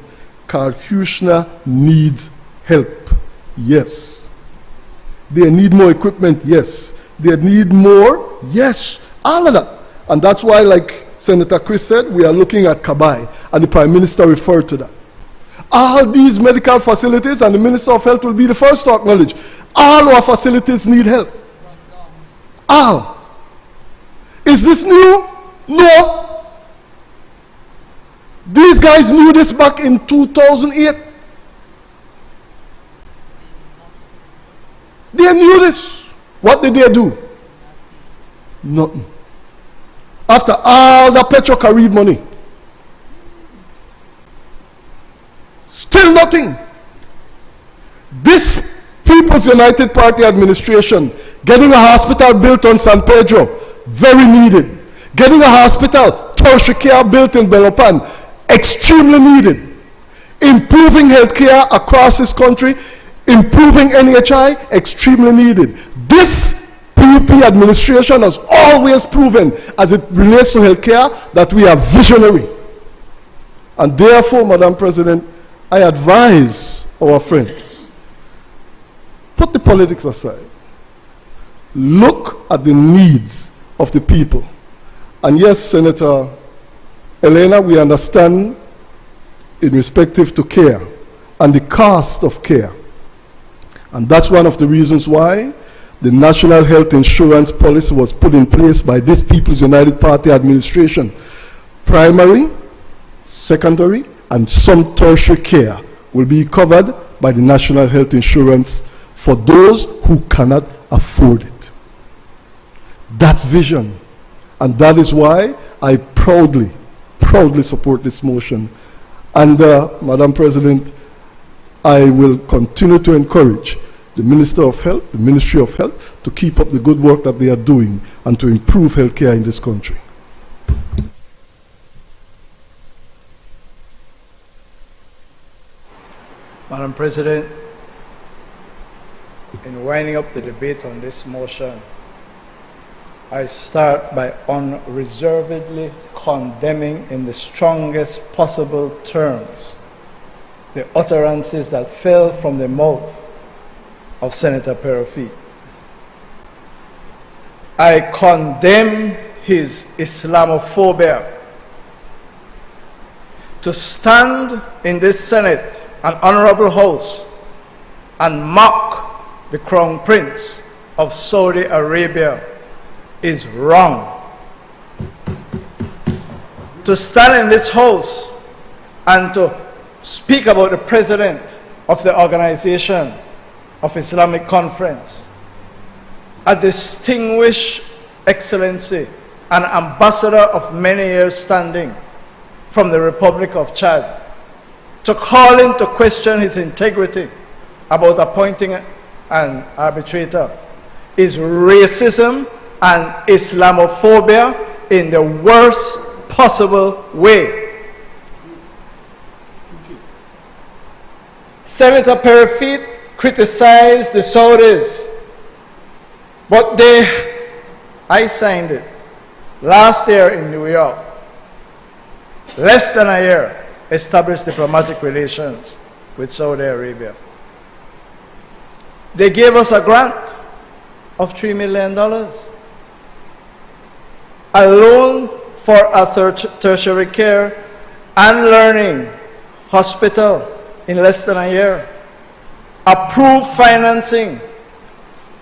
Karchusna needs help, yes. They need more equipment, yes. They need more, yes. All of that. And that's why, like Senator Chris said, we are looking at Kabai, and the Prime Minister referred to that. All these medical facilities, and the Minister of Health will be the first to acknowledge, all our facilities need help. All. Is this new? No. These guys knew this back in 2008. They knew this. What did they do? Nothing. After all the Petro-Carib money, still nothing. This People's United Party administration, getting a hospital built on San Pedro, very needed. Getting a hospital, tertiary care built in Belmopan, extremely needed. Improving healthcare across this country, improving NHI, extremely needed. This PUP administration has always proven, as it relates to healthcare, that we are visionary. And therefore, Madam President, I advise our friends, put the politics aside. Look at the needs of the people. And yes, Senator Elena, we understand in respective to care and the cost of care. And that's one of the reasons why the National Health Insurance Policy was put in place by this People's United Party administration. Primary, secondary, and some tertiary care will be covered by the National Health Insurance for those who cannot afford it. That's vision. And that is why I proudly support this motion. And Madam President, I will continue to encourage the Minister of Health, the Ministry of Health, to keep up the good work that they are doing and to improve healthcare in this country. Madam President, in winding up the debate on this motion, I start by unreservedly condemning in the strongest possible terms the utterances that fell from the mouth of Senator Perofit. I condemn his Islamophobia. To stand in this Senate, an honorable house, and mock the Crown Prince of Saudi Arabia is wrong. To stand in this house and to speak about the president of the Organization of Islamic Conference, a distinguished excellency, an ambassador of many years standing from the Republic of Chad, to call into question his integrity about appointing an arbitrator is racism and Islamophobia in the worst possible way. Senator Perofit criticized the Saudis, but I signed it last year in New York. Less than a year, established diplomatic relations with Saudi Arabia. They gave us a grant of $3 million, a loan for a tertiary care and learning hospital in less than a year, approved financing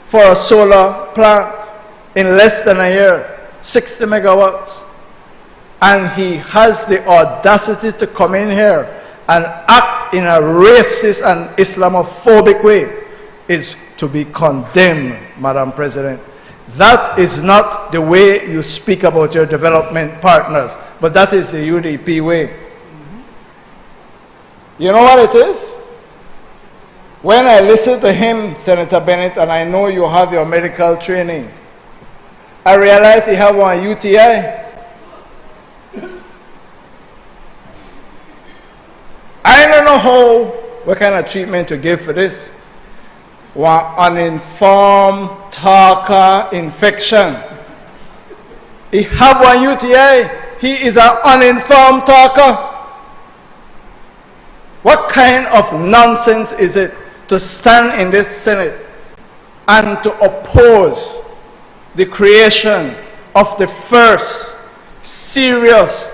for a solar plant in less than a year, 60 megawatts. And he has the audacity to come in here and act in a racist and Islamophobic way is to be condemned, Madam President. That is not the way you speak about your development partners, but that is the UDP way. You know what it is? When I listen to him, Senator Bennett, and I know you have your medical training, I realize he have one UTI. I don't know what kind of treatment to give for this. One uninformed talker infection. He have one UTI. He is an uninformed talker. What kind of nonsense is it to stand in this Senate and to oppose the creation of the first serious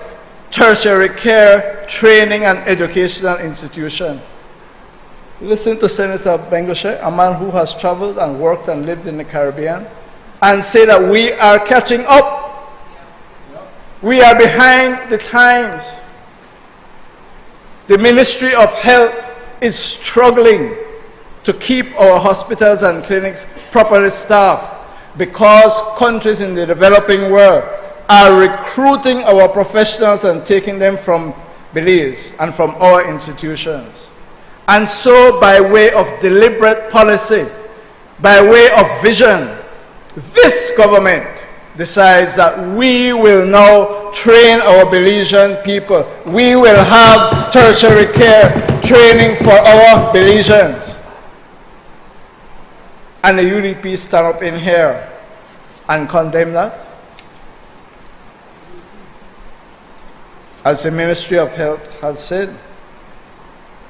tertiary care, training, and educational institution? Listen to Senator Bengoshe, a man who has traveled and worked and lived in the Caribbean, and say that we are catching up. We are behind the times. The Ministry of Health is struggling to keep our hospitals and clinics properly staffed because countries in the developing world are recruiting our professionals and taking them from Belize and from our institutions. And so, by way of deliberate policy, by way of vision, this government decides that we will now train our Belizean people. We will have tertiary care training for our Belizeans. And the UDP stand up in here and condemn that. As the Ministry of Health has said,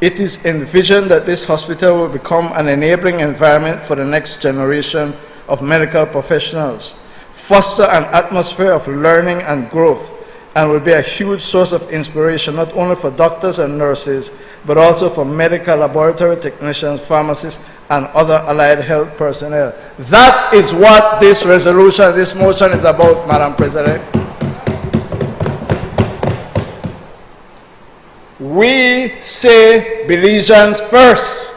it is envisioned that this hospital will become an enabling environment for the next generation of medical professionals, foster an atmosphere of learning and growth, and will be a huge source of inspiration not only for doctors and nurses, but also for medical laboratory technicians, pharmacists, and other allied health personnel. That is what this resolution, this motion is about, Madam President. We say Belizeans first.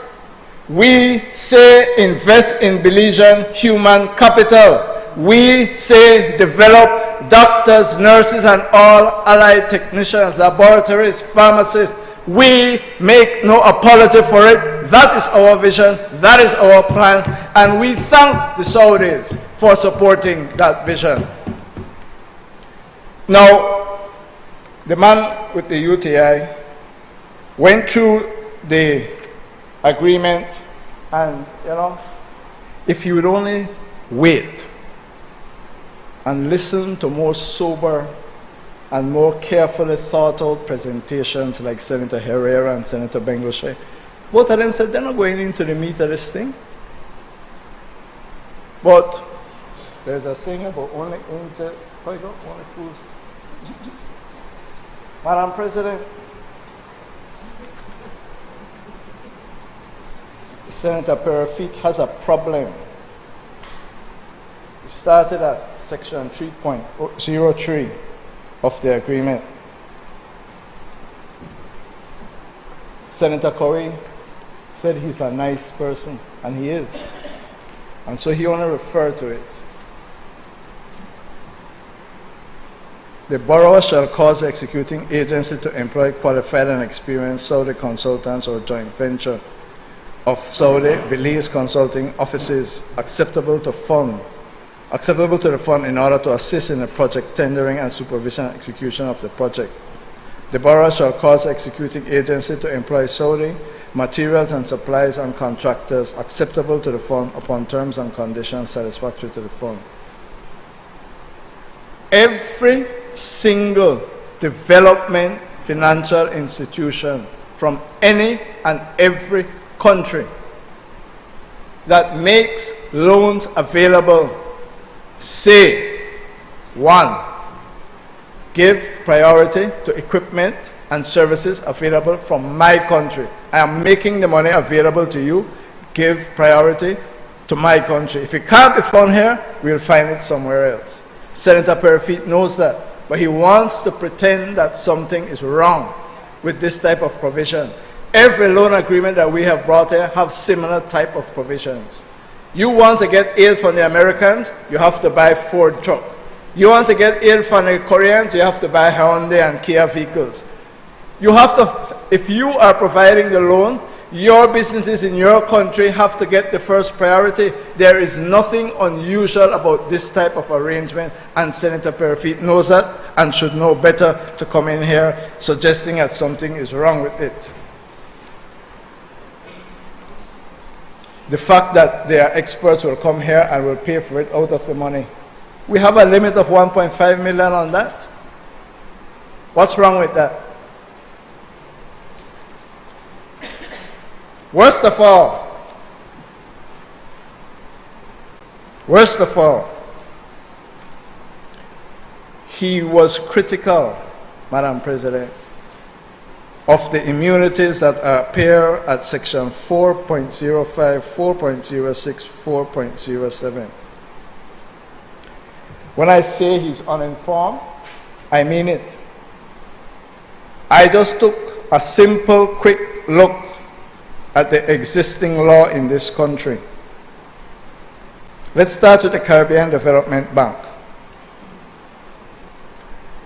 We say invest in Belizean human capital. We say develop doctors, nurses, and all allied technicians, laboratories, pharmacists. We make no apology for it. That is our vision. That is our plan. And we thank the Saudis for supporting that vision. Now, the man with the UTI went through the agreement, and if you would only wait and listen to more sober and more carefully thought out presentations like Senator Herrera and Senator Bengoshe. Both of them said they're not going into the meat of this thing. But there's a saying about only angel, only fools. Madam President, Senator Perafit has a problem. It started at section 3.03 of the agreement. Senator Corey said he's a nice person, and he is. And so he only referred to it. The borrower shall cause the executing agency to employ qualified and experienced Saudi consultants or joint venture of Saudi Belize consulting offices acceptable to the fund in order to assist in the project tendering and supervision and execution of the project. The borrower shall cause the executing agency to employ Saudi materials and supplies and contractors acceptable to the fund upon terms and conditions satisfactory to the fund. Every single development financial institution from any and every country that makes loans available say, 1, give priority to equipment and services available from my country. I am making the money available to you. Give priority to my country. If it can't be found here, we'll find it somewhere else. Senator Perafit knows that, but he wants to pretend that something is wrong with this type of provision. Every loan agreement that we have brought here have similar type of provisions. You want to get aid from the Americans, you have to buy Ford truck. You want to get aid from the Koreans, you have to buy Hyundai and Kia vehicles. You have to, if you are providing the loan, your businesses in your country have to get the first priority. There is nothing unusual about this type of arrangement, and Senator Perafit knows that and should know better to come in here suggesting that something is wrong with it. The fact that their experts will come here and will pay for it out of the money. We have a limit of 1.5 million on that. What's wrong with that? Worst of all, he was critical, Madam President, of the immunities that appear at section 4.05, 4.06, 4.07. When I say he's uninformed, I mean it. I just took a simple, quick look at the existing law in this country. Let's start with the Caribbean Development Bank.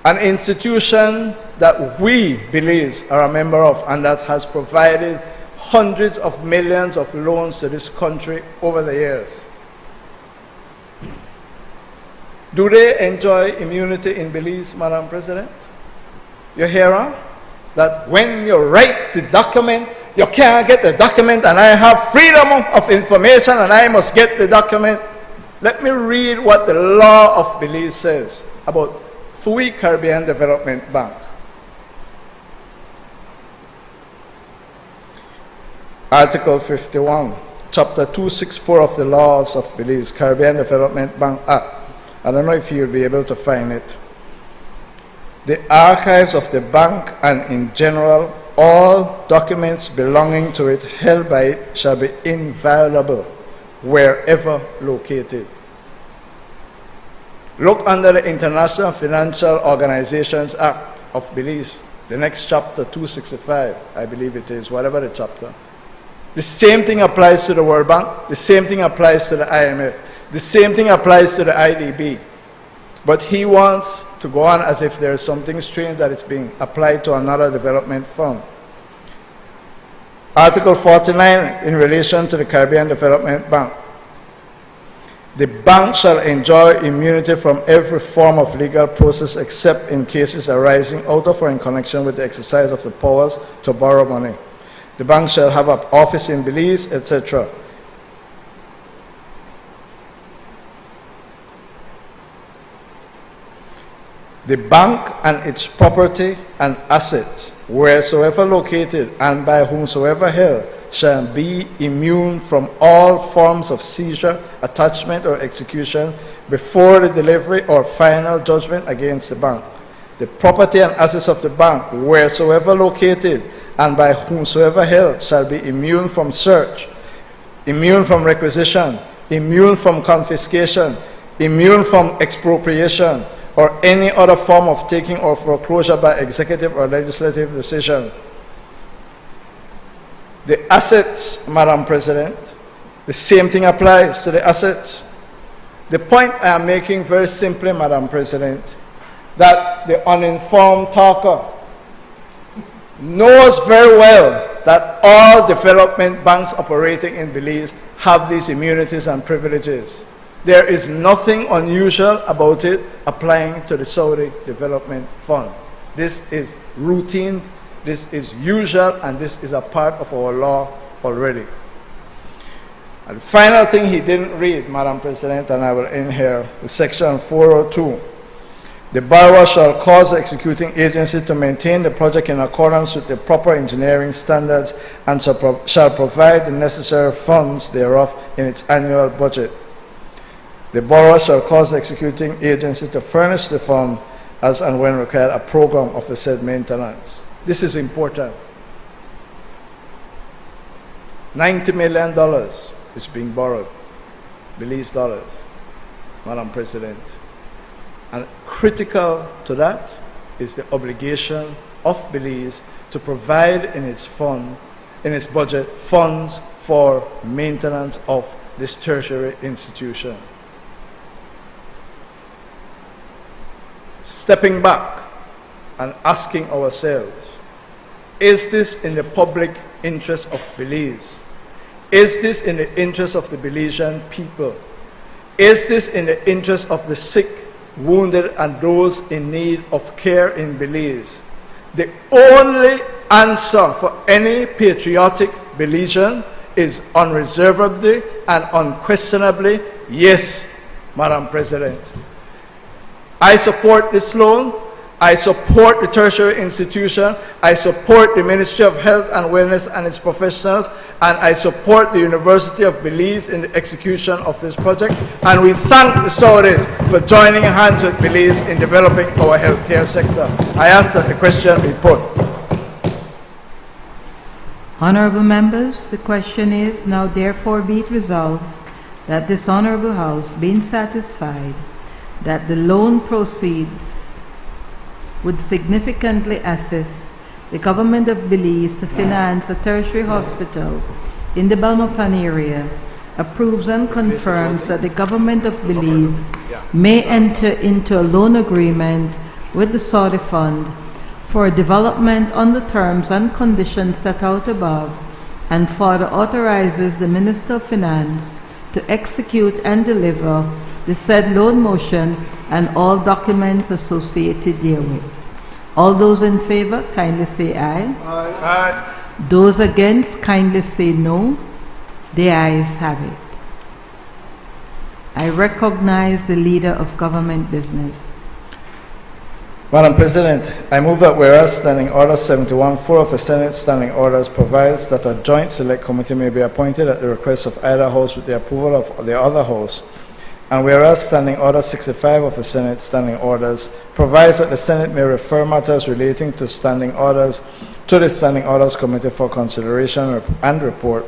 An institution that we, Belize, are a member of and that has provided hundreds of millions of loans to this country over the years. Do they enjoy immunity in Belize, Madam President? You hear her? That when you write the document, you can't get the document, and I have freedom of information and I must get the document. Let me read what the law of Belize says about FUI Caribbean Development Bank. Article 51, Chapter 264 of the Laws of Belize, Caribbean Development Bank Act. I don't know if you'll be able to find it. The archives of the bank and in general, all documents belonging to it held by it shall be inviolable wherever located. Look under the International Financial Organizations Act of Belize, the next chapter 265, I believe it is, whatever the chapter. The same thing applies to the World Bank, the same thing applies to the IMF, the same thing applies to the IDB. But he wants to go on as if there is something strange that is being applied to another development fund. Article 49 in relation to the Caribbean Development Bank. The bank shall enjoy immunity from every form of legal process except in cases arising out of or in connection with the exercise of the powers to borrow money. The bank shall have an office in Belize, etc. The bank and its property and assets, wheresoever located and by whomsoever held, shall be immune from all forms of seizure, attachment, or execution before the delivery or final judgment against the bank. The property and assets of the bank, wheresoever located and by whomsoever held, shall be immune from search, immune from requisition, immune from confiscation, immune from expropriation, or any other form of taking or foreclosure by executive or legislative decision. The assets, Madam President, the same thing applies to the assets. The point I am making very simply, Madam President, that the uninformed talker knows very well that all development banks operating in Belize have these immunities and privileges. There is nothing unusual about it applying to the Saudi Development Fund. This is routine, this is usual, and this is a part of our law already. And the final thing he didn't read, Madam President, and I will end here, is section 402. The borrower shall cause the executing agency to maintain the project in accordance with the proper engineering standards and shall provide the necessary funds thereof in its annual budget. The borrower shall cause the executing agency to furnish the fund as and when required a program of the said maintenance. This is important. $90 million is being borrowed, Belize dollars, Madam President. And critical to that is the obligation of Belize to provide in its fund, in its budget, funds for maintenance of this tertiary institution. Stepping back and asking ourselves, is this in the public interest of Belize? Is this in the interest of the Belizean people? Is this in the interest of the sick, wounded, and those in need of care in Belize? The only answer for any patriotic Belizean is unreservedly and unquestionably yes, Madam President. I support this loan. I support the tertiary institution. I support the Ministry of Health and Wellness and its professionals. And I support the University of Belize in the execution of this project. And we thank the Saudis for joining hands with Belize in developing our healthcare sector. I ask that the question be put. Honorable members, the question is, now therefore be it resolved that this Honorable House, being satisfied that the loan proceeds would significantly assist the government of Belize to finance a tertiary hospital in the Balmapan area, approves and confirms that the government of Belize may enter into a loan agreement with the Saudi Fund for development on the terms and conditions set out above, and further authorizes the Minister of Finance to execute and deliver the said loan motion and all documents associated therewith. All those in favor, kindly say aye. Aye. Aye. Those against, kindly say no. The ayes have it. I recognize the leader of government business. Madam President, I move that whereas Standing Order 71-4 of the Senate Standing Orders provides that a joint select committee may be appointed at the request of either House with the approval of the other House, and whereas Standing Order 65 of the Senate Standing Orders provides that the Senate may refer matters relating to standing orders to the Standing Orders Committee for consideration and report,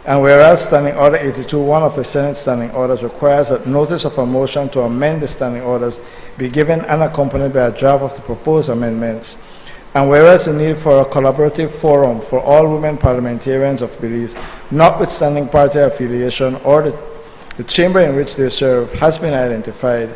and whereas Standing Order 82-1 of the Senate Standing Orders requires that notice of a motion to amend the Standing Orders be given and accompanied by a draft of the proposed amendments, and whereas the need for a collaborative forum for all women parliamentarians of Belize, notwithstanding party affiliation or the chamber in which they serve, has been identified,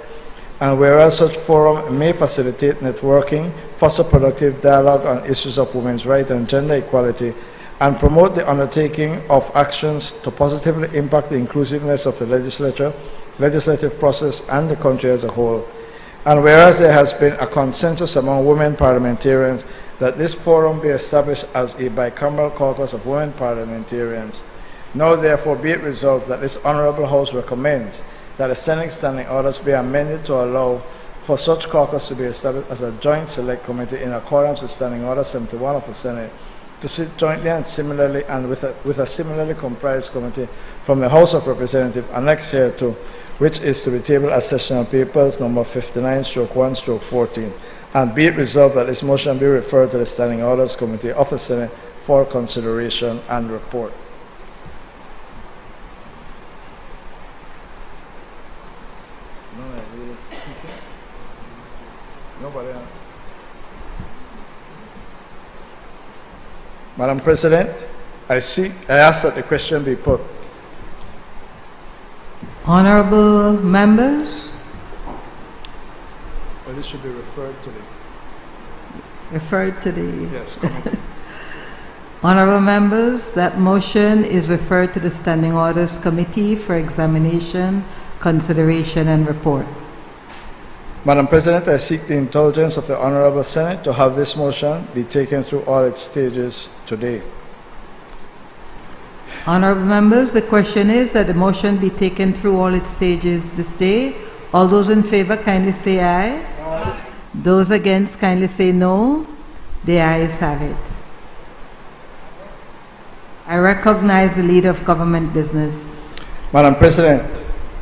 and whereas such forum may facilitate networking, foster productive dialogue on issues of women's rights and gender equality, and promote the undertaking of actions to positively impact the inclusiveness of the legislative process and the country as a whole, and whereas there has been a consensus among women parliamentarians that this forum be established as a bicameral caucus of women parliamentarians, now therefore be it resolved that this Honorable House recommends that the Senate Standing Orders be amended to allow for such caucus to be established as a joint select committee in accordance with Standing Order 71 of the Senate, to sit jointly and similarly and with a similarly comprised committee from the House of Representatives annexed hereto, which is to be tabled as sessional papers number 59/1/14. And be it resolved that this motion be referred to the Standing Orders Committee of the Senate for consideration and report. Nobody else. Madam President, I ask that the question be put. Honorable members, Well, this should be referred to the yes, committee. Honorable members, that motion is referred to the Standing Orders Committee for examination, consideration, and report. Madam President, I seek the indulgence of the Honorable Senate to have this motion be taken through all its stages today. Honorable members, the question is that the motion be taken through all its stages this day. All those in favor kindly say aye. Aye. Those against kindly say no. The ayes have it. I recognize the leader of government business. Madam President,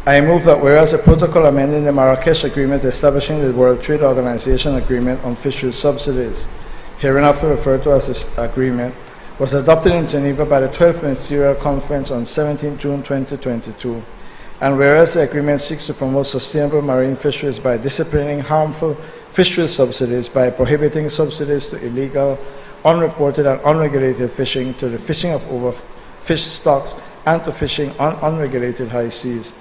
I move that whereas a protocol amending the Marrakesh Agreement establishing the World Trade Organization Agreement on Fisheries Subsidies, hereinafter referred to as this agreement, was adopted in Geneva by the 12th Ministerial Conference on 17 June 2022, and whereas the agreement seeks to promote sustainable marine fisheries by disciplining harmful fisheries subsidies by prohibiting subsidies to illegal, unreported and unregulated fishing, to the fishing of overfished stocks, and to fishing on unregulated high seas.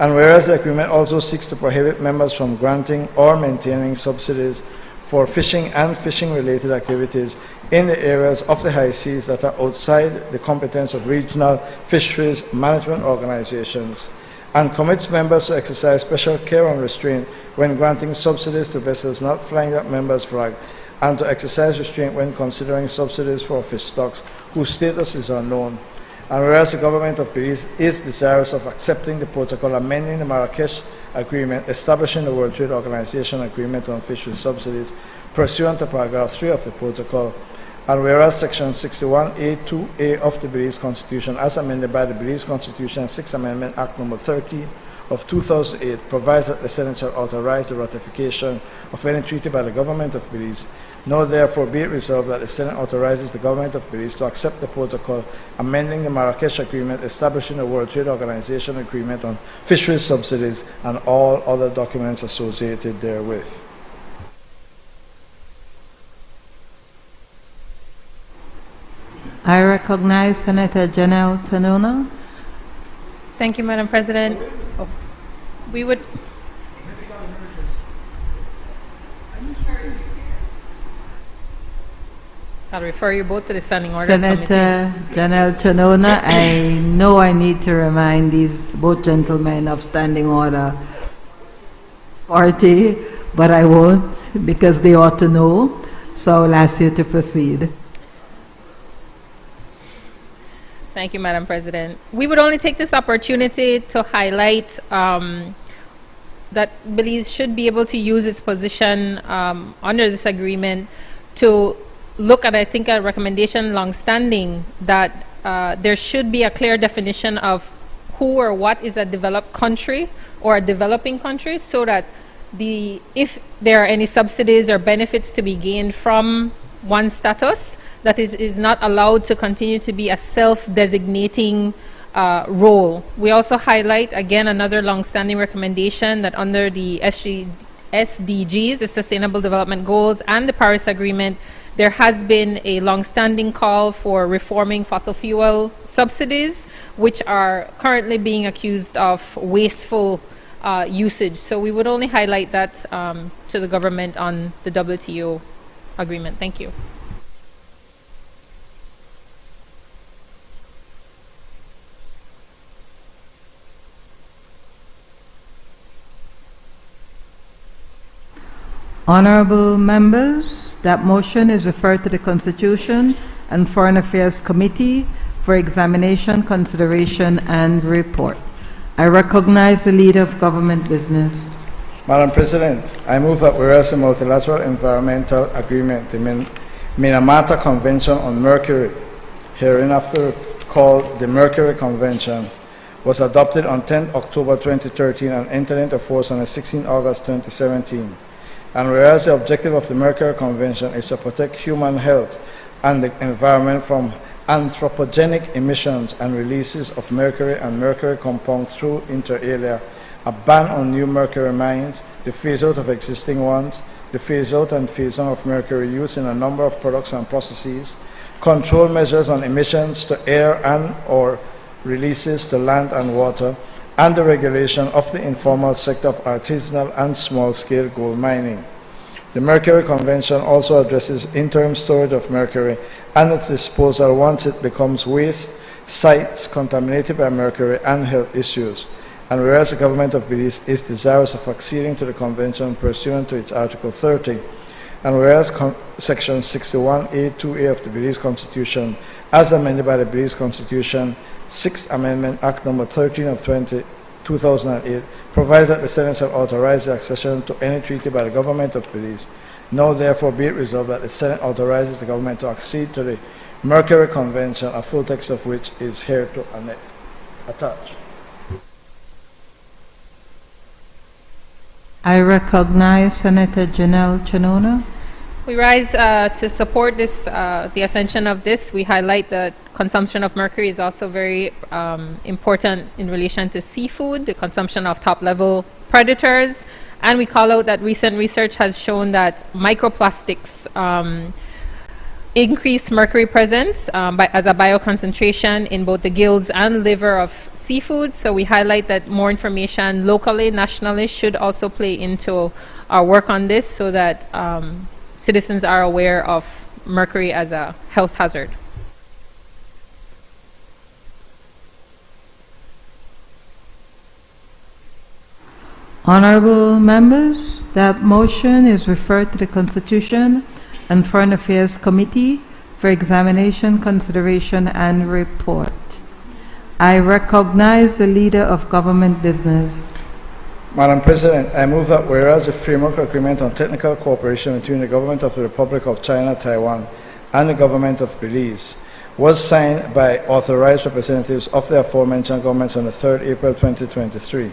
And whereas the agreement also seeks to prohibit members from granting or maintaining subsidies for fishing and fishing-related activities in the areas of the high seas that are outside the competence of regional fisheries management organizations, and commits members to exercise special care and restraint when granting subsidies to vessels not flying that member's flag, and to exercise restraint when considering subsidies for fish stocks whose status is unknown. And whereas the government of Belize is desirous of accepting the protocol amending the Marrakesh Agreement establishing the World Trade Organization Agreement on Fisheries Subsidies pursuant to paragraph 3 of the protocol, and whereas section 61A(2)(a) of the Belize Constitution as amended by the Belize Constitution 6th Amendment Act No. 30 of 2008 provides that the Senate shall authorize the ratification of any treaty by the government of Belize. Now therefore be it resolved that the Senate authorizes the government of Belize to accept the protocol amending the Marrakesh Agreement establishing the World Trade Organization Agreement on Fisheries Subsidies and all other documents associated therewith. I recognize Senator Janelle Tanona. Thank you, Madam President. We would... I'll refer you both to the Standing Orders Committee. Senator Janelle Tanona, I know I need to remind these both gentlemen of Standing Order 40, but I won't because they ought to know. So I'll ask you to proceed. Thank you, Madam President. We would only take this opportunity to highlight that Belize should be able to use its position under this agreement to look at, I think, a recommendation long-standing that there should be a clear definition of who or what is a developed country or a developing country, so that if there are any subsidies or benefits to be gained from one status, that it is not allowed to continue to be a self-designating role. We also highlight, again, another long-standing recommendation that under the SDGs, the Sustainable Development Goals, and the Paris Agreement, there has been a long-standing call for reforming fossil fuel subsidies, which are currently being accused of wasteful usage. So we would only highlight that to the government on the WTO agreement. Thank you. Honorable members, that motion is referred to the Constitution and Foreign Affairs Committee for examination, consideration, and report. I recognize the leader of government business. Madam President, I move that whereas the multilateral environmental agreement, the Minamata Convention on Mercury, hereinafter called the Mercury Convention, was adopted on 10 October 2013 and entered into force on 16 August 2017. And whereas the objective of the Mercury Convention is to protect human health and the environment from anthropogenic emissions and releases of mercury and mercury compounds through inter alia, a ban on new mercury mines, the phase-out of existing ones, the phase-out and phase-on of mercury use in a number of products and processes, control measures on emissions to air and or releases to land and water, and the regulation of the informal sector of artisanal and small-scale gold mining. The Mercury Convention also addresses interim storage of mercury and its disposal once it becomes waste, sites contaminated by mercury, and health issues. And whereas the government of Belize is desirous of acceding to the convention pursuant to its Article 30, and whereas Section 61A(2)(a) of the Belize Constitution, as amended by the Belize Constitution, 6th Amendment Act No. 13 of 2008, provides that the Senate shall authorize the accession to any treaty by the government of Belize. Now, therefore, be it resolved that the Senate authorizes the government to accede to the Mercury Convention, a full text of which is here to attach. I recognize Senator Janelle Chanona. We rise to support this, the ascension of this. We highlight that consumption of mercury is also very important in relation to seafood, the consumption of top-level predators, and we call out that recent research has shown that microplastics increase mercury presence as a bioconcentration in both the gills and liver of seafood. So we highlight that more information locally, nationally should also play into our work on this so that citizens are aware of mercury as a health hazard. Honorable members, that motion is referred to the Constitution and Foreign Affairs Committee for examination, consideration, and report. I recognize the Leader of Government Business. Madam President, I move that whereas the framework agreement on technical cooperation between the government of the Republic of China, Taiwan, and the government of Belize was signed by authorized representatives of the aforementioned governments on the 3rd April 2023,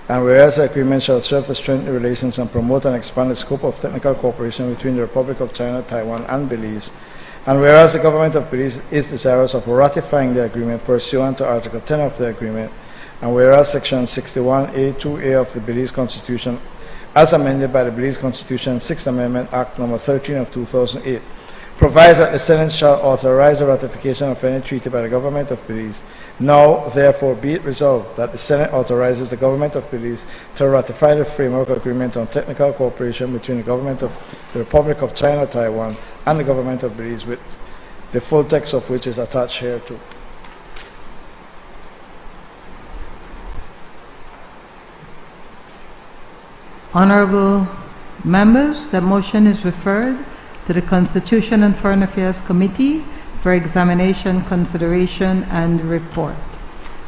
and whereas the agreement shall serve to strengthen relations and promote and expand the scope of technical cooperation between the Republic of China, Taiwan, and Belize, and whereas the government of Belize is desirous of ratifying the agreement pursuant to Article 10 of the agreement, and whereas Section 61A(2)(a) of the Belize Constitution, as amended by the Belize Constitution 6th Amendment Act No. 13 of 2008, provides that the Senate shall authorize the ratification of any treaty by the government of Belize. Now, therefore, be it resolved that the Senate authorizes the government of Belize to ratify the framework agreement on technical cooperation between the government of the Republic of China, Taiwan, and the government of Belize, with the full text of which is attached here too. Honorable members, the motion is referred to the Constitution and Foreign Affairs Committee for examination, consideration, and report.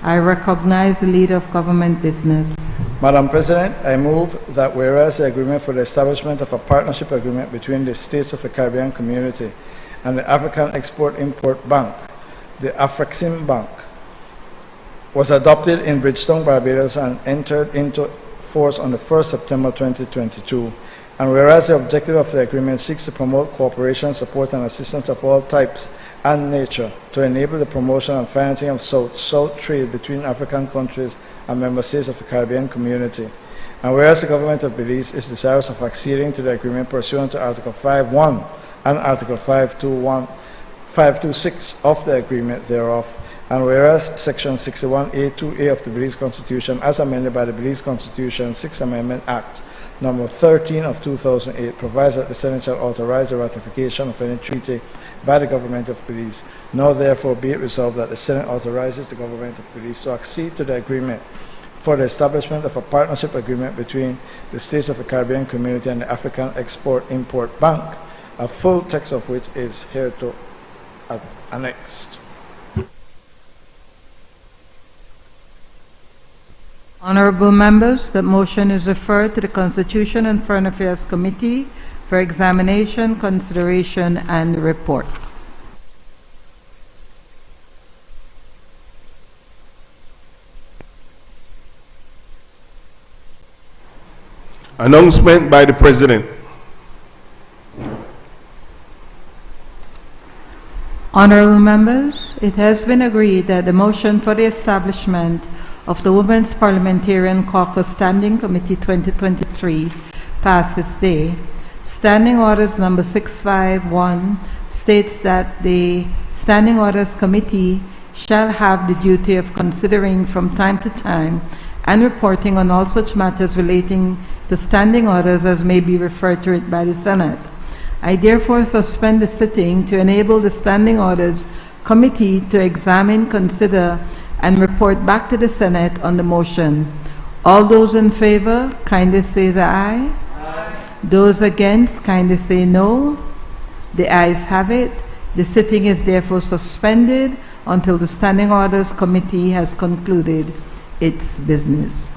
I recognize the Leader of Government Business. Madam President, I move that whereas the agreement for the establishment of a partnership agreement between the States of the Caribbean Community and the African Export-Import Bank, the AFREXIM Bank, was adopted in Bridgetown, Barbados, and entered into force on the 1st September 2022, and whereas the objective of the agreement seeks to promote cooperation, support, and assistance of all types and nature to enable the promotion and financing of South-South trade between African countries and member states of the Caribbean Community, and whereas the government of Belize is desirous of acceding to the agreement pursuant to Article 5(1) and Article 526 of the agreement thereof, and whereas Section 61A(2)(a) of the Belize Constitution, as amended by the Belize Constitution 6th Amendment Act No. 13 of 2008, provides that the Senate shall authorize the ratification of any treaty by the government of Belize. Now, therefore, be it resolved that the Senate authorizes the government of Belize to accede to the agreement for the establishment of a partnership agreement between the States of the Caribbean Community and the African Export-Import Bank, a full text of which is hereto annexed. Honorable members, the motion is referred to the Constitution and Foreign Affairs Committee for examination, consideration, and report. Announcement by the President. Honorable members, it has been agreed that the motion for the establishment of the Women's Parliamentarian Caucus Standing Committee 2023 passed this day. Standing Orders number 651 states that the Standing Orders Committee shall have the duty of considering from time to time and reporting on all such matters relating to standing orders as may be referred to it by the Senate. I therefore suspend the sitting to enable the Standing Orders Committee to examine, consider, and report back to the Senate on the motion. All those in favor, kindly say aye. Aye. Those against, kindly say no. The ayes have it. The sitting is therefore suspended until the Standing Orders Committee has concluded its business.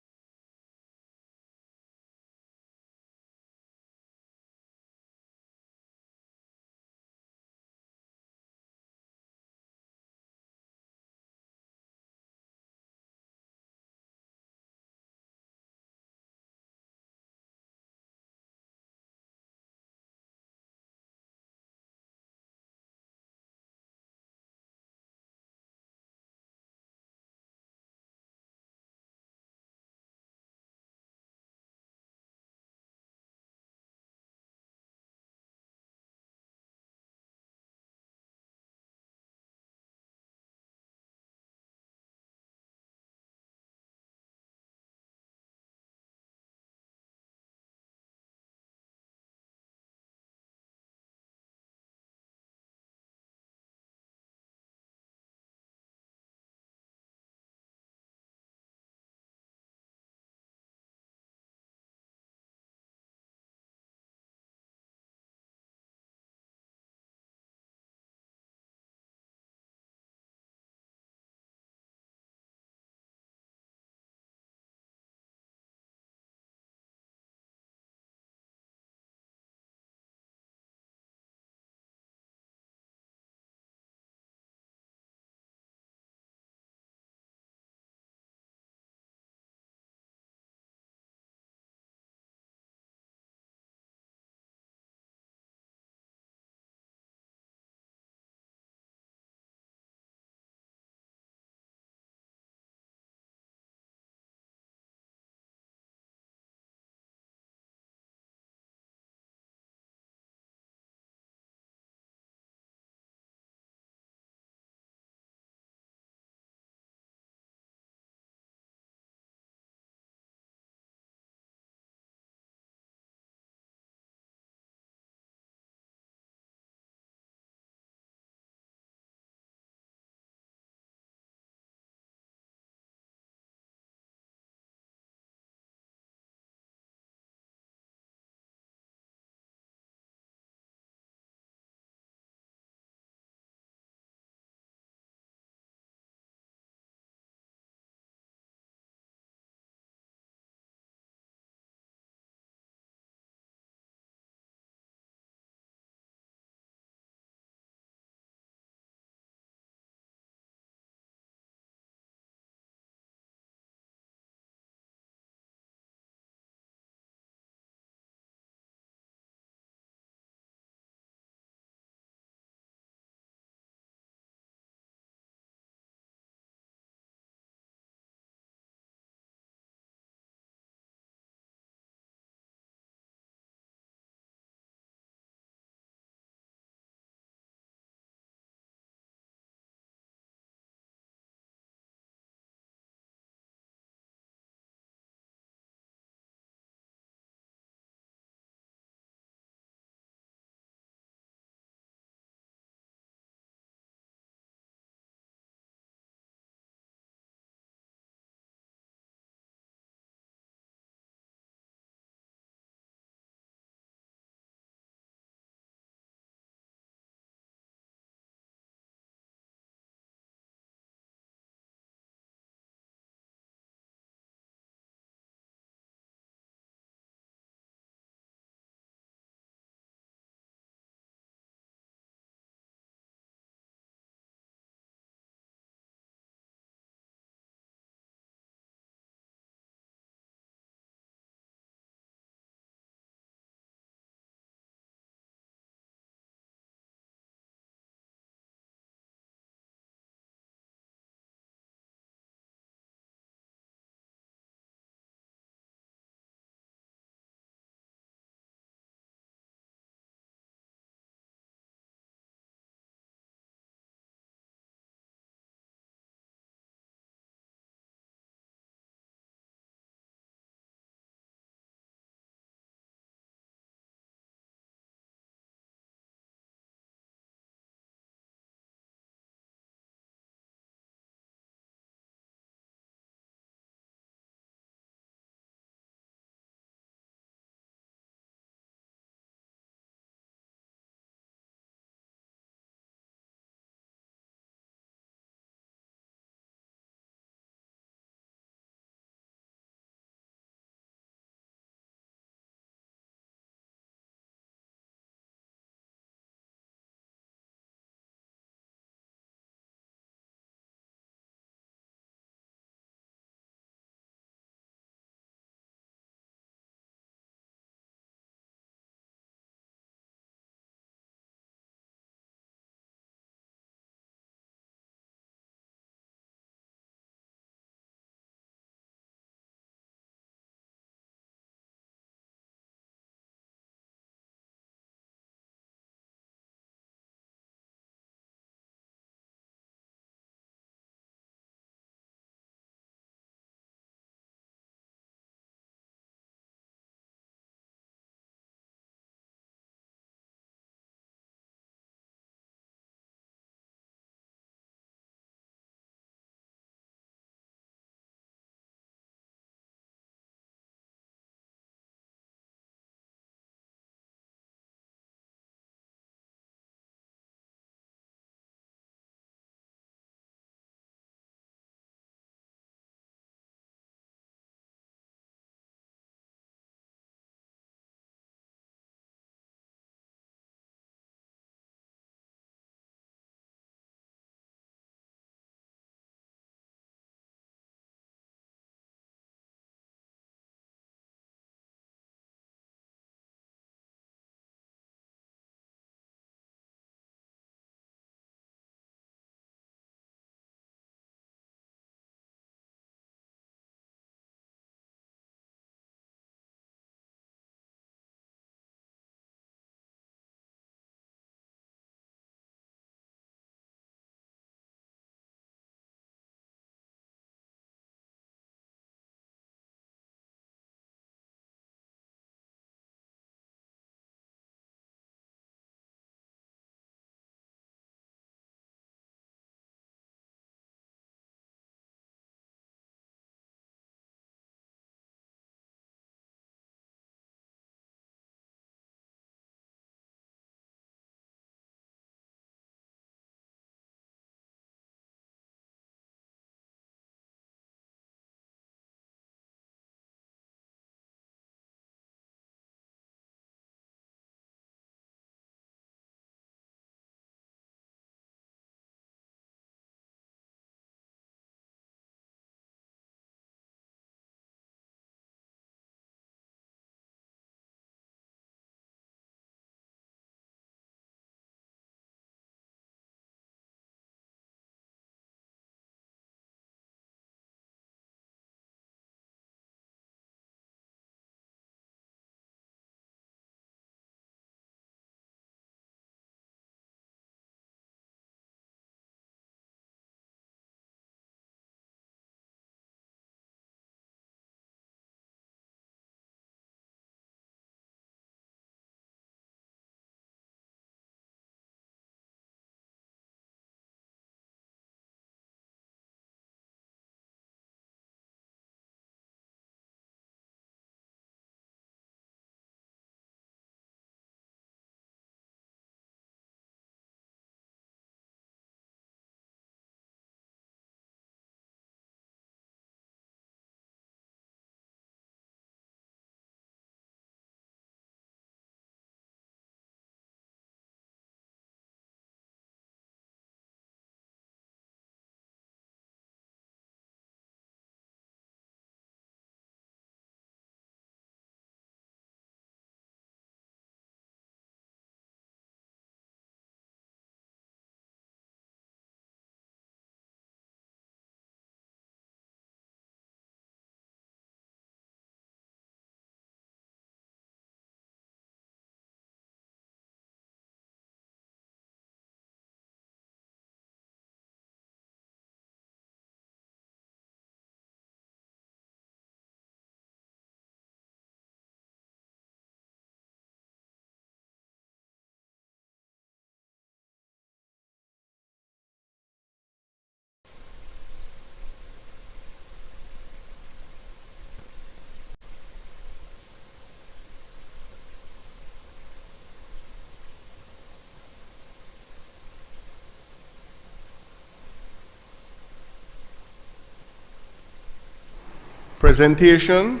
Presentation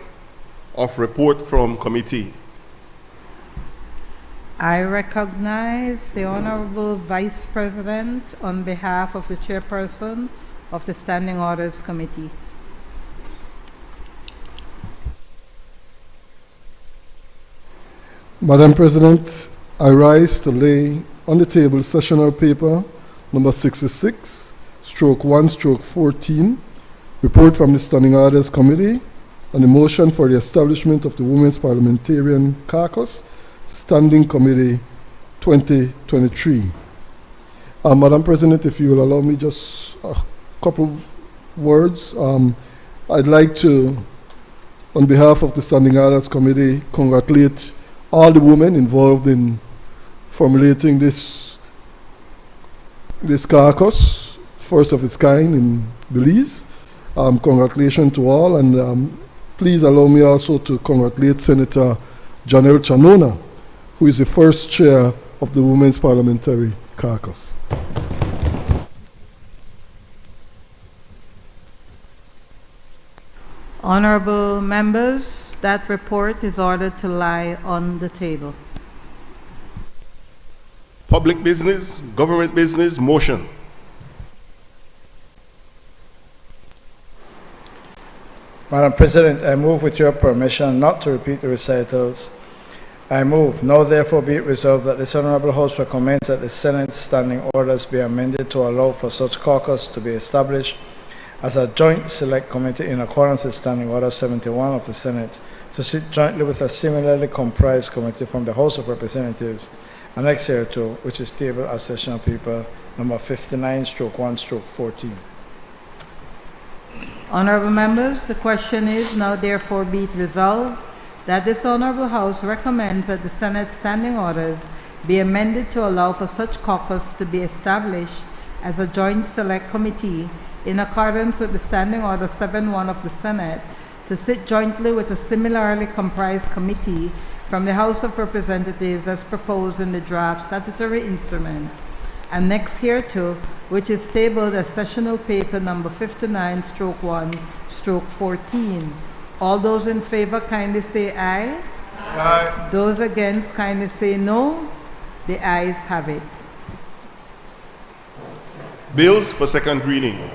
of report from committee. I recognize the Honorable Vice President on behalf of the Chairperson of the Standing Orders Committee. Madam President, I rise to lay on the table sessional paper number 66, stroke 1, stroke 14, report from the Standing Orders Committee on the motion for the establishment of the Women's Parliamentarian Caucus Standing Committee 2023. Madam President, if you will allow me just a couple of words. I'd like to, on behalf of the Standing Orders Committee, congratulate all the women involved in formulating this caucus, first of its kind in Belize. Congratulations to all, and please allow me also to congratulate Senator Janelle Chanona, who is the first chair of the Women's Parliamentary Caucus. Honorable members, that report is ordered to lie on the table. Public business, government business, motion. Madam President, I move with your permission not to repeat the recitals. I move, now therefore be it resolved that this Honorable House recommends that the Senate standing orders be amended to allow for such caucus to be established as a joint select committee in accordance with Standing Order 71 of the Senate to sit jointly with a similarly comprised committee from the House of Representatives annexed hereto, which is tabled as sessional paper number 59, stroke 1, stroke 14. Honorable members, the question is, now therefore be it resolved that this Honorable House recommends that the Senate standing orders be amended to allow for such caucus to be established as a joint select committee in accordance with the Standing Order 7-1 of the Senate to sit jointly with a similarly comprised committee from the House of Representatives as proposed in the draft statutory instrument annexed hereto, which is tabled as sessional paper number 59, stroke 1, stroke 14. All those in favor kindly say aye. Aye. Those against kindly say no. The ayes have it. Bills for second reading.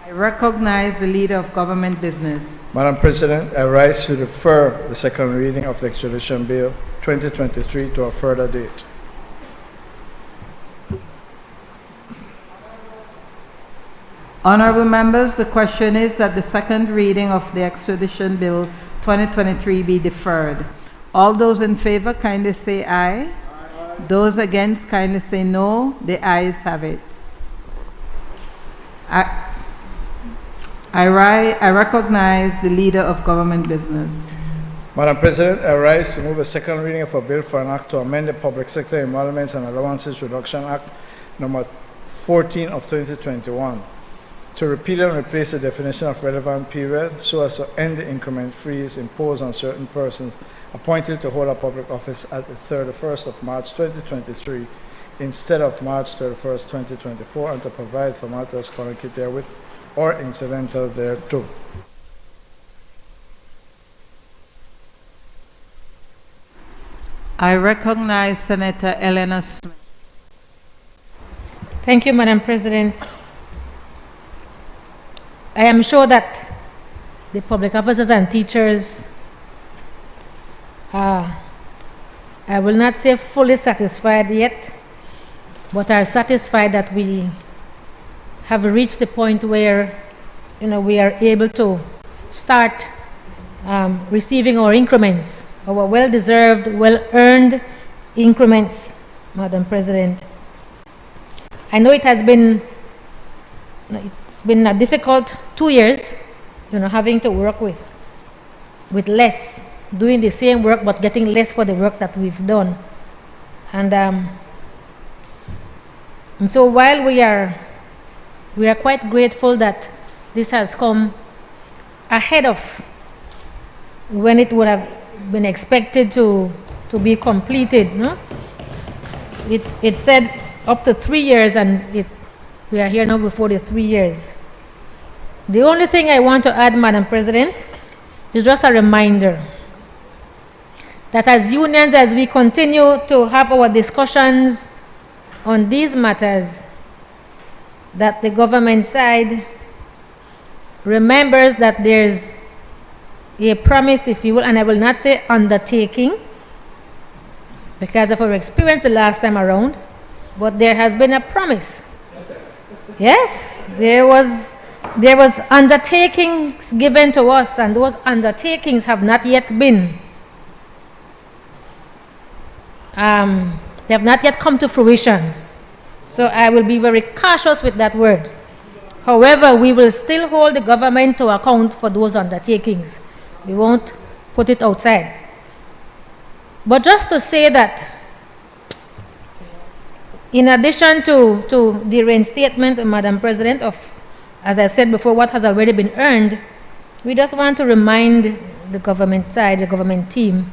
I recognize the Leader of Government Business. Madam President, I rise to defer the second reading of the Extradition Bill 2023 to a further date. Honorable members, the question is that the second reading of the Extradition Bill 2023 be deferred. All those in favor kindly say aye. Aye. Those against kindly say no. The ayes have it. I recognize the Leader of Government Business. Madam President, I rise to move a second reading of a bill for an act to amend the Public Sector Emoluments and Allowances Reduction Act number 14 of 2021 to repeal and replace the definition of relevant period so as to end the increment freeze imposed on certain persons appointed to hold a public office at the 31st of March 2023 instead of March 31st, 2024, and to provide for matters connected therewith or incidental thereto. I recognize Senator Eleanor Smith. Thank you, Madam President. I am sure that the public officers and teachers I will not say fully satisfied yet, but are satisfied that we have reached the point where, we are able to start receiving our increments, our well-deserved, well-earned increments, Madam President. I know it's been a difficult 2 years, having to work with less, doing the same work but getting less for the work that we've done. And so while we are quite grateful that this has come ahead of when it would have been expected to be completed, no? It said up to 3 years, and we are here now before the 3 years. The only thing I want to add, Madam President, is just a reminder that as unions, as we continue to have our discussions on these matters, that the government side remembers that there's a promise, if you will, and I will not say undertaking, because of our experience the last time around, but there has been a promise. Yes, there was undertakings given to us, and those undertakings have not yet been, they have not yet come to fruition. So I will be very cautious with that word. However, we will still hold the government to account for those undertakings. We won't put it outside. But just to say that, in addition to the reinstatement, Madam President, of, as I said before, what has already been earned, we just want to remind the government side, the government team,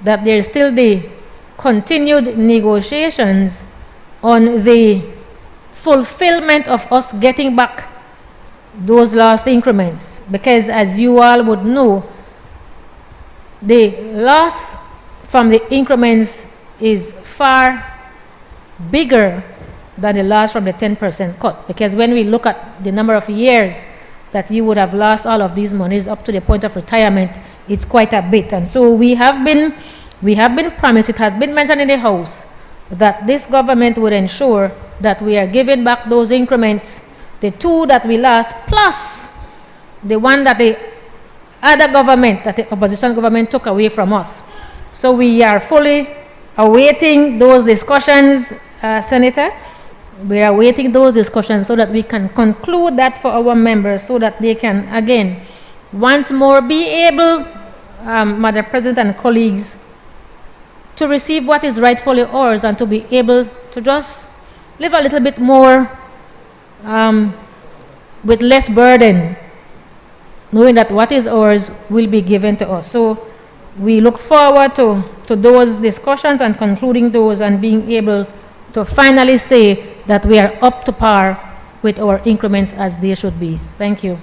that there is still the continued negotiations on the fulfillment of us getting back those lost increments. Because as you all would know, the loss from the increments is far bigger than the loss from the 10% cut. Because when we look at the number of years that you would have lost all of these monies up to the point of retirement, it's quite a bit. And so we have been promised, it has been mentioned in the House, that this government would ensure that we are giving back those increments, the two that we lost, plus the one that the other government, that the opposition government took away from us. So we are fully awaiting those discussions, Senator. We are awaiting those discussions so that we can conclude that for our members, so that they can, again, once more be able, Madam President and colleagues, to receive what is rightfully ours and to be able to just live a little bit more with less burden, knowing that what is ours will be given to us. So we look forward to those discussions and concluding those and being able to finally say that we are up to par with our increments as they should be. Thank you.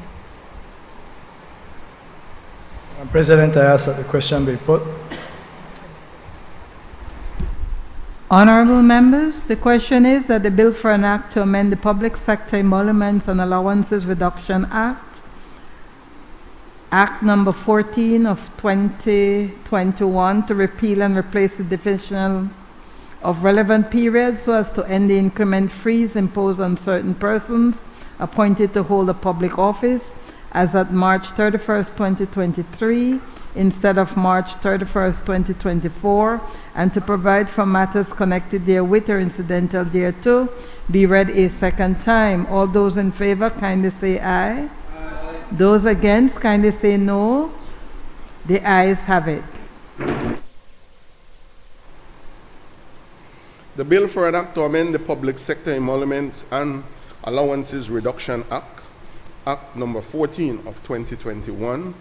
Madam President, I ask that the question be put. Honorable members, the question is that the bill for an act to amend the Public Sector Emoluments and Allowances Reduction Act, Act number 14 of 2021, to repeal and replace the definition of relevant periods so as to end the increment freeze imposed on certain persons appointed to hold a public office as at March 31st, 2023, instead of March 31st, 2024, and to provide for matters connected therewith or incidental thereto, be read a second time. All those in favor, kindly say aye. Aye. Those against, kindly say no. The ayes have it. The bill for an act to amend the Public Sector Emoluments and Allowances Reduction Act, Act number 14 of 2021,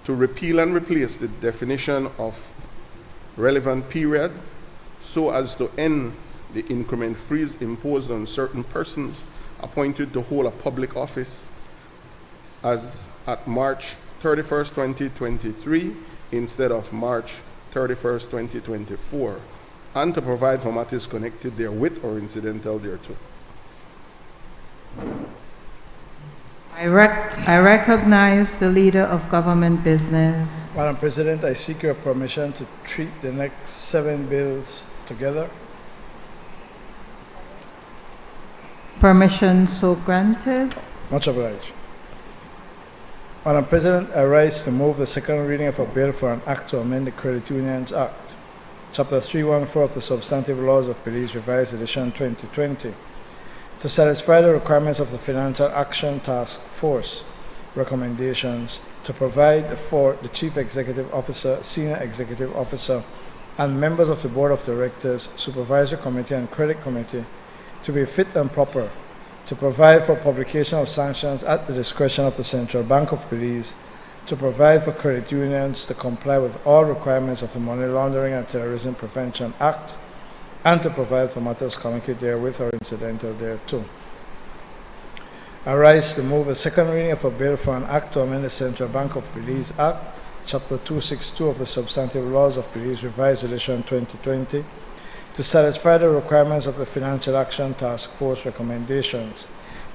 to repeal and replace the definition of relevant period so as to end the increment freeze imposed on certain persons appointed to hold a public office as at March 31st, 2023, instead of March 31st, 2024, and to provide for matters connected therewith or incidental thereto. I recognize the Leader of Government Business. Madam President, I seek your permission to treat the next 7 bills together. Permission so granted. Much obliged. Madam President, I rise to move the second reading of a bill for an act to amend the Credit Unions Act, Chapter 314 of the Substantive Laws of Belize, Revised Edition 2020, to satisfy the requirements of the Financial Action Task Force recommendations, to provide for the Chief Executive Officer, Senior Executive Officer, and members of the Board of Directors, Supervisory Committee, and Credit Committee to be fit and proper, to provide for publication of sanctions at the discretion of the Central Bank of Belize, to provide for credit unions to comply with all requirements of the Money Laundering and Terrorism Prevention Act, and to provide for matters connected therewith or incidental thereto. I rise to move a second reading of a bill for an act to amend the Central Bank of Belize Act, Chapter 262 of the Substantive Laws of Belize, Revised Edition 2020, to satisfy the requirements of the Financial Action Task Force recommendations,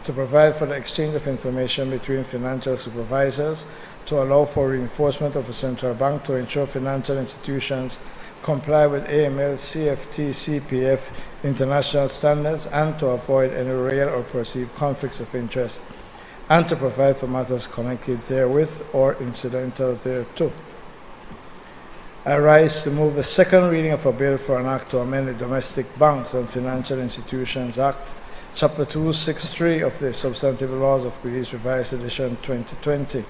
to provide for the exchange of information between financial supervisors, to allow for reinforcement of the central bank to ensure financial institutions comply with AML, CFT, CPF international standards, and to avoid any real or perceived conflicts of interest, and to provide for matters connected therewith or incidental thereto. I rise to move the second reading of a bill for an act to amend the Domestic Banks and Financial Institutions Act, Chapter 263 of the Substantive Laws of Belize, Revised Edition 2020,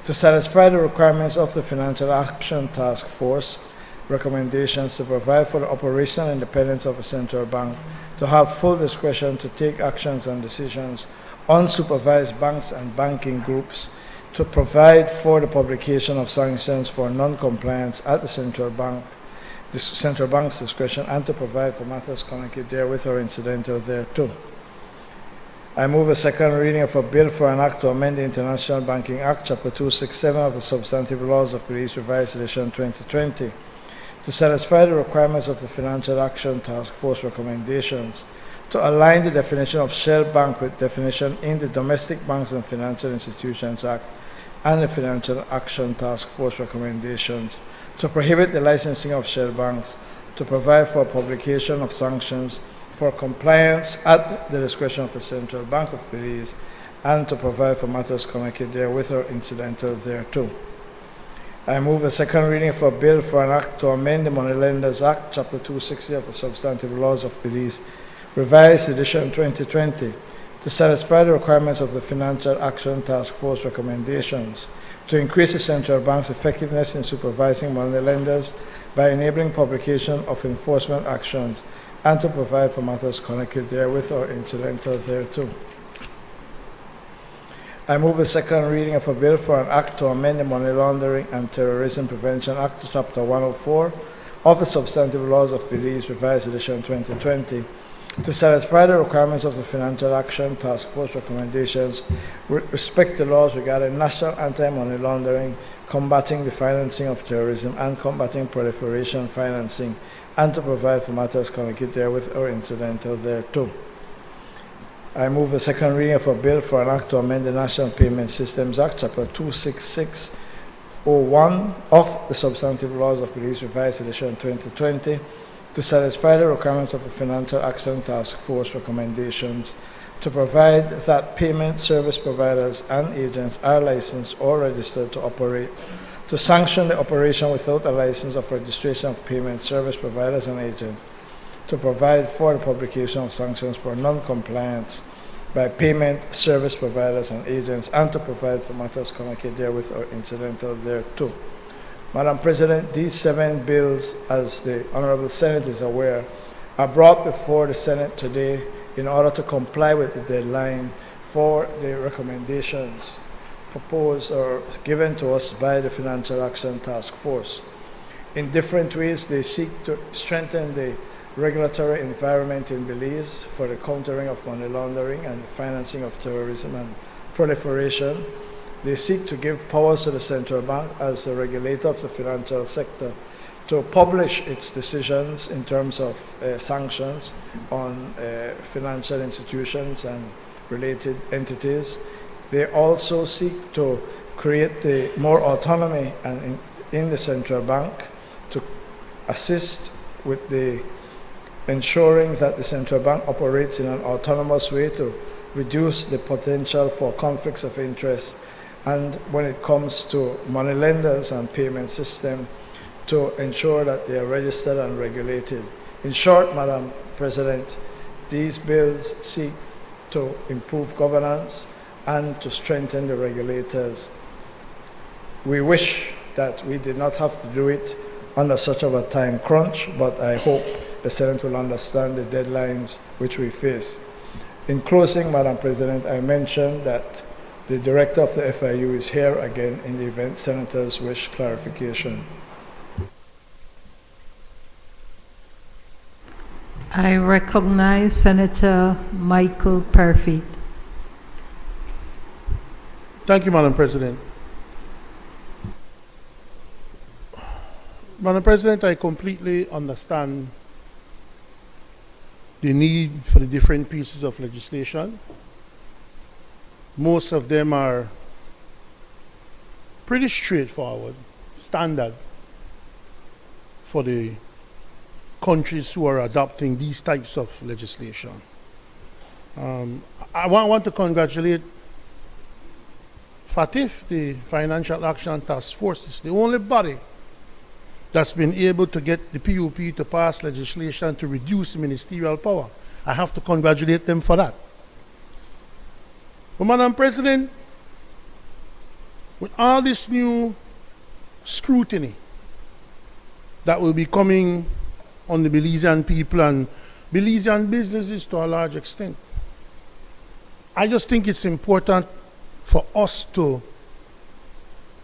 to satisfy the requirements of the Financial Action Task Force recommendations, to provide for the operational independence of the central bank, to have full discretion to take actions and decisions on supervised banks and banking groups, to provide for the publication of sanctions for non-compliance at the central bank's discretion, and to provide for matters connected therewith or incidental thereto. I move a second reading of a bill for an act to amend the International Banking Act, Chapter 267 of the Substantive Laws of Belize, Revised Edition 2020, to satisfy the requirements of the Financial Action Task Force recommendations, to align the definition of shell bank with definition in the Domestic Banks and Financial Institutions Act and the Financial Action Task Force recommendations, to prohibit the licensing of shell banks, to provide for publication of sanctions for compliance at the discretion of the Central Bank of Belize, and to provide for matters connected therewith or incidental thereto. I move a second reading for a bill for an act to amend the Moneylenders Act, Chapter 260 of the Substantive Laws of Belize, Revised Edition 2020, to satisfy the requirements of the Financial Action Task Force recommendations, to increase the central bank's effectiveness in supervising moneylenders by enabling publication of enforcement actions, and to provide for matters connected therewith or incidental thereto. I move a second reading of a bill for an act to amend the Money Laundering and Terrorism Prevention Act, Chapter 104 of the Substantive Laws of Belize, Revised Edition 2020, to satisfy the requirements of the Financial Action Task Force recommendations with respect to laws regarding national anti-money laundering, combating the financing of terrorism, and combating proliferation financing, and to provide for matters connected therewith or incidental thereto. I move a second reading of a bill for an act to amend the National Payment Systems Act, Chapter 26601 of the Substantive Laws of Belize, Revised Edition 2020, to satisfy the requirements of the Financial Action Task Force recommendations, to provide that payment service providers and agents are licensed or registered to operate, to sanction the operation without a license of registration of payment service providers and agents, to provide for the publication of sanctions for non-compliance by payment service providers and agents, and to provide for matters connected therewith or incidental thereto. Madam President, these 7 bills, as the Honorable Senate is aware, are brought before the Senate today in order to comply with the deadline for the recommendations proposed or given to us by the Financial Action Task Force. In different ways, they seek to strengthen the regulatory environment in Belize for the countering of money laundering and the financing of terrorism and proliferation. They seek to give powers to the central bank as the regulator of the financial sector to publish its decisions in terms of sanctions on financial institutions and related entities. They also seek to create more autonomy in the central bank to assist with the ensuring that the central bank operates in an autonomous way to reduce the potential for conflicts of interest, and when it comes to money lenders and payment system, to ensure that they are registered and regulated. In short, Madam President, these bills seek to improve governance and to strengthen the regulators. We wish that we did not have to do it under such of a time crunch, but I hope the Senate will understand the deadlines which we face. In closing, Madam President, I mentioned that the director of the FIU is here again in the event senators wish clarification. I recognize Senator Michael Perfit. Thank you, Madam President. Madam President, I completely understand the need for the different pieces of legislation. Most of them are pretty straightforward, standard for the countries who are adopting these types of legislation. I want to congratulate FATF, the Financial Action Task Force. It's the only body that's been able to get the PUP to pass legislation to reduce ministerial power. I have to congratulate them for that. But Madam President, with all this new scrutiny that will be coming on the Belizean people and Belizean businesses to a large extent, I just think it's important for us to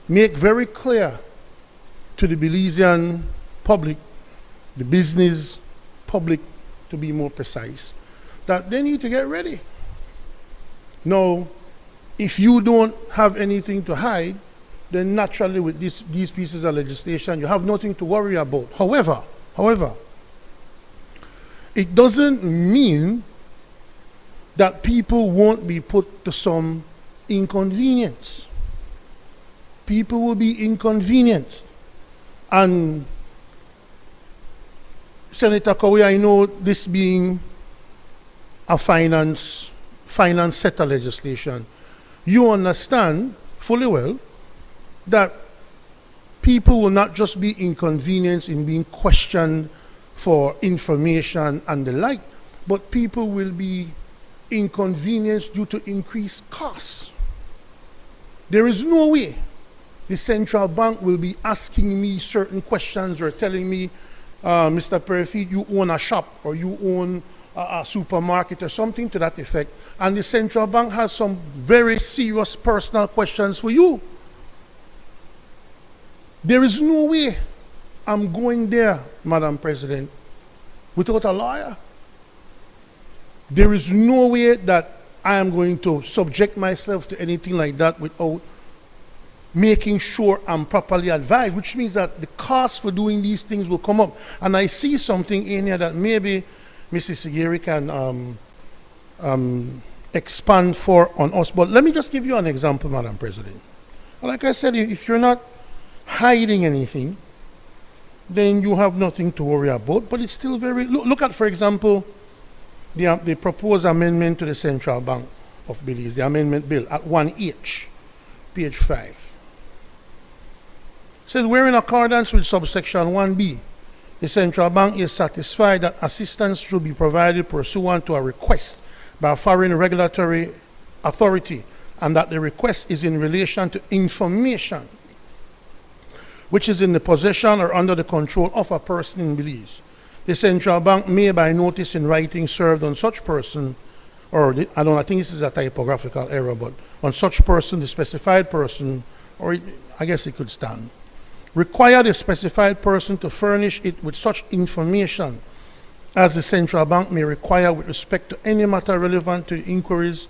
make very clear to the Belizean public, the business public to be more precise, that they need to get ready. Now, if you don't have anything to hide, then naturally with these pieces of legislation, you have nothing to worry about. However, it doesn't mean that people won't be put to some inconvenience. People will be inconvenienced. And Senator Cowie, I know this being a finance sector legislation, you understand fully well that people will not just be inconvenienced in being questioned for information and the like, but people will be inconvenienced due to increased costs. There is no way the central bank will be asking me certain questions or telling me, Mr. Perfit, you own a shop or you own a supermarket or something to that effect, and the central bank has some very serious personal questions for you. There is no way I'm going there, Madam President, without a lawyer. There is no way that I am going to subject myself to anything like that without making sure I'm properly advised, which means that the cost for doing these things will come up. And I see something in here that maybe Mrs. Sigeri can expand on us. But let me just give you an example, Madam President. Like I said, if you're not hiding anything, then you have nothing to worry about. But it's still very... Look at, for example, the proposed amendment to the Central Bank of Belize, the amendment bill at 1H, page 5. It says, where in accordance with subsection 1B, the Central Bank is satisfied that assistance should be provided pursuant to a request by a foreign regulatory authority, and that the request is in relation to information which is in the possession or under the control of a person in Belize. The Central Bank may, by notice in writing served on such person, or I think this is a typographical error, but on such person, the specified person, or I guess it could stand, require the specified person to furnish it with such information as the Central Bank may require with respect to any matter relevant to inquiries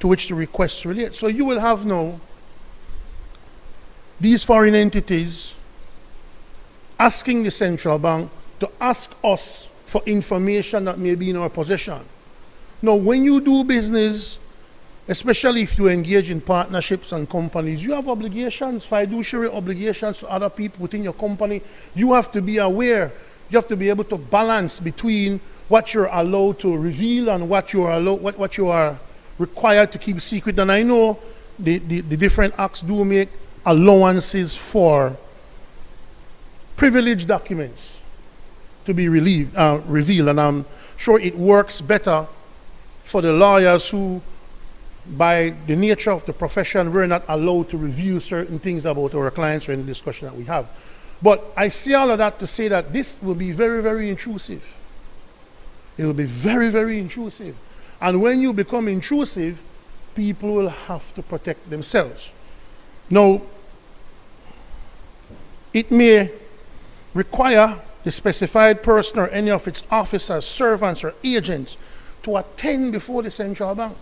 to which the request relates. So you will have now these foreign entities asking the Central Bank to ask us for information that may be in our possession. Now, when you do business, especially if you engage in partnerships and companies, you have obligations, fiduciary obligations to other people within your company. You have to be aware. You have to be able to balance between what you're allowed to reveal and what you are required to keep secret. And I know the different acts do make allowances for privileged documents to be revealed, and I'm sure it works better for the lawyers who, by the nature of the profession, we're not allowed to reveal certain things about our clients or any discussion that we have. But I see all of that to say that this will be very, very intrusive. It will be very, very intrusive. And when you become intrusive, people will have to protect themselves. Now, it may require the specified person or any of its officers, servants, or agents to attend before the Central Bank.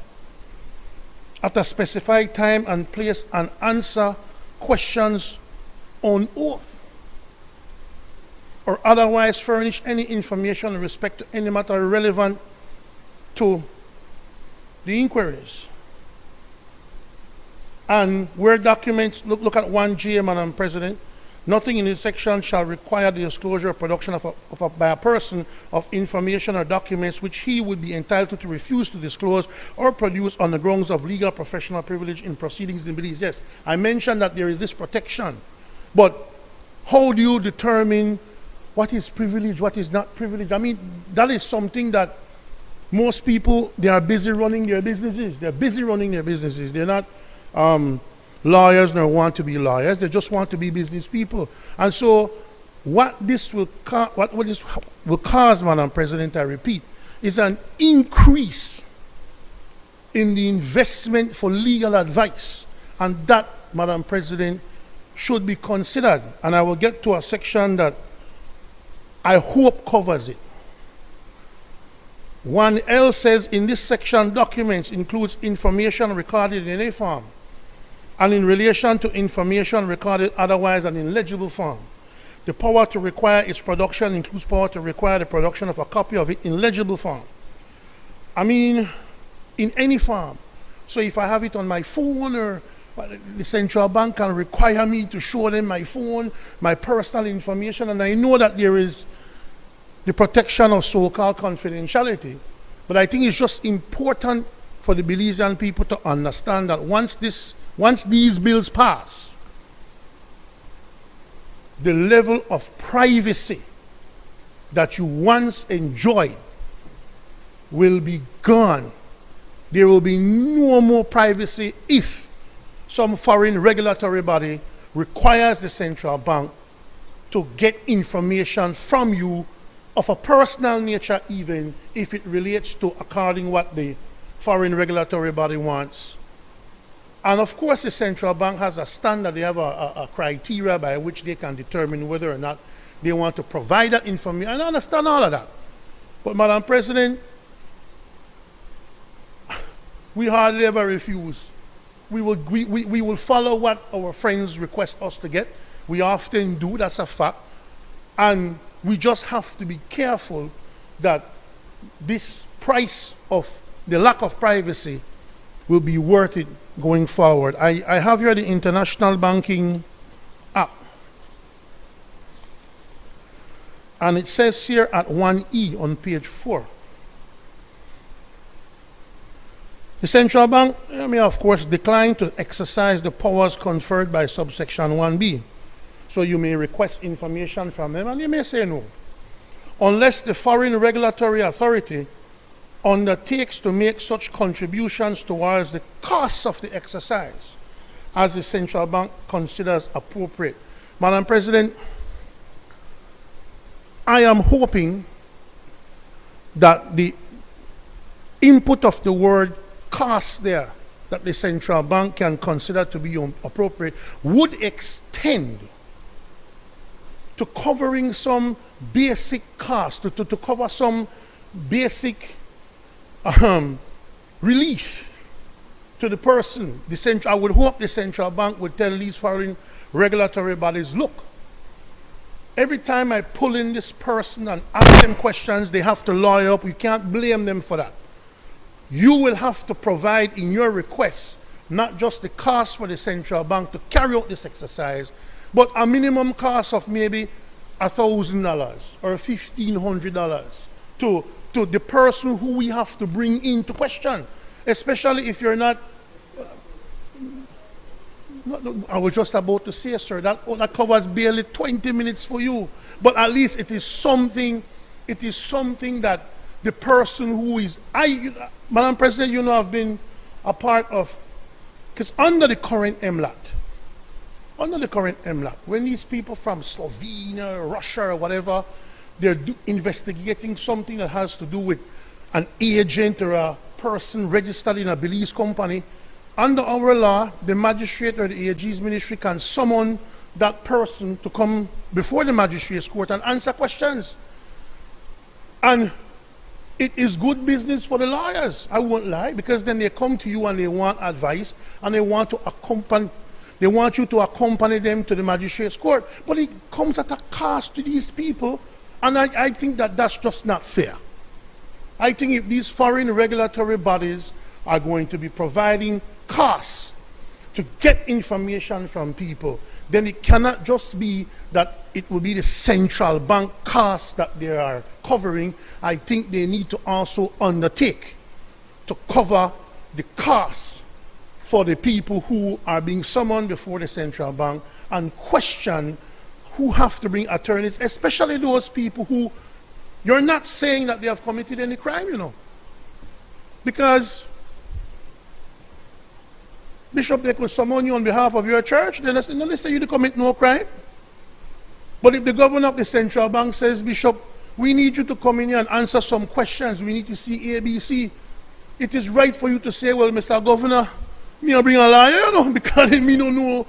at a specified time and place and answer questions on oath, or otherwise furnish any information in respect to any matter relevant to the inquiries. And where documents, look at 1G, Madam President, nothing in this section shall require the disclosure or production by a person of information or documents which he would be entitled to refuse to disclose or produce on the grounds of legal professional privilege in proceedings in Belize. Yes, I mentioned that there is this protection, but how do you determine what is privilege, what is not privilege? I mean, that is something that most people, they are busy running their businesses. They're busy running their businesses. They're not lawyers nor want to be lawyers. They just want to be business people. And so what this will cause, Madam President, I repeat, is an increase in the investment for legal advice. And that, Madam President, should be considered. And I will get to a section that I hope covers it. 1L says in this section, documents includes information recorded in a form and in relation to information recorded otherwise and in legible form. The power to require its production includes power to require the production of a copy of it in legible form. I mean, in any form. So if I have it on my phone, or the central bank can require me to show them my phone, my personal information, and I know that there is the protection of so-called confidentiality. But I think it's just important for the Belizean people to understand that once these bills pass, the level of privacy that you once enjoyed will be gone. There will be no more privacy if some foreign regulatory body requires the central bank to get information from you of a personal nature, even if it relates to according what the foreign regulatory body wants. And of course, the central bank has a standard. They have a criteria by which they can determine whether or not they want to provide that information. And I understand all of that. But Madam President, we hardly ever refuse. We will follow what our friends request us to get. We often do, that's a fact. And we just have to be careful that this price of the lack of privacy will be worth it going forward. I have here the International Banking Act. And it says here at 1E on page 4. The central bank may, of course, decline to exercise the powers conferred by subsection 1B. So you may request information from them, and you may say no. Unless the foreign regulatory authority undertakes to make such contributions towards the costs of the exercise as the central bank considers appropriate. Madam President, I am hoping that the input of the word cost there that the central bank can consider to be appropriate would extend to covering some basic costs, to cover some basic relief to the person. I would hope the central bank would tell these foreign regulatory bodies, look, every time I pull in this person and ask them questions, they have to lawyer up. We can't blame them for that. You will have to provide in your requests not just the cost for the central bank to carry out this exercise, but a minimum cost of maybe $1,000 or $1,500 to the person who we have to bring into question, especially if you're not. I was just about to say, sir, that covers barely 20 minutes for you, but at least it is something. It is something that the person who is Madam President, you know, I've been a part of, because under the current MLAT, when these people from Slovenia, Russia, or whatever, they're investigating something that has to do with an agent or a person registered in a Belize company, under our law, the magistrate or the AG's ministry can summon that person to come before the magistrate's court and answer questions. And it is good business for the lawyers. I won't lie, because then they come to you and they want advice and they want you to accompany them to the magistrate's court. But it comes at a cost to these people, and I think that that's just not fair. I think if these foreign regulatory bodies are going to be providing costs to get information from people, then it cannot just be that it will be the central bank costs that they are covering. I think they need to also undertake to cover the costs for the people who are being summoned before the central bank and question, who have to bring attorneys, especially those people who you're not saying that they have committed any crime, you know. Because Bishop, they could summon you on behalf of your church, then they say you to commit no crime. But if the governor of the central bank says, Bishop, we need you to come in here and answer some questions, we need to see ABC, it is right for you to say, well, Mr. Governor, me I bring a lawyer, you know, because me no know.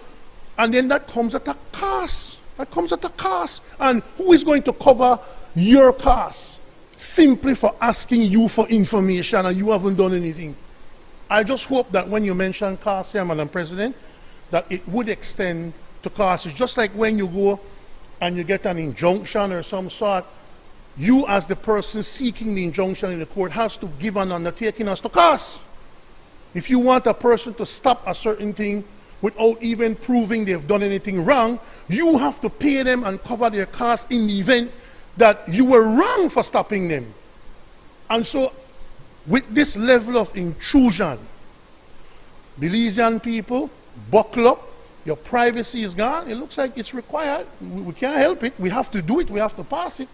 And then that comes at a cost. That comes at a cost. And who is going to cover your costs simply for asking you for information and you haven't done anything? I just hope that when you mention costs here, Madam President, that it would extend to costs. It's just like when you go and you get an injunction or some sort, you as the person seeking the injunction in the court has to give an undertaking as to costs. If you want a person to stop a certain thing without even proving they've done anything wrong, you have to pay them and cover their costs in the event that you were wrong for stopping them. And so, with this level of intrusion, Belizean people, buckle up, your privacy is gone. It looks like it's required. We can't help it. We have to do it. We have to pass it.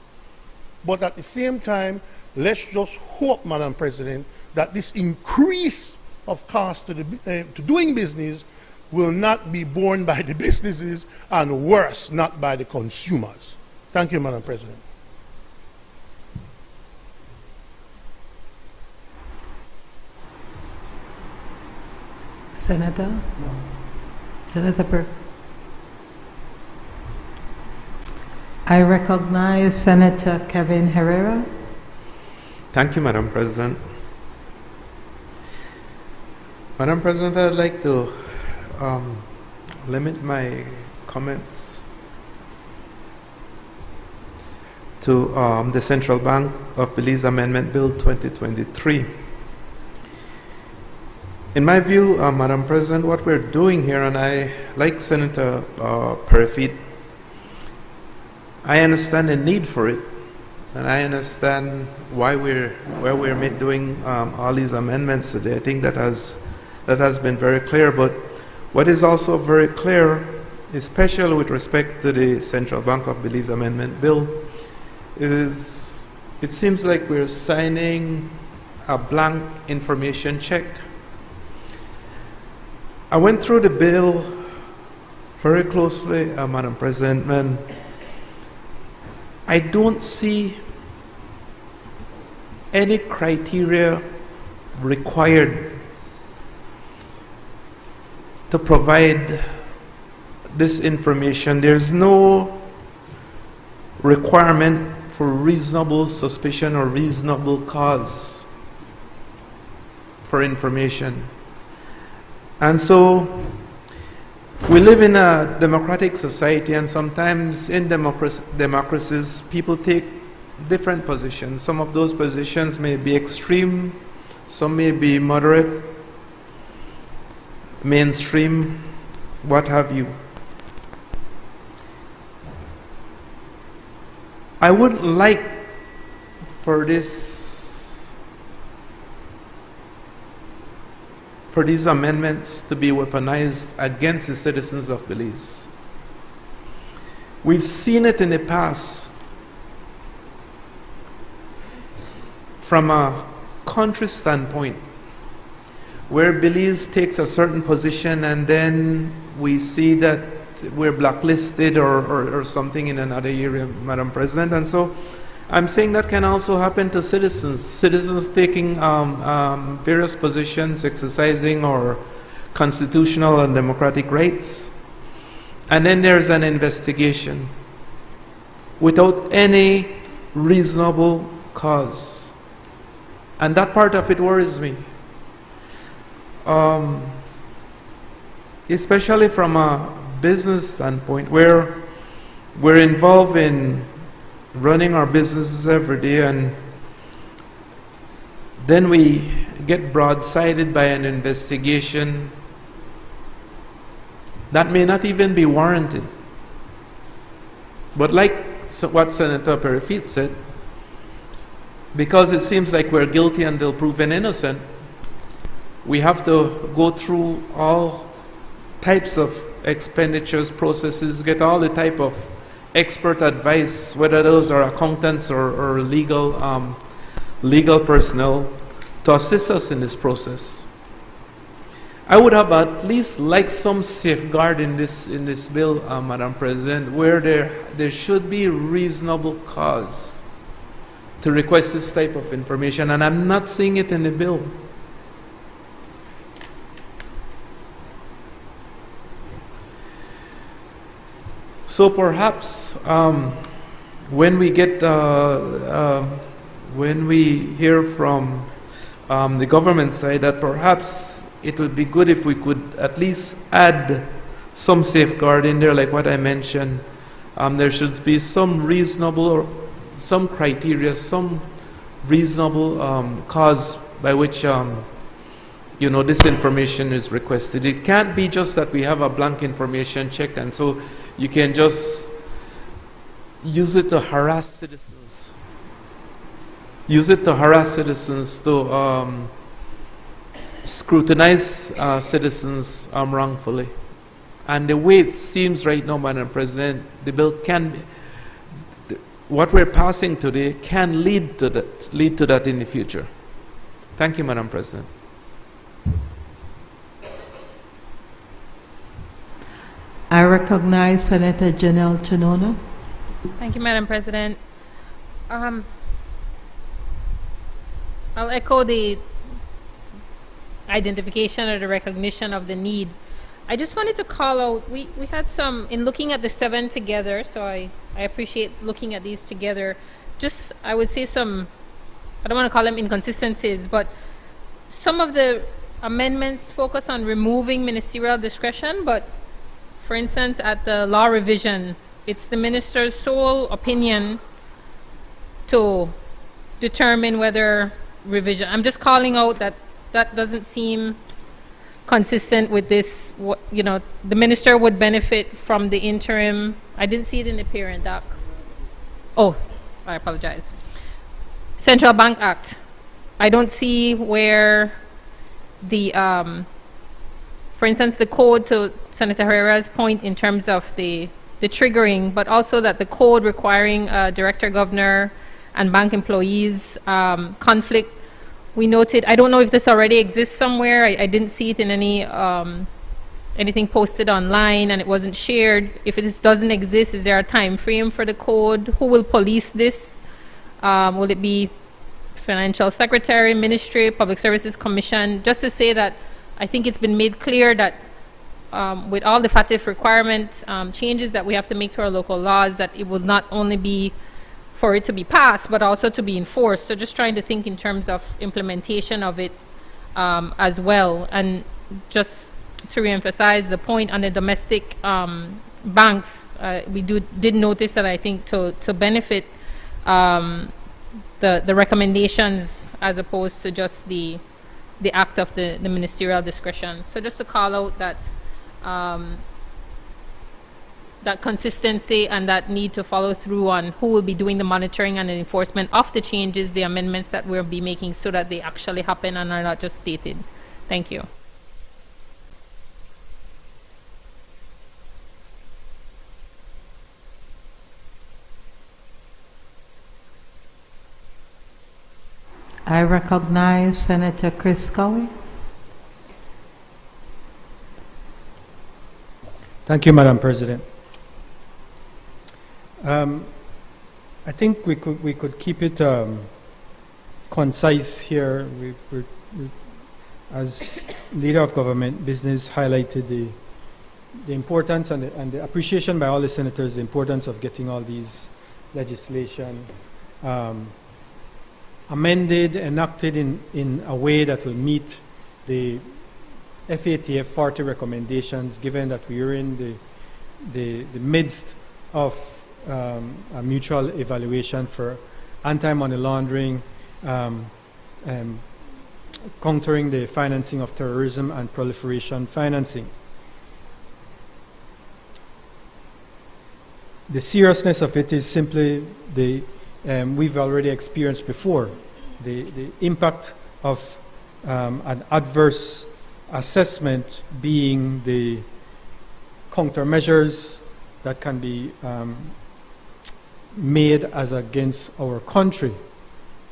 But at the same time, let's just hope, Madam President, that this increase of cost to doing business will not be borne by the businesses, and worse, not by the consumers. Thank you, Madam President. Senator? No. Senator Burke. I recognize Senator Kevin Herrera. Thank you, Madam President. Madam President, I'd like to limit my comments to the Central Bank of Belize Amendment Bill 2023. In my view, Madam President, what we're doing here, and I like Senator Perifit, I understand the need for it, and I understand why we're doing all these amendments today. I think that has been very clear. But what is also very clear, especially with respect to the Central Bank of Belize Amendment Bill, is it seems like we're signing a blank information check. I went through the bill very closely, Madam President, and I don't see any criteria required to provide this information. There's no requirement for reasonable suspicion or reasonable cause for information. And so we live in a democratic society, and sometimes in democracies people take different positions. Some of those positions may be extreme, some may be moderate, mainstream, what have you. I wouldn't like for these amendments to be weaponized against the citizens of Belize. We've seen it in the past from a country standpoint, where Belize takes a certain position and then we see that we're blacklisted or something in another area, Madam President. And so I'm saying that can also happen to citizens taking various positions, exercising our constitutional and democratic rights. And then there's an investigation without any reasonable cause. And that part of it worries me. Especially from a business standpoint, where we're involved in running our businesses every day, and then we get broadsided by an investigation that may not even be warranted. But like what Senator Perifit said, because it seems like we're guilty until proven innocent, we have to go through all types of expenditures, processes, get all the type of expert advice, whether those are accountants or legal personnel, to assist us in this process. I would have at least liked some safeguard in this bill, Madam President, where there should be reasonable cause to request this type of information, and I'm not seeing it in the bill. So perhaps when we hear from the government side, that perhaps it would be good if we could at least add some safeguard in there, like what I mentioned. There should be some reasonable or some criteria, some reasonable cause by which this information is requested. It can't be just that we have a blank information check, and so you can just use it to harass citizens. Use it to harass citizens, to scrutinize citizens wrongfully. And the way it seems right now, Madam President, the bill can be, what we're passing today can lead to that in the future. Thank you, Madam President. I recognize Senator Janelle Chinono. Thank you, Madam President. I'll echo the identification or the recognition of the need. I just wanted to call out, we had some, in looking at the 7 together, so I appreciate looking at these together. Just, I would say some, I don't want to call them inconsistencies, but some of the amendments focus on removing ministerial discretion, but for instance, at the law revision, it's the minister's sole opinion to determine whether revision. I'm just calling out that that doesn't seem consistent with this. The minister would benefit from the interim. I didn't see it in the Parent Act. Oh, I apologize. Central Bank Act. I don't see where the, for instance, the code, to Senator Herrera's point in terms of the triggering, but also that the code requiring director, governor, and bank employees conflict. We noted, I don't know if this already exists somewhere. I didn't see it in any anything posted online, and it wasn't shared. If it doesn't exist, is there a time frame for the code? Who will police this? Will it be Financial Secretary, Ministry, Public Services Commission? Just to say that I think it's been made clear that with all the FATF requirements, changes that we have to make to our local laws, that it will not only be for it to be passed, but also to be enforced. So just trying to think in terms of implementation of it as well. And just to reemphasize the point on the domestic banks, we did notice that I think to benefit the recommendations as opposed to just the act of the ministerial discretion. So just to call out that that consistency and that need to follow through on who will be doing the monitoring and the enforcement of the changes, the amendments that we'll be making, so that they actually happen and are not just stated. Thank you. I recognize Senator Chris Cowie. Thank you, Madam President. I think we could keep it concise here. We, as leader of government, business highlighted the importance and the appreciation by all the senators, the importance of getting all these legislation amended, enacted in a way that will meet the FATF 40 recommendations, given that we are in the midst of a mutual evaluation for anti-money laundering, countering the financing of terrorism and proliferation financing. The seriousness of it is simply we've already experienced before, the impact of an adverse assessment being the countermeasures that can be made as against our country.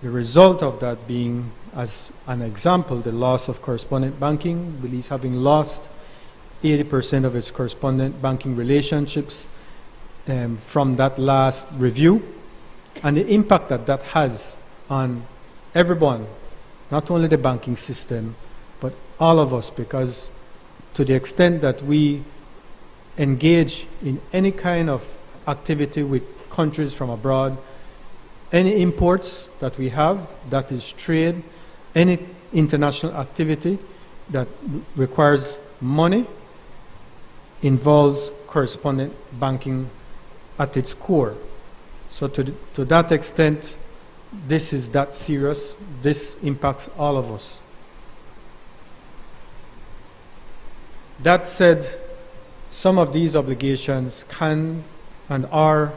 The result of that being, as an example, the loss of correspondent banking, Belize having lost 80% of its correspondent banking relationships from that last review, and the impact that that has on everyone, not only the banking system, but all of us, because to the extent that we engage in any kind of activity with countries from abroad, any imports that we have, that is trade, any international activity that requires money involves correspondent banking at its core. So to that extent, this is that serious. This impacts all of us. That said, some of these obligations can and are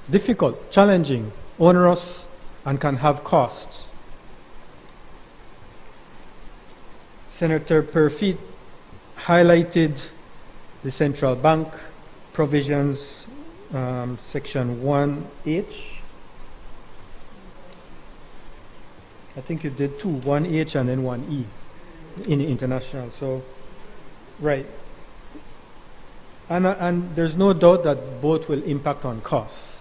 difficult, challenging, onerous, and can have costs. Senator Perfit highlighted the central bank provisions, section 1H. I think you did two, 1H and then 1E in the international. So, right. And there's no doubt that both will impact on costs.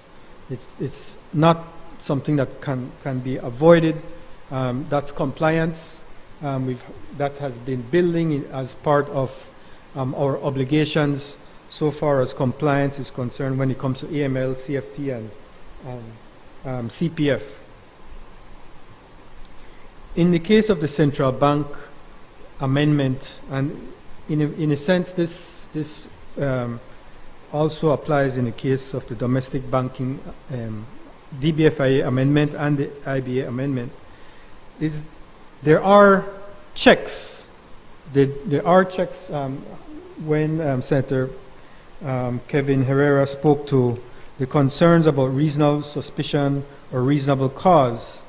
It's not something that can be avoided. That's compliance. That has been building as part of our obligations so far as compliance is concerned when it comes to AML, CFT, and CPF. In the case of the central bank amendment, and in a sense this also applies in the case of the domestic banking DBFIA amendment and the IBA amendment, there are checks. There are checks when Senator Kevin Herrera spoke to the concerns about reasonable suspicion or reasonable cause.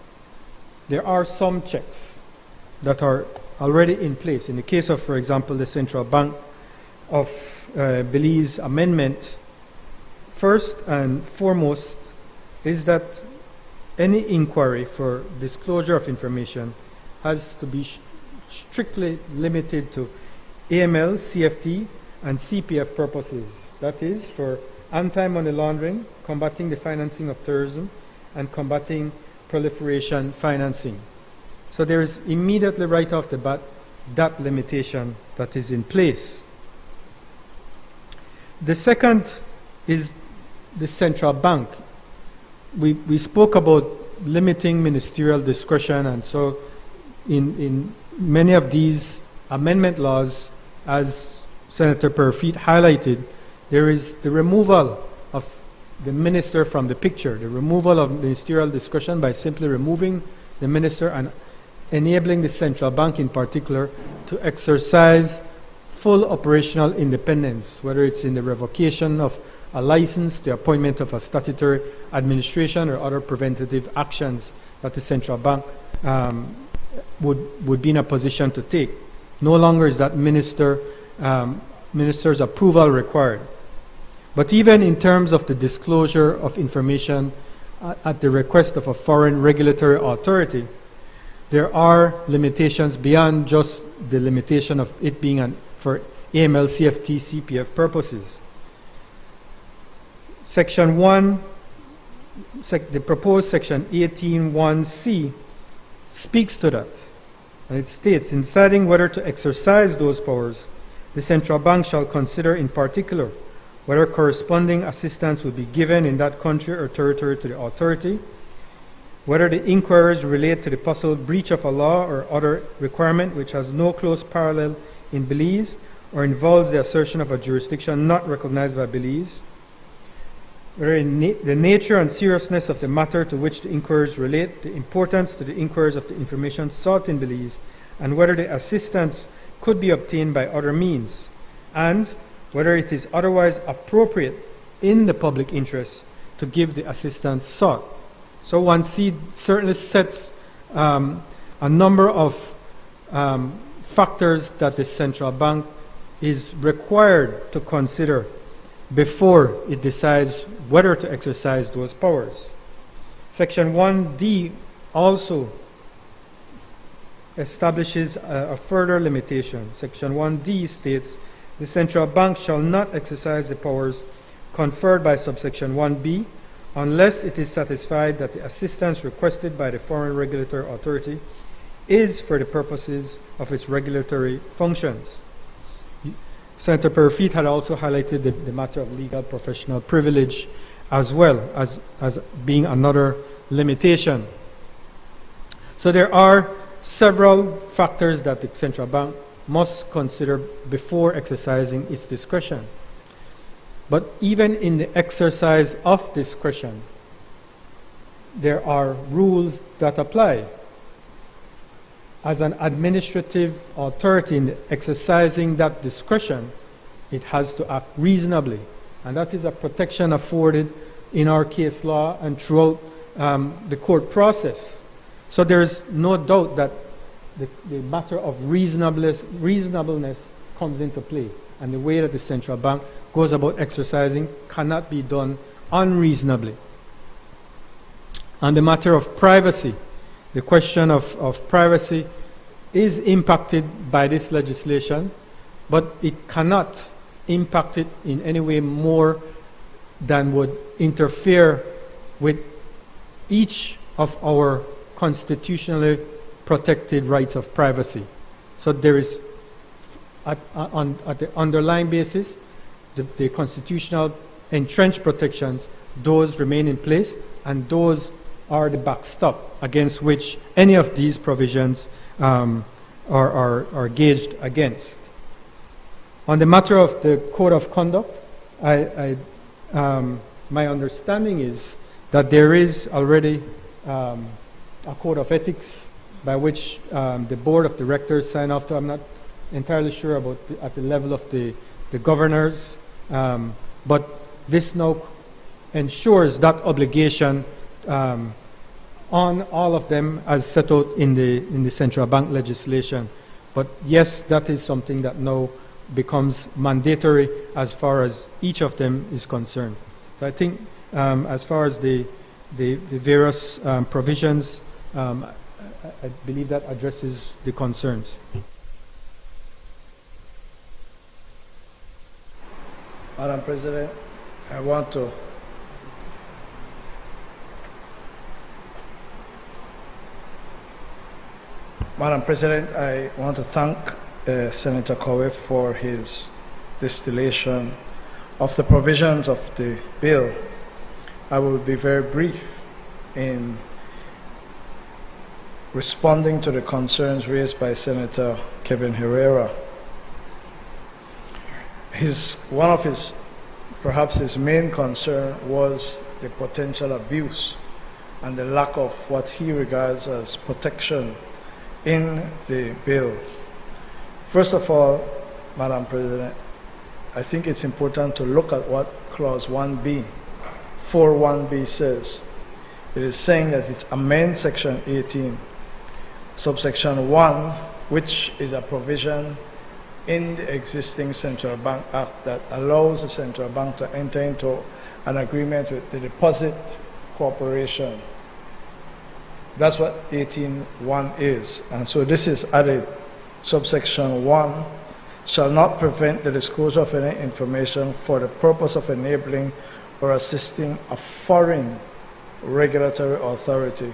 There are some checks that are already in place. In the case of, for example, the Central Bank of Belize amendment, first and foremost is that any inquiry for disclosure of information has to be strictly limited to AML, CFT, and CPF purposes. That is, for anti-money laundering, combating the financing of terrorism, and combating proliferation financing. So there is immediately right off the bat that limitation that is in place. The second is the central bank. We spoke about limiting ministerial discretion, and so in many of these amendment laws, as Senator Perfit highlighted, there is the removal of the minister from the picture, the removal of ministerial discretion by simply removing the minister and enabling the central bank in particular to exercise full operational independence, whether it's in the revocation of a license, the appointment of a statutory administration, or other preventative actions that the central bank would be in a position to take. No longer is that minister's approval required. But even in terms of the disclosure of information at the request of a foreign regulatory authority, there are limitations beyond just the limitation of it being for AML, CFT, CPF purposes. Section 1, the proposed section 18(1)(c) speaks to that. And it states, in deciding whether to exercise those powers, the central bank shall consider in particular whether corresponding assistance will be given in that country or territory to the authority, whether the inquiries relate to the possible breach of a law or other requirement which has no close parallel in Belize or involves the assertion of a jurisdiction not recognized by Belize, whether the nature and seriousness of the matter to which the inquiries relate, the importance to the inquiries of the information sought in Belize, and whether the assistance could be obtained by other means, and whether it is otherwise appropriate in the public interest to give the assistance sought. So 1C certainly sets a number of factors that the central bank is required to consider before it decides whether to exercise those powers. Section 1D also establishes a further limitation. Section 1D states, the central bank shall not exercise the powers conferred by subsection 1B unless it is satisfied that the assistance requested by the foreign regulatory authority is for the purposes of its regulatory functions. Senator Perrefit had also highlighted the matter of legal professional privilege as well as being another limitation. So there are several factors that the central bank must consider before exercising its discretion. But even in the exercise of discretion, there are rules that apply. As an administrative authority in exercising that discretion, it has to act reasonably. And that is a protection afforded in our case law and throughout the court process. So there is no doubt that the matter of reasonableness comes into play. And the way that the central bank goes about exercising cannot be done unreasonably. On the matter of privacy, the question of privacy is impacted by this legislation, but it cannot impact it in any way more than would interfere with each of our constitutionally protected rights of privacy. So there is, at the underlying basis, the constitutional entrenched protections, those remain in place, and those are the backstop against which any of these provisions are gauged against. On the matter of the code of conduct, my understanding is that there is already a code of ethics by which the board of directors sign off to. I'm not entirely sure about at the level of the governors, but this now ensures that obligation on all of them as set out in the central bank legislation. But yes, that is something that now becomes mandatory as far as each of them is concerned. So I think as far as the various provisions, I believe that addresses the concerns. Madam President, I want to thank Senator Cowie for his distillation of the provisions of the bill. I will be very brief in responding to the concerns raised by Senator Kevin Herrera. Perhaps his main concern was the potential abuse and the lack of what he regards as protection in the bill. First of all, Madam President, I think it's important to look at what Clause 1B, 4.1b says. It is saying that it amends Section 18, subsection 1, which is a provision in the existing Central Bank Act that allows the Central Bank to enter into an agreement with the Deposit Corporation. That's what 18.1 is. And so this is added. Subsection 1 shall not prevent the disclosure of any information for the purpose of enabling or assisting a foreign regulatory authority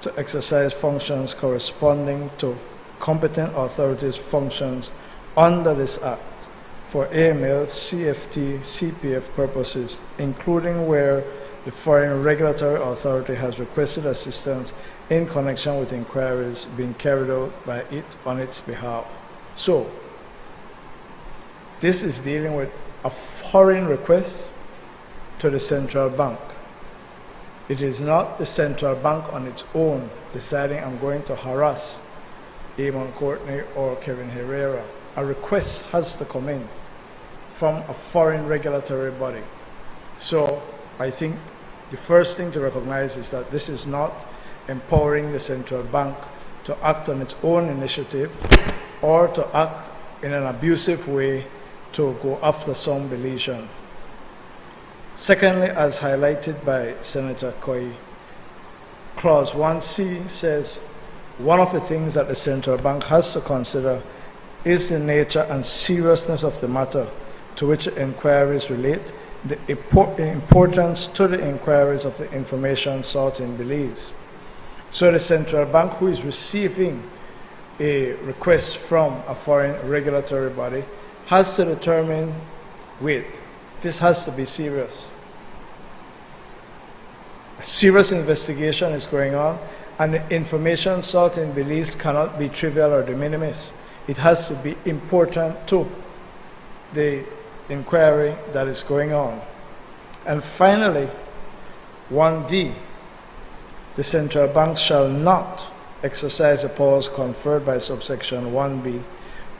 to exercise functions corresponding to competent authorities' functions under this Act for AML, CFT, CPF purposes, including where the Foreign Regulatory Authority has requested assistance in connection with inquiries being carried out by it on its behalf. So, this is dealing with a foreign request to the central bank. It is not the central bank on its own deciding I'm going to harass Amon Courtney or Kevin Herrera. A request has to come in from a foreign regulatory body. So I think the first thing to recognize is that this is not empowering the central bank to act on its own initiative or to act in an abusive way to go after some Belizean. Secondly, as highlighted by Senator Coy, Clause 1C says, one of the things that the central bank has to consider is the nature and seriousness of the matter to which inquiries relate, the importance to the inquiries of the information sought in Belize. So the central bank, who is receiving a request from a foreign regulatory body, has to determine, wait, this has to be serious. A serious investigation is going on, and the information sought in Belize cannot be trivial or de minimis. It has to be important to the inquiry that is going on. And finally, 1D, the central bank shall not exercise the powers conferred by subsection 1B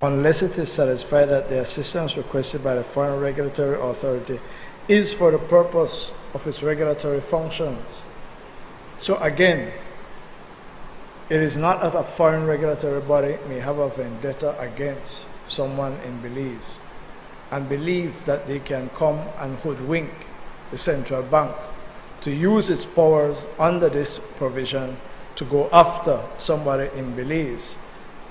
unless it is satisfied that the assistance requested by the Foreign Regulatory Authority is for the purpose of its regulatory functions. So again, it is not that a foreign regulatory body may have a vendetta against someone in Belize and believe that they can come and hoodwink the central bank to use its powers under this provision to go after somebody in Belize.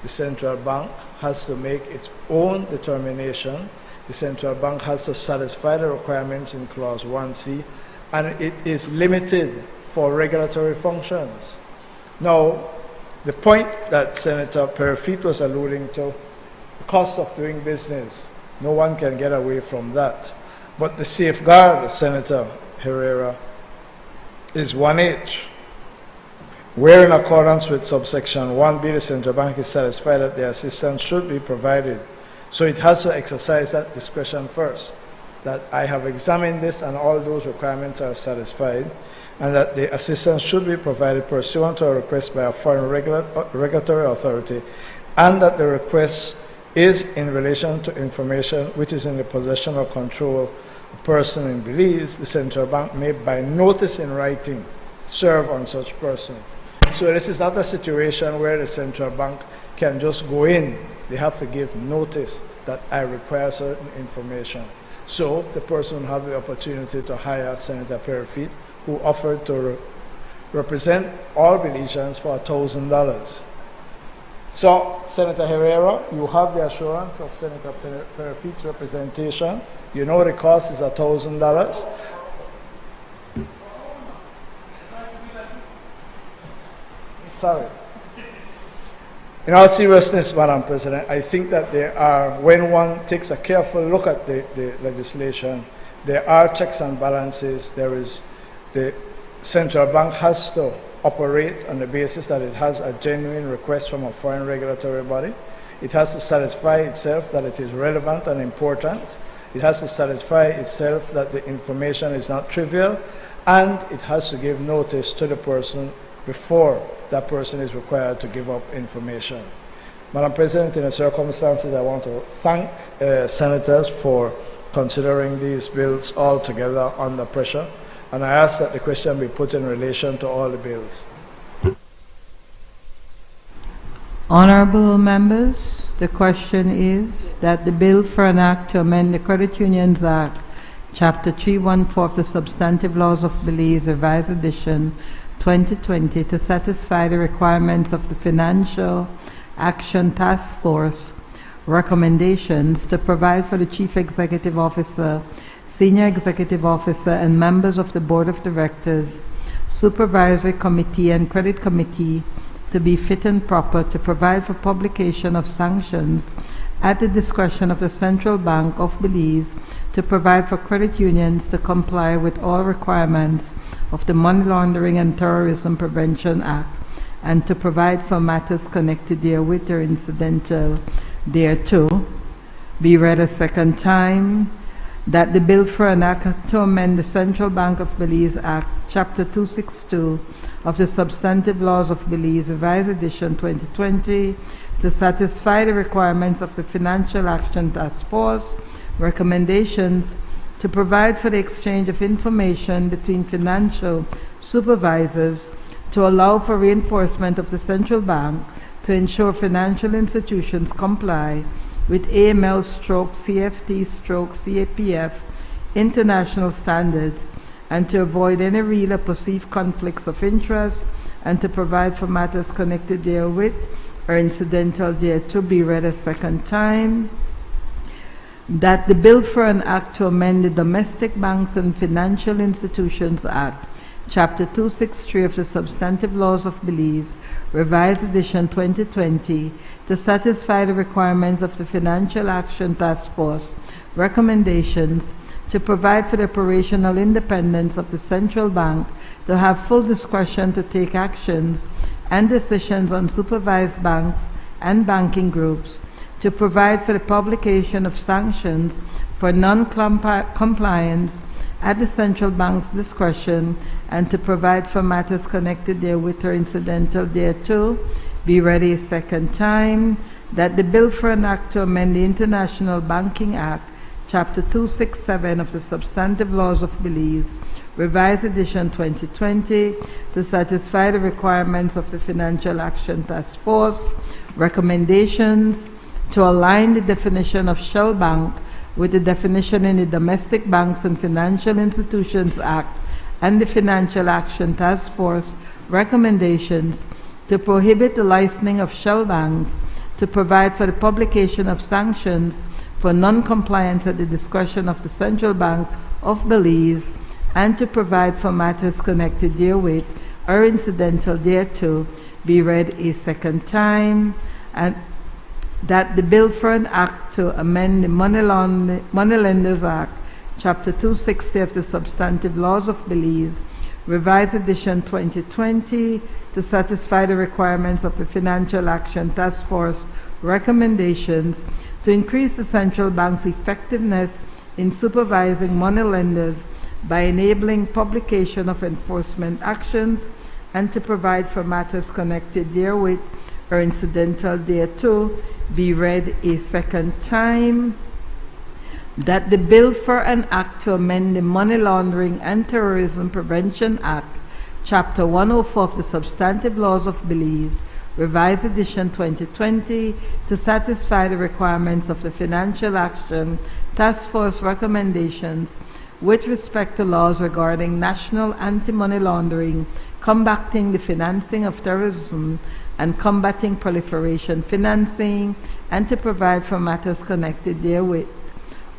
The central bank has to make its own determination. The central bank has to satisfy the requirements in Clause 1C, and it is limited for regulatory functions. Now, the point that Senator Perifit was alluding to, the cost of doing business, no one can get away from that. But the safeguard, Senator Herrera, is 1H, where in accordance with subsection 1B, the central bank is satisfied that the assistance should be provided. So it has to exercise that discretion first, that I have examined this and all those requirements are satisfied, and that the assistance should be provided pursuant to a request by a foreign regulatory authority, and that the request is in relation to information which is in the possession or control of a person in Belize. The central bank may, by notice in writing, serve on such person. So this is not a situation where the central bank can just go in. They have to give notice that I require certain information. So the person will have the opportunity to hire Senator Perifit, who offered to represent all Belizeans for $1,000. So, Senator Herrera, you have the assurance of Senator Perifit's representation. You know the cost is $1,000. Sorry. In all seriousness, Madam President, I think that there are, when one takes a careful look at the legislation, there are checks and balances. There is, the central bank has to operate on the basis that it has a genuine request from a foreign regulatory body. It has to satisfy itself that it is relevant and important. It has to satisfy itself that the information is not trivial, and it has to give notice to the person before that person is required to give up information. Madam President, in the circumstances, I want to thank senators for considering these bills all together under pressure, and I ask that the question be put in relation to all the bills. Honorable members, the question is that the bill for an act to amend the Credit Unions Act, Chapter 314 of the Substantive Laws of Belize, Revised Edition 2020, to satisfy the requirements of the Financial Action Task Force recommendations to provide for the Chief Executive Officer, Senior Executive Officer, and members of the Board of Directors, Supervisory Committee, and Credit Committee to be fit and proper to provide for publication of sanctions at the discretion of the Central Bank of Belize to provide for credit unions to comply with all requirements of the Money Laundering and Terrorism Prevention Act, and to provide for matters connected therewith or incidental thereto, be read a second time. That the bill for an act to amend the Central Bank of Belize Act, Chapter 262 of the Substantive Laws of Belize, Revised Edition 2020, to satisfy the requirements of the Financial Action Task Force recommendations, to provide for the exchange of information between financial supervisors, to allow for reinforcement of the central bank to ensure financial institutions comply with AML/CFT/CAPF international standards, and to avoid any real or perceived conflicts of interest, and to provide for matters connected therewith or incidental thereto, be read a second time. That the bill for an act to amend the Domestic Banks and Financial Institutions Act, Chapter 263 of the Substantive Laws of Belize, Revised Edition 2020, to satisfy the requirements of the Financial Action Task Force recommendations, to provide for the operational independence of the central bank, to have full discretion to take actions and decisions on supervised banks and banking groups, to provide for the publication of sanctions for non-compliance at the central bank's discretion, and to provide for matters connected therewith or incidental thereto, be read a second time. That the bill for an act to amend the International Banking Act, Chapter 267 of the Substantive Laws of Belize, Revised Edition 2020, to satisfy the requirements of the Financial Action Task Force recommendations, to align the definition of shell bank with the definition in the Domestic Banks and Financial Institutions Act and the Financial Action Task Force recommendations, to prohibit the licensing of shell banks, to provide for the publication of sanctions for non-compliance at the discretion of the Central Bank of Belize, and to provide for matters connected therewith or incidental thereto, be read a second time. And that the bill for an act to amend the Money Lenders Act, Chapter 260 of the Substantive Laws of Belize, Revised Edition 2020, to satisfy the requirements of the Financial Action Task Force recommendations, to increase the central bank's effectiveness in supervising money lenders by enabling publication of enforcement actions, and to provide for matters connected therewith or incidental thereto, be read a second time. That the bill for an act to amend the Money Laundering and Terrorism Prevention Act, Chapter 104 of the Substantive Laws of Belize, Revised Edition 2020, to satisfy the requirements of the Financial Action Task Force recommendations with respect to laws regarding national anti-money laundering, combating the financing of terrorism, and combating proliferation financing, and to provide for matters connected therewith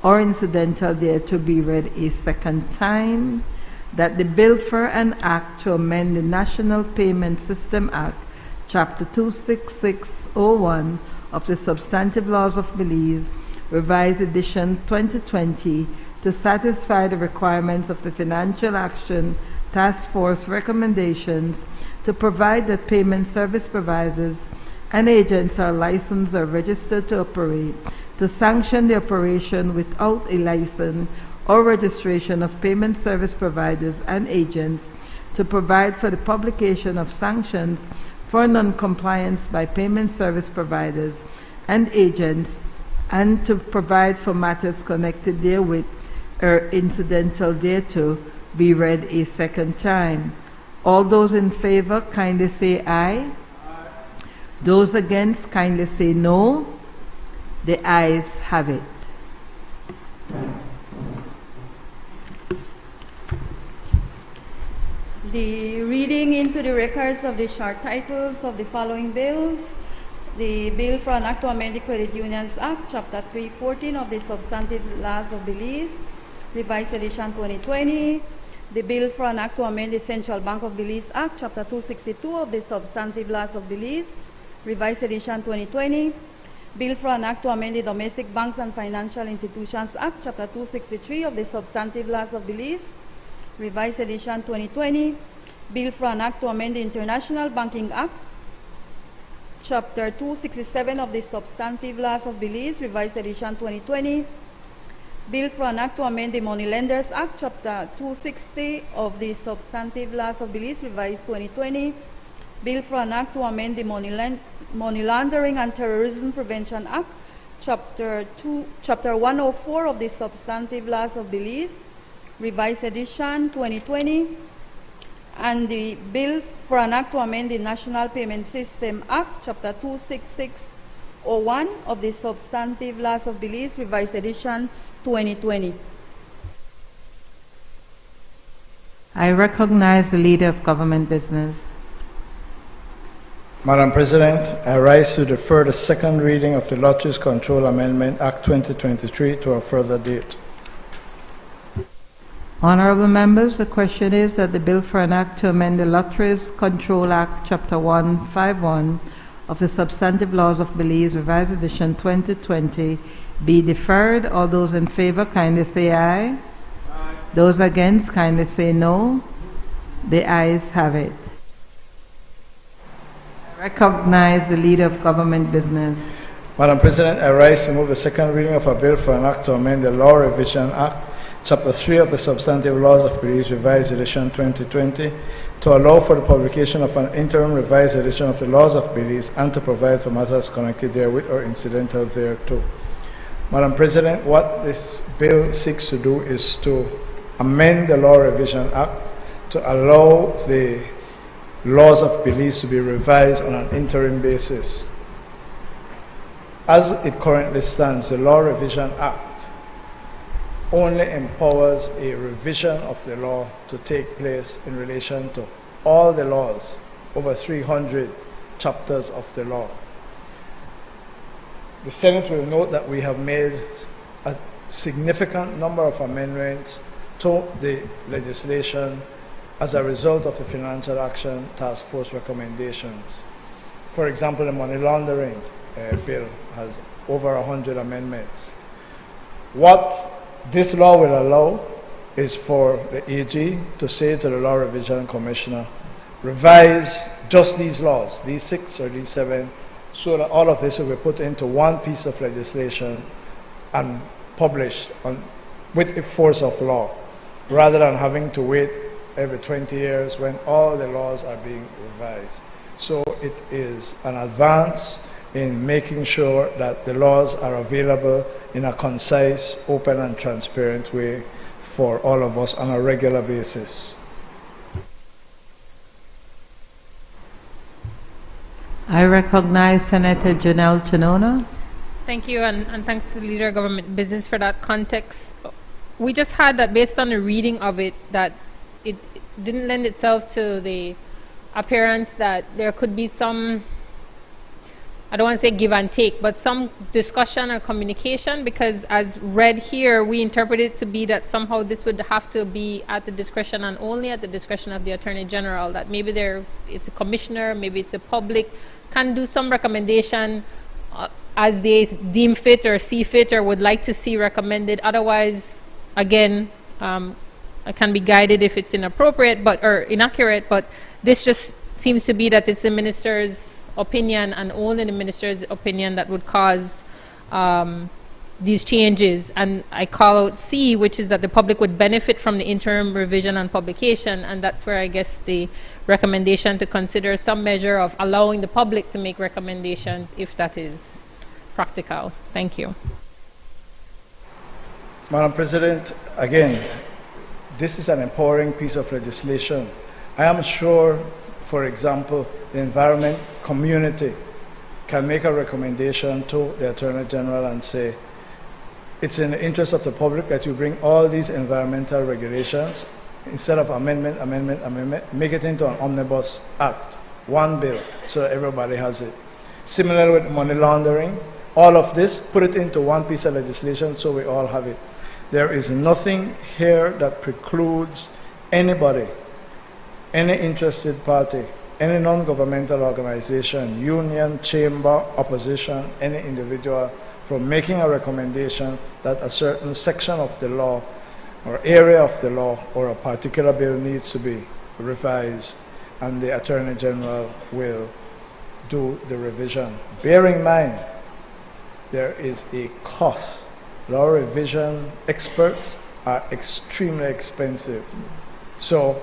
or incidental thereto, be read a second time. That the bill for an act to amend the National Payment System Act, Chapter 26601 of the Substantive Laws of Belize, Revised Edition 2020, to satisfy the requirements of the Financial Action Task Force recommendations, to provide that payment service providers and agents are licensed or registered to operate, to sanction the operation without a license or registration of payment service providers and agents, to provide for the publication of sanctions for non-compliance by payment service providers and agents, and to provide for matters connected therewith or incidental thereto, be read a second time. All those in favor, kindly say aye. Those against, kindly say no. The ayes have it. The reading into the records of the short titles of the following bills: the bill for an act to amend the Credit Unions Act, Chapter 314 of the Substantive Laws of Belize, Revised Edition 2020. The bill for an act to amend the Central Bank of Belize Act, Chapter 262 of the Substantive Laws of Belize, Revised Edition 2020. Bill for an act to amend the Domestic Banks and Financial Institutions Act, Chapter 263 of the Substantive Laws of Belize, Revised Edition 2020, Bill for an Act to amend the International Banking Act, Chapter 267 of the Substantive Laws of Belize, Revised Edition 2020, Bill for an Act to amend the Moneylenders Act, Chapter 260 of the Substantive Laws of Belize, Revised 2020, Bill for an Act to amend the Money Laundering and Terrorism Prevention Act, Chapter 104 of the Substantive Laws of Belize, Revised Edition 2020, and the Bill for an Act to amend the National Payment System Act, Chapter 26601 of the Substantive Laws of Belize, Revised Edition 2020. I recognize the Leader of Government Business. Madam President, I rise to defer the second reading of the Lotteries Control Amendment Act 2023 to a further date. Honorable members, the question is that the Bill for an Act to amend the Lotteries Control Act, Chapter 151 of the Substantive Laws of Belize, Revised Edition 2020, be deferred. All those in favor, kindly say aye. Aye. Those against, kindly say no. The ayes have it. I recognize the Leader of Government Business. Madam President, I rise to move the second reading of a Bill for an Act to amend the Law Revision Act, Chapter 3 of the Substantive Laws of Belize, Revised Edition 2020, to allow for the publication of an interim revised edition of the laws of Belize and to provide for matters connected therewith or incidental thereto. Madam President, what this bill seeks to do is to amend the Law Revision Act to allow the laws of Belize to be revised on an interim basis. As it currently stands, the Law Revision Act only empowers a revision of the law to take place in relation to all the laws, over 300 chapters of the law. The Senate will note that we have made a significant number of amendments to the legislation as a result of the Financial Action Task Force recommendations. For example, the money laundering bill has over 100 amendments. What this law will allow is for the AG to say to the Law Revision Commissioner, revise just these laws, these 6 or these 7, so that all of this will be put into one piece of legislation and published with a force of law, rather than having to wait every 20 years when all the laws are being revised. So it is an advance in making sure that the laws are available in a concise, open, and transparent way for all of us on a regular basis. I recognize Senator Janelle Chinona. Thank you, and thanks to the Leader of Government Business for that context. We just had that based on the reading of it, that it didn't lend itself to the appearance that there could be some, I don't want to say give and take, but some discussion or communication, because as read here, we interpret it to be that somehow this would have to be at the discretion and only at the discretion of the Attorney General, that maybe there is a commissioner, maybe it's the public, can do some recommendation as they deem fit or see fit or would like to see recommended. Otherwise, again, it can be guided if it's inappropriate or inaccurate, but this just seems to be that it's the minister's opinion and only the minister's opinion that would cause these changes. And I call out C, which is that the public would benefit from the interim revision and publication, and that's where I guess the recommendation to consider some measure of allowing the public to make recommendations if that is practical. Thank you. Madam President, again, this is an empowering piece of legislation. I am sure, for example, the environment community can make a recommendation to the Attorney General and say, it's in the interest of the public that you bring all these environmental regulations, instead of amendment, make it into an omnibus act, one bill, so that everybody has it. Similarly with money laundering, all of this, put it into one piece of legislation so we all have it. There is nothing here that precludes anybody, any interested party, any non-governmental organization, union, chamber, opposition, any individual from making a recommendation that a certain section of the law or area of the law or a particular bill needs to be revised, and the Attorney General will do the revision. Bear in mind, there is a cost. Law revision experts are extremely expensive. So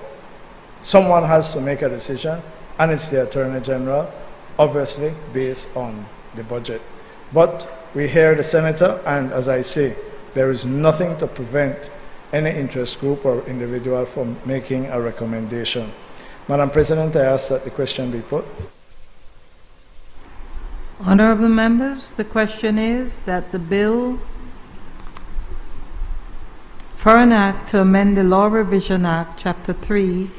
someone has to make a decision, and it's the Attorney General, obviously based on the budget. But we hear the Senator, and as I say, there is nothing to prevent any interest group or individual from making a recommendation. Madam President, I ask that the question be put. Honorable members, the question is that the bill for an act to amend the Law Revision Act, Chapter 3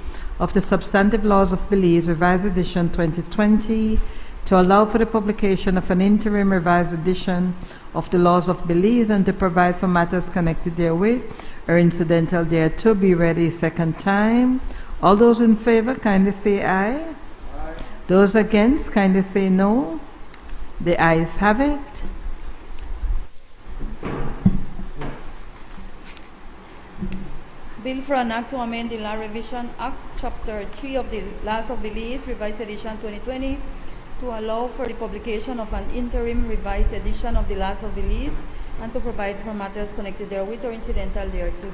of the Substantive Laws of Belize, Revised Edition 2020, to allow for the publication of an interim revised edition of the laws of Belize and to provide for matters connected therewith or incidental thereto be read a second time. All those in favor, kindly say aye. Aye. Those against, kindly say no. The ayes have it. Bill for an act to amend the Law Revision Act, Chapter 3 of the Laws of Belize, Revised Edition 2020, to allow for the publication of an interim revised edition of the laws of Belize and to provide for matters connected therewith or incidental thereto.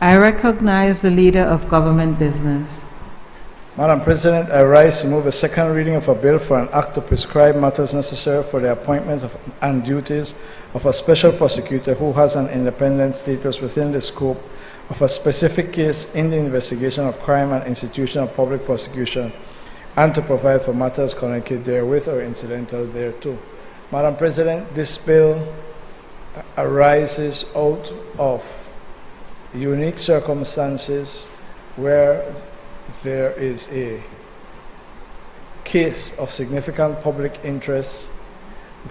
I recognize the Leader of Government Business. Madam President, I rise to move a second reading of a bill for an act to prescribe matters necessary for the appointment of, and duties of a special prosecutor who has an independent status within the scope of a specific case in the investigation of crime and institution of public prosecution, and to provide for matters connected therewith or incidental thereto. Madam President, this bill arises out of unique circumstances where there is a case of significant public interest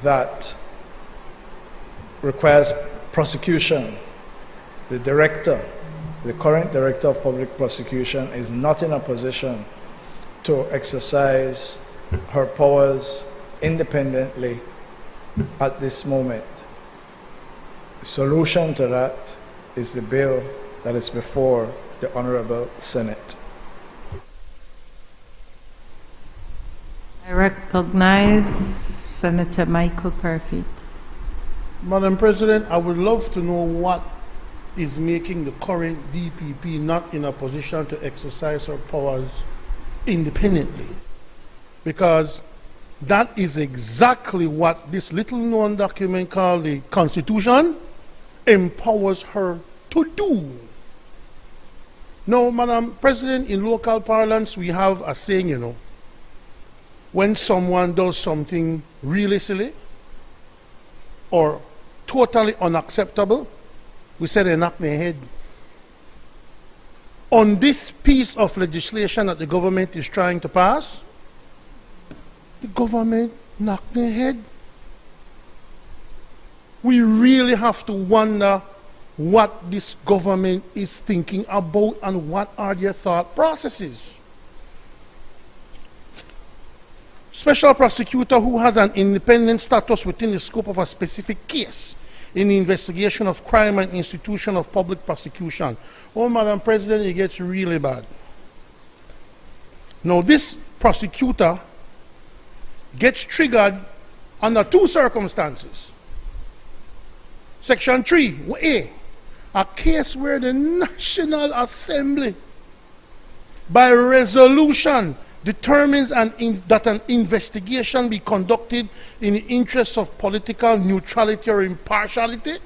that requires prosecution. The director, the current director of public prosecution, is not in a position to exercise her powers independently at this moment. The solution to that is the bill that is before the Honorable Senate. I recognize Senator Michael Perfit. Madam President, I would love to know what is making the current DPP not in a position to exercise her powers independently. Because that is exactly what this little known document called the Constitution empowers her to do. Now, Madam President, in local parlance, we have a saying, you know, when someone does something really silly or totally unacceptable, we say they knock their head. On this piece of legislation that the government is trying to pass, the government knocked their head. We really have to wonder what this government is thinking about and what are their thought processes. Special prosecutor who has an independent status within the scope of a specific case in the investigation of crime and institution of public prosecution. Oh, Madam President, it gets really bad. Now, this prosecutor gets triggered under two circumstances. Section 3A, a case where the National Assembly, by resolution, determines that an investigation be conducted in the interests of political neutrality or impartiality.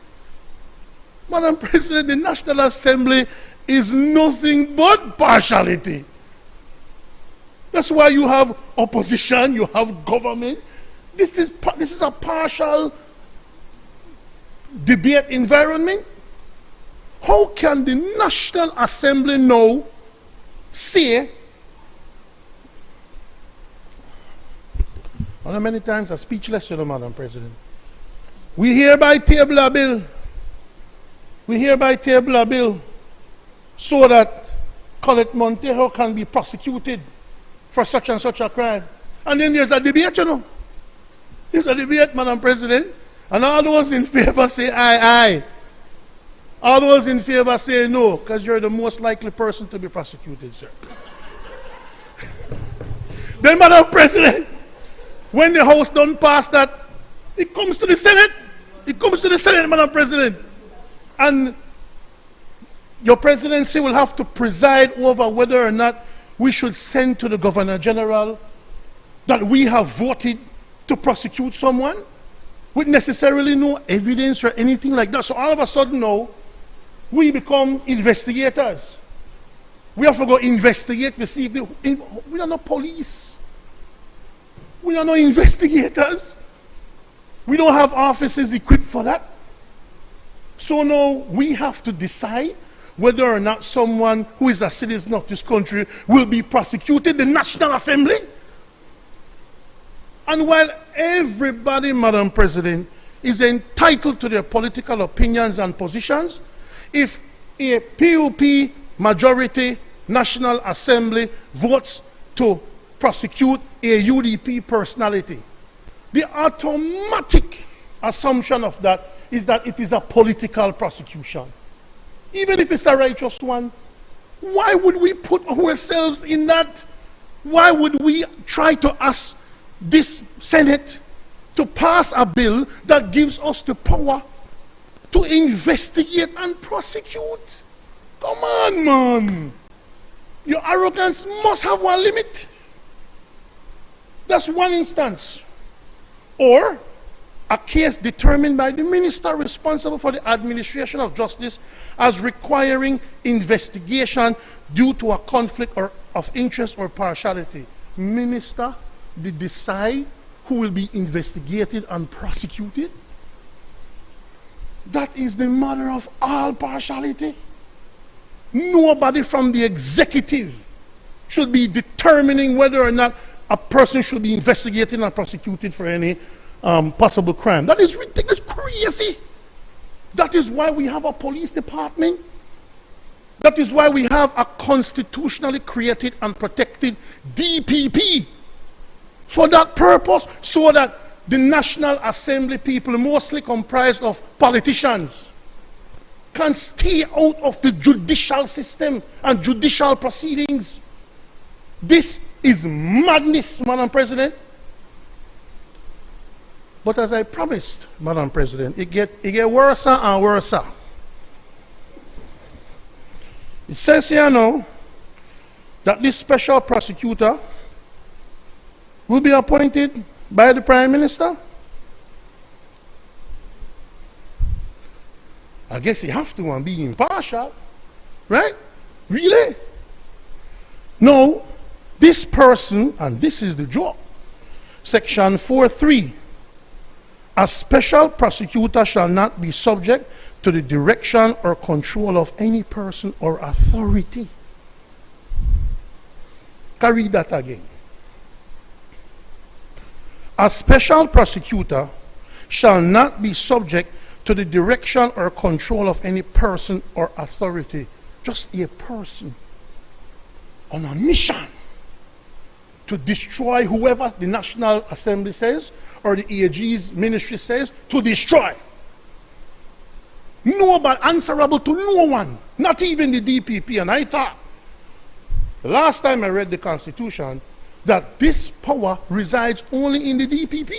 Madam President, the National Assembly is nothing but partiality. That's why you have opposition, you have government. This is a partial debate environment. How can the National Assembly now say, and many times I'm speechless, you know, Madam President. We hereby table a bill. We hereby table a bill so that Colette Montejo can be prosecuted for such and such a crime. And then there's a debate, you know. There's a debate, Madam President. And all those in favor say aye, aye. All those in favor say no, because you're the most likely person to be prosecuted, sir. Then, Madam President, when the House don't pass that, it comes to the Senate. It comes to the Senate, Madam President. And your presidency will have to preside over whether or not we should send to the Governor General that we have voted to prosecute someone with necessarily no evidence or anything like that. So all of a sudden now, we become investigators. We have to go investigate to see if we are not police. We are not investigators. We don't have officers equipped for that. So now we have to decide whether or not someone who is a citizen of this country will be prosecuted in the National Assembly. And while everybody, Madam President, is entitled to their political opinions and positions, if a PUP majority National Assembly votes to prosecute a UDP personality, the automatic assumption of that is that it is a political prosecution. Even if it's a righteous one, why would we put ourselves in that? Why would we try to ask this Senate to pass a bill that gives us the power to investigate and prosecute? Come on, man. Your arrogance must have one limit. That's one instance. Or a case determined by the minister responsible for the administration of justice as requiring investigation due to a conflict of interest or partiality. Minister, they decide who will be investigated and prosecuted. That is the mother of all partiality. Nobody from the executive should be determining whether or not a person should be investigated and prosecuted for any possible crime. That is ridiculous, crazy. That is why we have a police department. That is why we have a constitutionally created and protected DPP for that purpose, so that the National Assembly people, mostly comprised of politicians, can stay out of the judicial system and judicial proceedings. This is madness, Madam President. But as I promised, Madam President, it get worse and worse. It says here now that this special prosecutor will be appointed by the Prime Minister. I guess you have to and be impartial, right? Really? No, this person, and this is the job, Section 4.3, a special prosecutor shall not be subject to the direction or control of any person or authority. Can I read that again? A special prosecutor shall not be subject to the direction or control of any person or authority. Just a person on a mission to destroy whoever the National Assembly says or the AG's ministry says to destroy. Nobody answerable to no one, not even the DPP. And I thought, the last time I read the Constitution, that this power resides only in the DPP.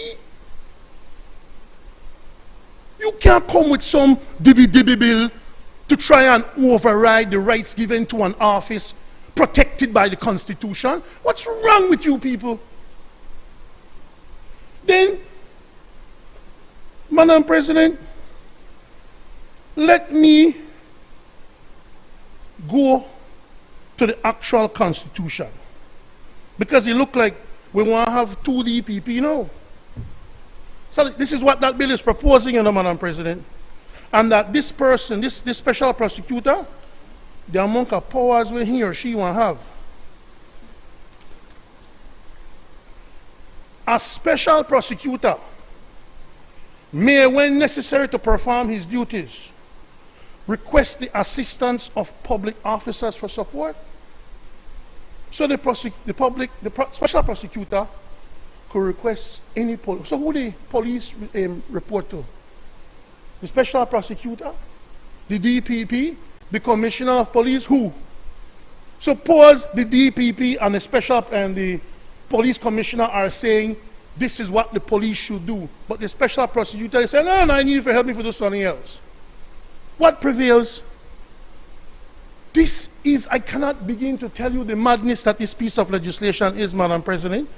You can't come with some dibby bill to try and override the rights given to an office protected by the Constitution. What's wrong with you people? Then, Madam President, let me go to the actual Constitution. Because it looks like we want to have two DPP now. So this is what that bill is proposing, you know, Madam President. And that this person, this special prosecutor, the amount of powers where he or she want to have. A special prosecutor may, when necessary to perform his duties, request the assistance of public officers for support. So the special prosecutor could request any police. So who the police report to? The special prosecutor, the DPP, the commissioner of police, who? Suppose the DPP and the special and the police commissioner are saying this is what the police should do, but the special prosecutor is saying, no, I need you to help me to do something else. What prevails? This is, I cannot begin to tell you the madness that this piece of legislation is, Madam President.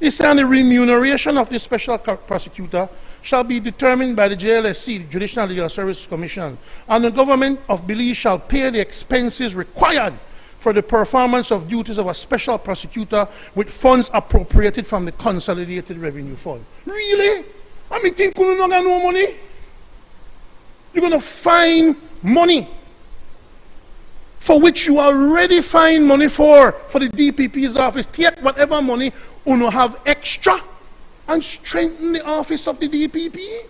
It's saying the remuneration of the special prosecutor shall be determined by the JLSC, the Judicial Legal Services Commission, and the government of Belize shall pay the expenses required for the performance of duties of a special prosecutor with funds appropriated from the Consolidated Revenue Fund. Really? I mean, think you don't got no money? You're going to find money for which you already find money for the DPP's office. Take whatever money you have extra and strengthen the office of the DPP,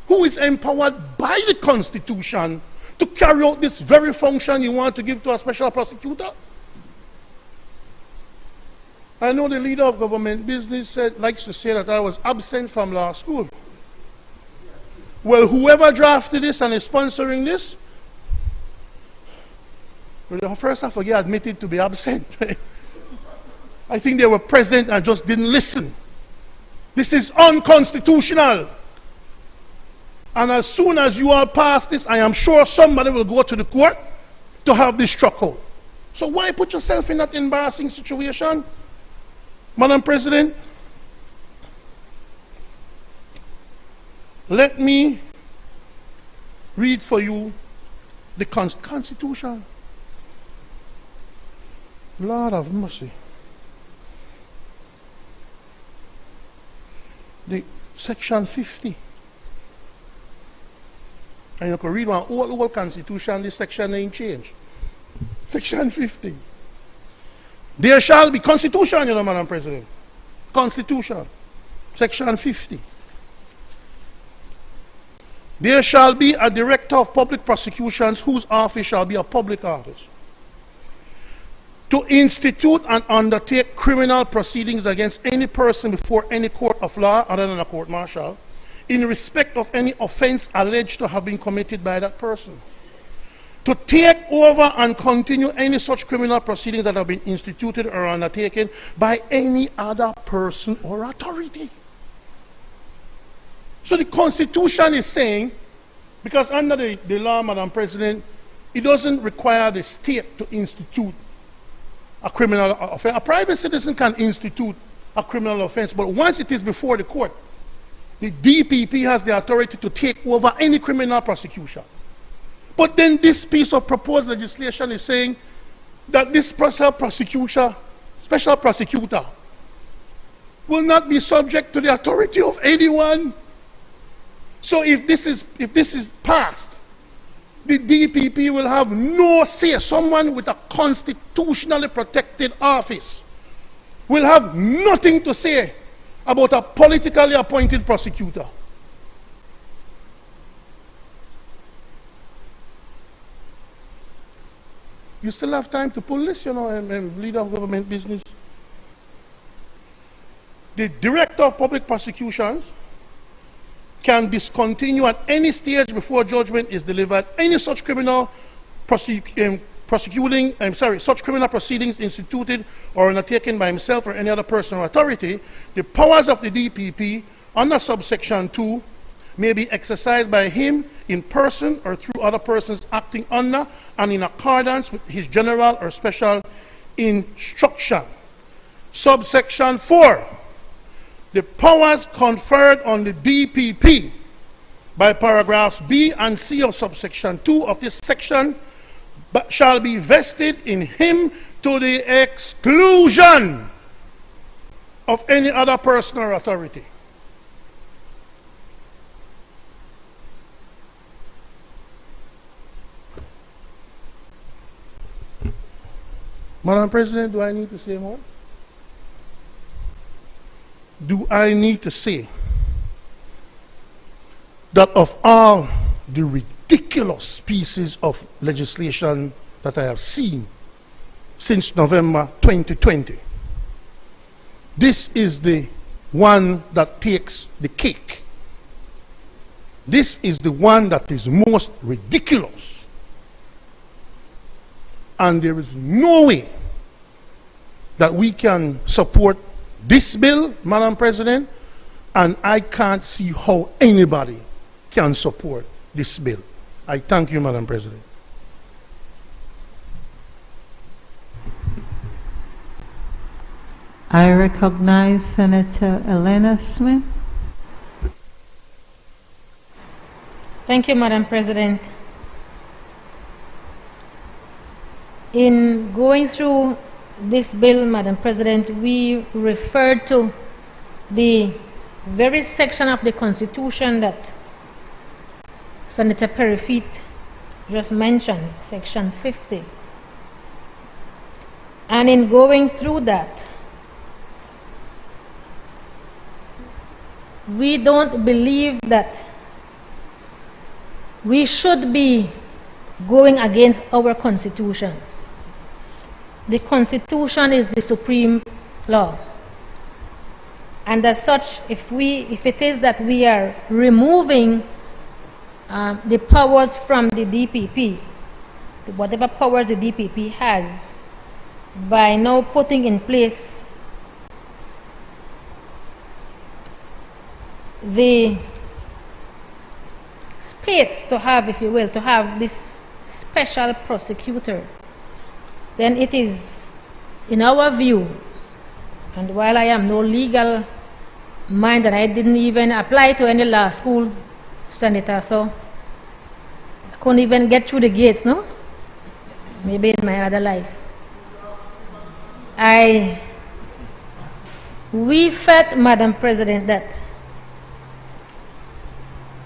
who is empowered by the Constitution to carry out this very function you want to give to a special prosecutor. I know the leader of government business likes to say that I was absent from law school. Well, whoever drafted this and is sponsoring this, well, first I forget admitted to be absent. I think they were present and just didn't listen. This is unconstitutional. And as soon as you all pass this, I am sure somebody will go to the court to have this struck out. So why put yourself in that embarrassing situation? Madam President, let me read for you the Constitution. Lord of mercy. The section 50. And you can read one old Constitution, this section ain't changed. Section 50. There shall be Constitution, you know, Madam President. Constitution. Section 50. There shall be a director of public prosecutions whose office shall be a public office, to institute and undertake criminal proceedings against any person before any court of law other than a court martial, in respect of any offense alleged to have been committed by that person, to take over and continue any such criminal proceedings that have been instituted or undertaken by any other person or authority. So the Constitution is saying, because under the law, Madam President, it doesn't require the state to institute a criminal offense. A private citizen can institute a criminal offense, but once it is before the court, the DPP has the authority to take over any criminal prosecution. But then this piece of proposed legislation is saying that this special prosecutor will not be subject to the authority of anyone. So if this is passed, the DPP will have no say. Someone with a constitutionally protected office will have nothing to say about a politically appointed prosecutor. You still have time to pull this, you know, and leader of government business. The director of public prosecutions can discontinue at any stage before judgment is delivered any such criminal such criminal proceedings instituted or undertaken by himself or any other person or authority. The powers of the DPP under subsection 2 may be exercised by him in person or through other persons acting under and in accordance with his general or special instruction. Subsection 4. The powers conferred on the DPP by paragraphs B and C of subsection 2 of this section shall be vested in him to the exclusion of any other person or authority. Madam President, do I need to say more? Do I need to say that of all the ridiculous pieces of legislation that I have seen since November 2020, this is the one that takes the cake? This is the one that is most ridiculous. And there is no way that we can support this bill, Madam President, and I can't see how anybody can support this bill. I thank you, Madam President. I recognize Senator Elena Smith. Thank you, Madam President. In going through this bill, Madam President, we referred to the very section of the Constitution that Senator Perifeet just mentioned, Section 50. And in going through that, we don't believe that we should be going against our Constitution. The Constitution is the supreme law. And as such, if it is that we are removing the powers from the DPP, whatever powers the DPP has, by now putting in place the space to have, if you will, to have this special prosecutor, then it is, in our view, and while I am no legal mind and I didn't even apply to any law school, Senator, so I couldn't even get through the gates, no? Maybe in my other life. We felt, Madam President, that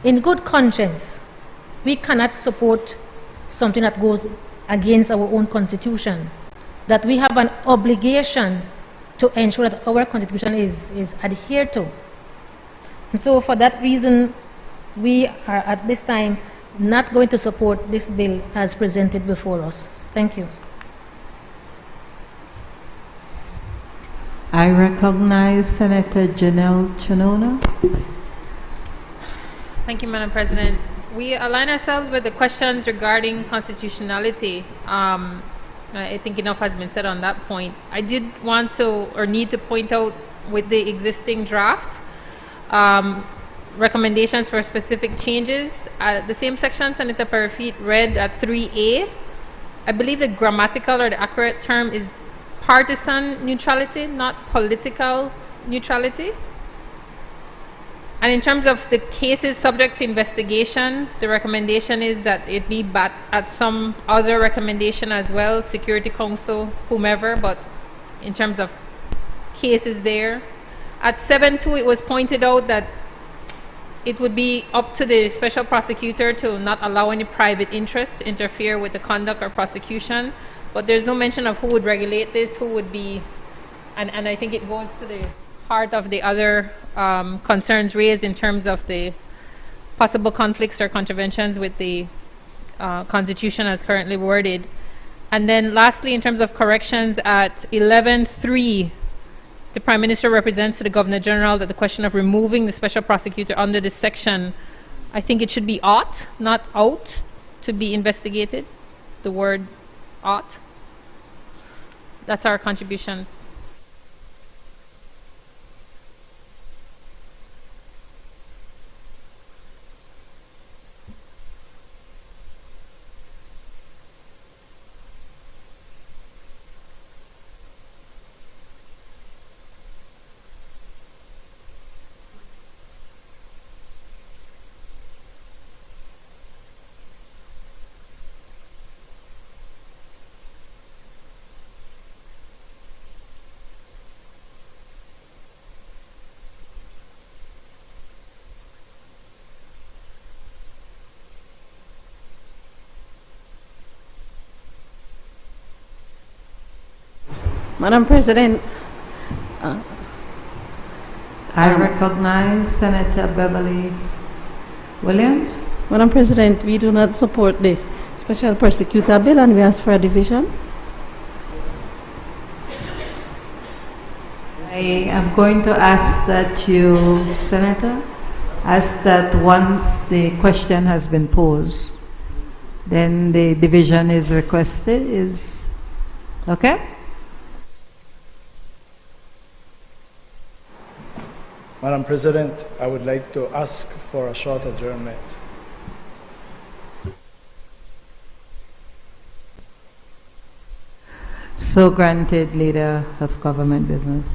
in good conscience, we cannot support something that goes against our own Constitution, that we have an obligation to ensure that our Constitution is adhered to. And so for that reason, we are at this time not going to support this bill as presented before us. Thank you. I recognize Senator Janelle Chanona. Thank you, Madam President. We align ourselves with the questions regarding constitutionality. I think enough has been said on that point. I did want to, or need to point out with the existing draft, recommendations for specific changes. The same section Senator Perifeet read at 3A. I believe the grammatical or the accurate term is partisan neutrality, not political neutrality. And in terms of the cases subject to investigation, the recommendation is that it be back at some other recommendation as well, Security Council, whomever, but in terms of cases there. At 7.2, it was pointed out that it would be up to the special prosecutor to not allow any private interest to interfere with the conduct or prosecution, but there's no mention of who would regulate this, who would be, and I think it goes to the heart of the other concerns raised in terms of the possible conflicts or contraventions with the Constitution as currently worded. And then lastly, in terms of corrections at 11.3, the Prime Minister represents to the Governor General that the question of removing the special prosecutor under this section, I think it should be ought, not out, to be investigated. The word ought. That's our contributions. Madam President, I recognize Senator Beverly Williams. Madam President, we do not support the special prosecutor bill and we ask for a division. I am going to ask that you, Senator, ask that once the question has been posed, then the division is requested. Is okay? Madam President, I would like to ask for a short adjournment. So granted, Leader of Government Business.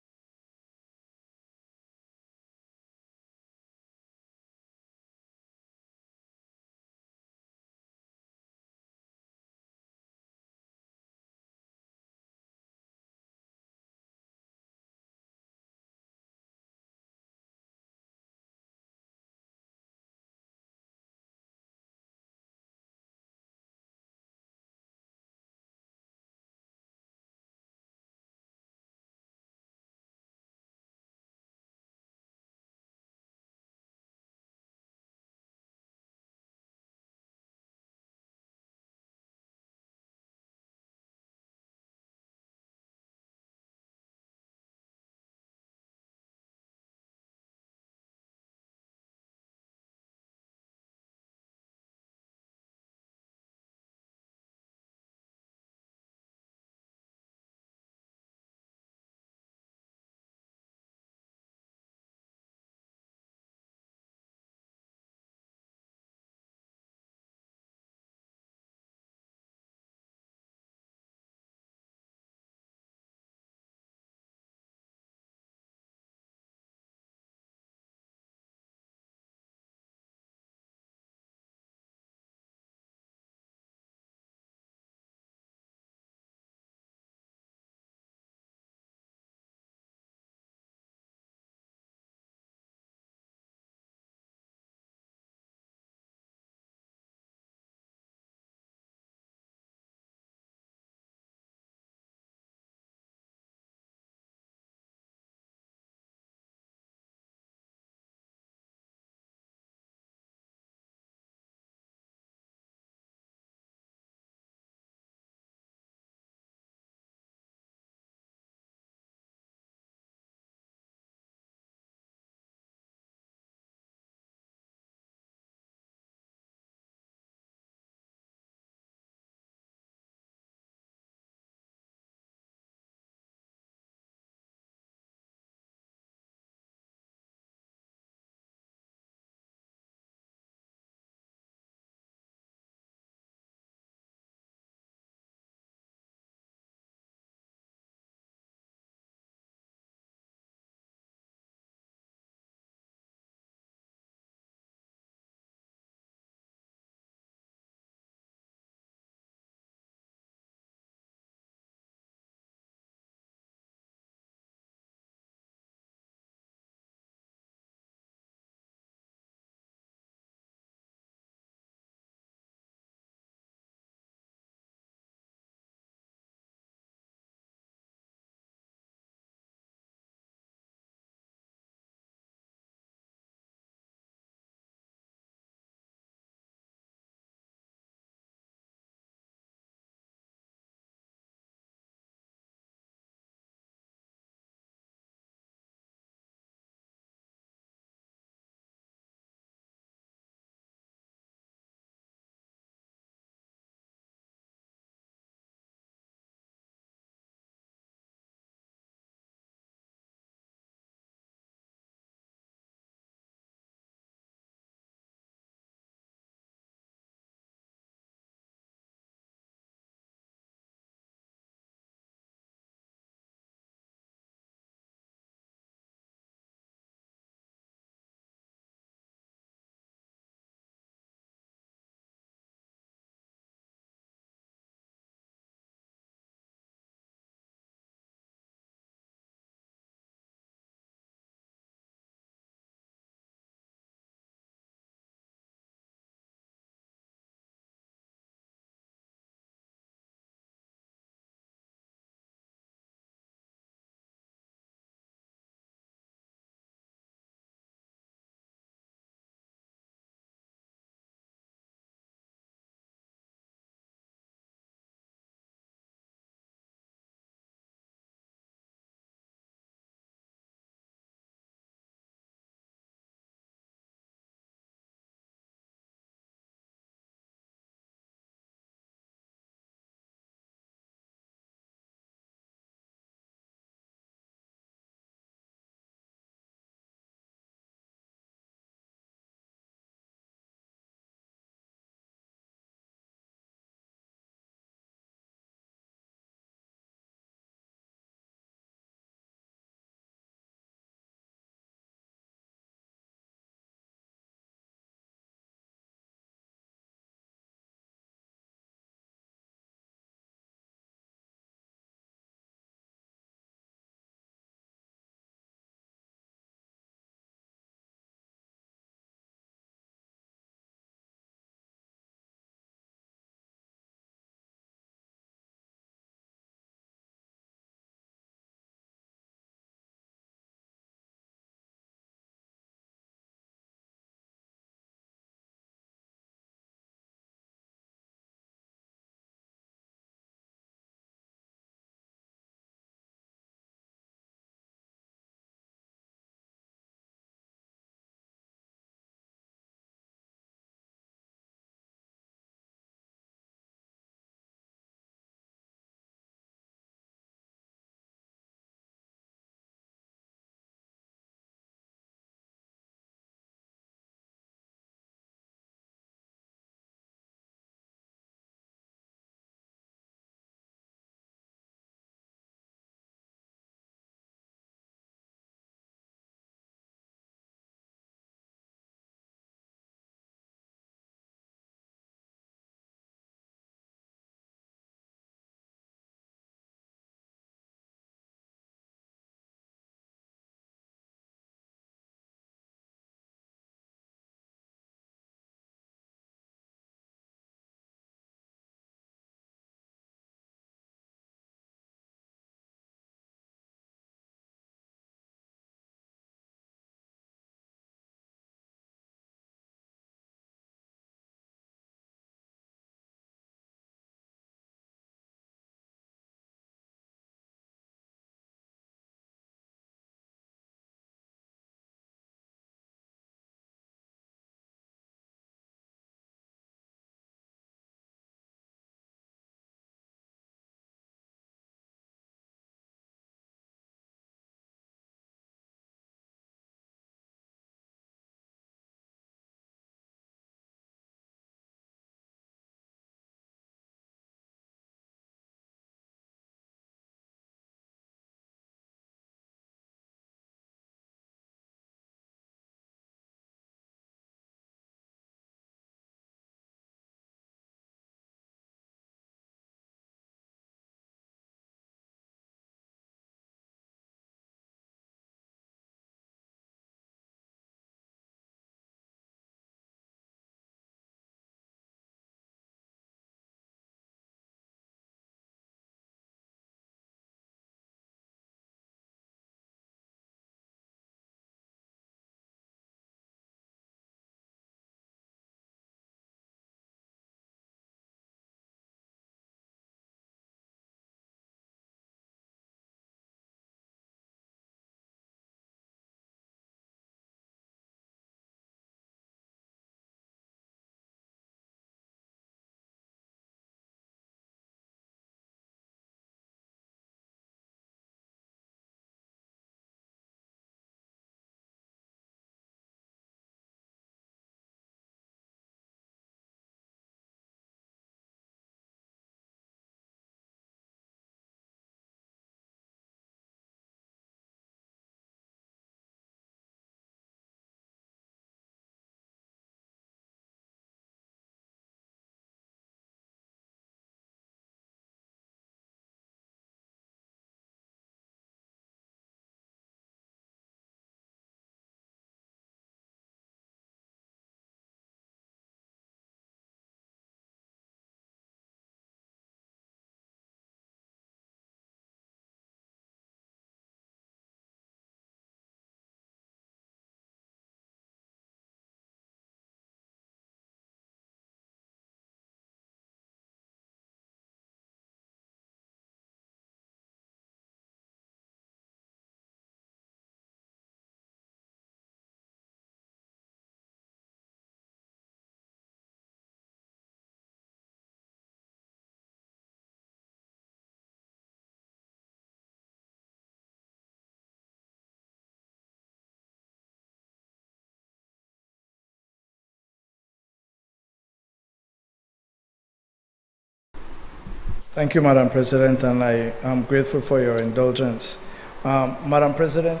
Thank you, Madam President, and I am grateful for your indulgence. Madam President,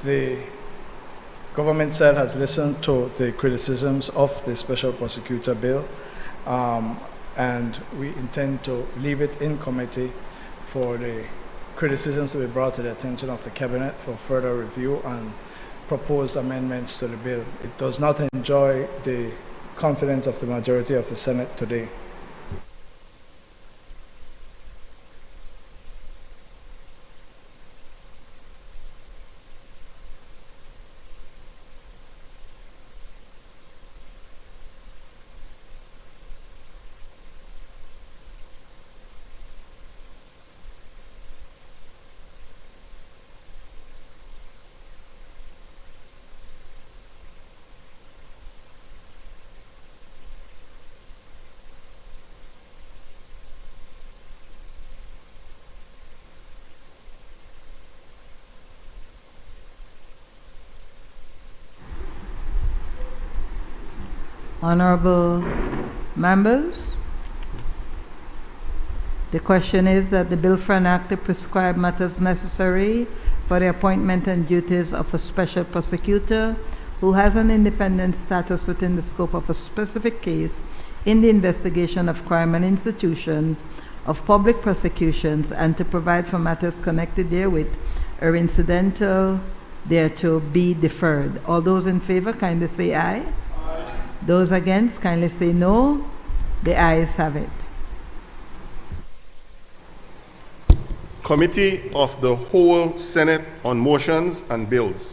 the government side has listened to the criticisms of the special prosecutor bill, and we intend to leave it in committee for the criticisms to be brought to the attention of the Cabinet for further review and proposed amendments to the bill. It does not enjoy the confidence of the majority of the Senate today. Honorable members, the question is that the bill for an act to prescribe matters necessary for the appointment and duties of a special prosecutor who has an independent status within the scope of a specific case in the investigation of crime and institution of public prosecutions, and to provide for matters connected therewith or incidental thereto be deferred. All those in favor kindly say aye. Those against, kindly say no. The ayes have it. Committee of the Whole Senate on Motions and Bills.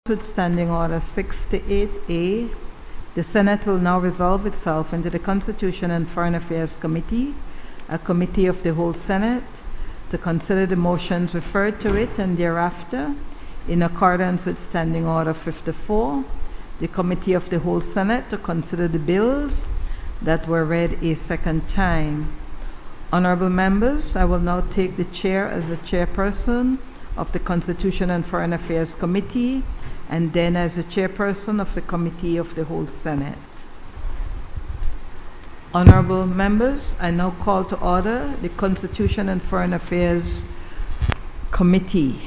With Standing Order 68A, the Senate will now resolve itself into the Constitution and Foreign Affairs Committee, a committee of the whole Senate, to consider the motions referred to it, and thereafter, in accordance with Standing Order 54, the Committee of the whole Senate to consider the bills that were read a second time. Honorable members, I will now take the chair as the chairperson of the Constitution and Foreign Affairs Committee, and then as the chairperson of the Committee of the whole Senate. Honorable members, I now call to order the Constitution and Foreign Affairs Committee.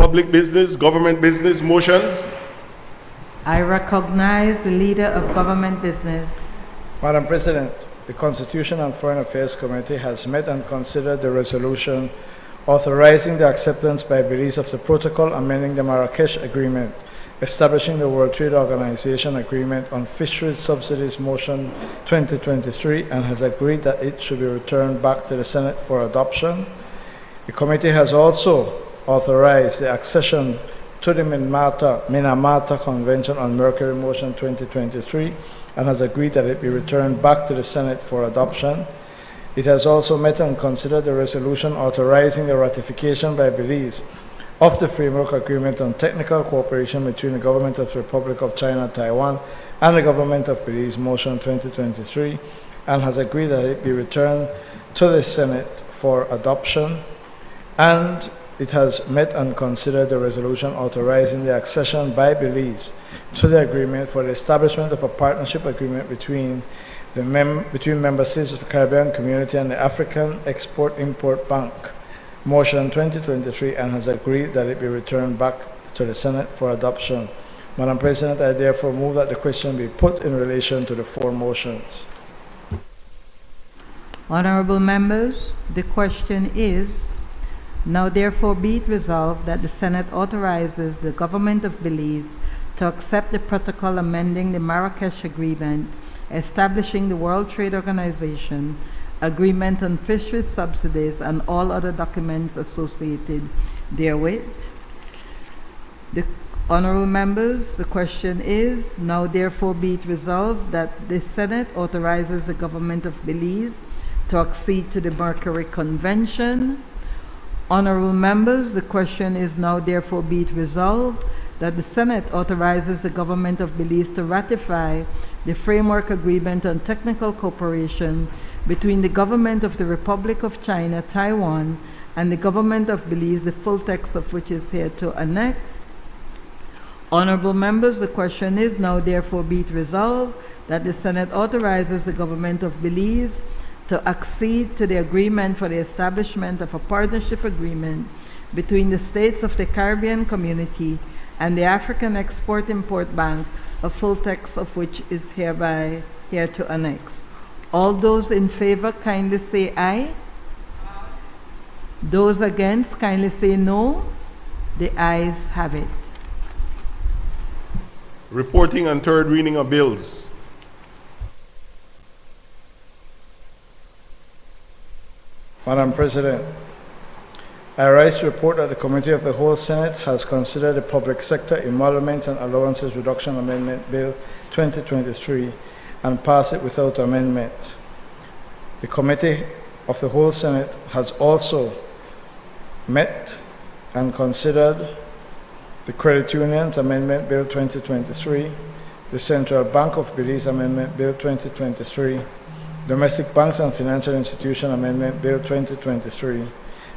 public business, government business motions? I recognize the leader of government business. Madam President, the Constitution and Foreign Affairs Committee has met and considered the resolution authorizing the acceptance by Belize of the protocol amending the Marrakesh Agreement, establishing the World Trade Organization Agreement on Fisheries Subsidies Motion 2023, and has agreed that it should be returned back to the Senate for adoption. The committee has also authorized the accession to the Minamata Convention on Mercury Motion 2023 and has agreed that it be returned back to the Senate for adoption. It has also met and considered the resolution authorizing the ratification by Belize of the Framework Agreement on Technical Cooperation between the Government of the Republic of China, Taiwan, and the Government of Belize Motion 2023, and has agreed that it be returned to the Senate for adoption. And it has met and considered the resolution authorizing the accession by Belize to the agreement for the establishment of a partnership agreement between member states of the Caribbean Community and the African Export-Import Bank, Motion 2023, and has agreed that it be returned back to the Senate for adoption. Madam President, I therefore move that the question be put in relation to the four motions. Honorable members, the question is, now therefore be it resolved that the Senate authorizes the government of Belize to accept the protocol amending the Marrakesh Agreement, establishing the World Trade Organization, agreement on fisheries subsidies, and all other documents associated therewith. The honorable members, the question is, now therefore be it resolved that the Senate authorizes the government of Belize to accede to the Mercury Convention. Honorable members, the question is, now therefore be it resolved that the Senate authorizes the government of Belize to ratify the Framework Agreement on Technical Cooperation between the Government of the Republic of China, Taiwan, and the Government of Belize, the full text of which is here to annex. Honorable members, the question is, now therefore be it resolved that the Senate authorizes the government of Belize to accede to the agreement for the establishment of a partnership agreement between the states of the Caribbean Community and the African Export-Import Bank, a full text of which is hereby here to annex. All those in favor kindly say aye. Those against kindly say no. The ayes have it. Reporting on third reading of bills. Madam President, I rise to report that the Committee of the Whole Senate has considered the Public Sector Emoluments and Allowances Reduction Amendment Bill 2023 and passed it without amendment. The Committee of the Whole Senate has also met and considered the Credit Unions Amendment Bill 2023, the Central Bank of Belize Amendment Bill 2023, Domestic Banks and Financial Institution Amendment Bill 2023,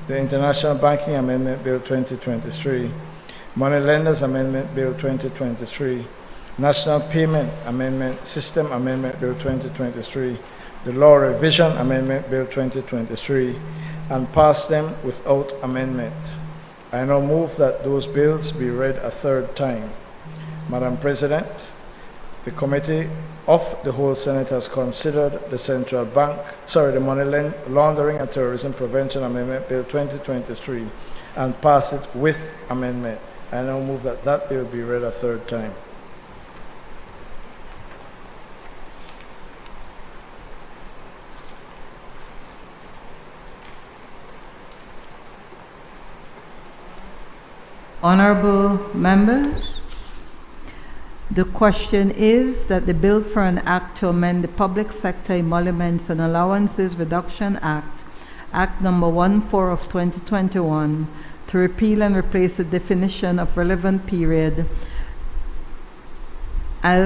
the International Banking Amendment Bill 2023, Money Lenders Amendment Bill 2023, National Payment Amendment System Amendment Bill 2023, the Law Revision Amendment Bill 2023, and pass them without amendment. I now move that those bills be read a third time. Madam President, the Committee of the Whole Senate has considered the Money Laundering and Terrorism Prevention Amendment Bill 2023 and pass it with amendment. I now move that that bill be read a third time. Honorable members, the question is that the bill for an act to amend the Public Sector Emoluments and Allowances Reduction Act, Act number 14 of 2021, to repeal and replace the definition of relevant period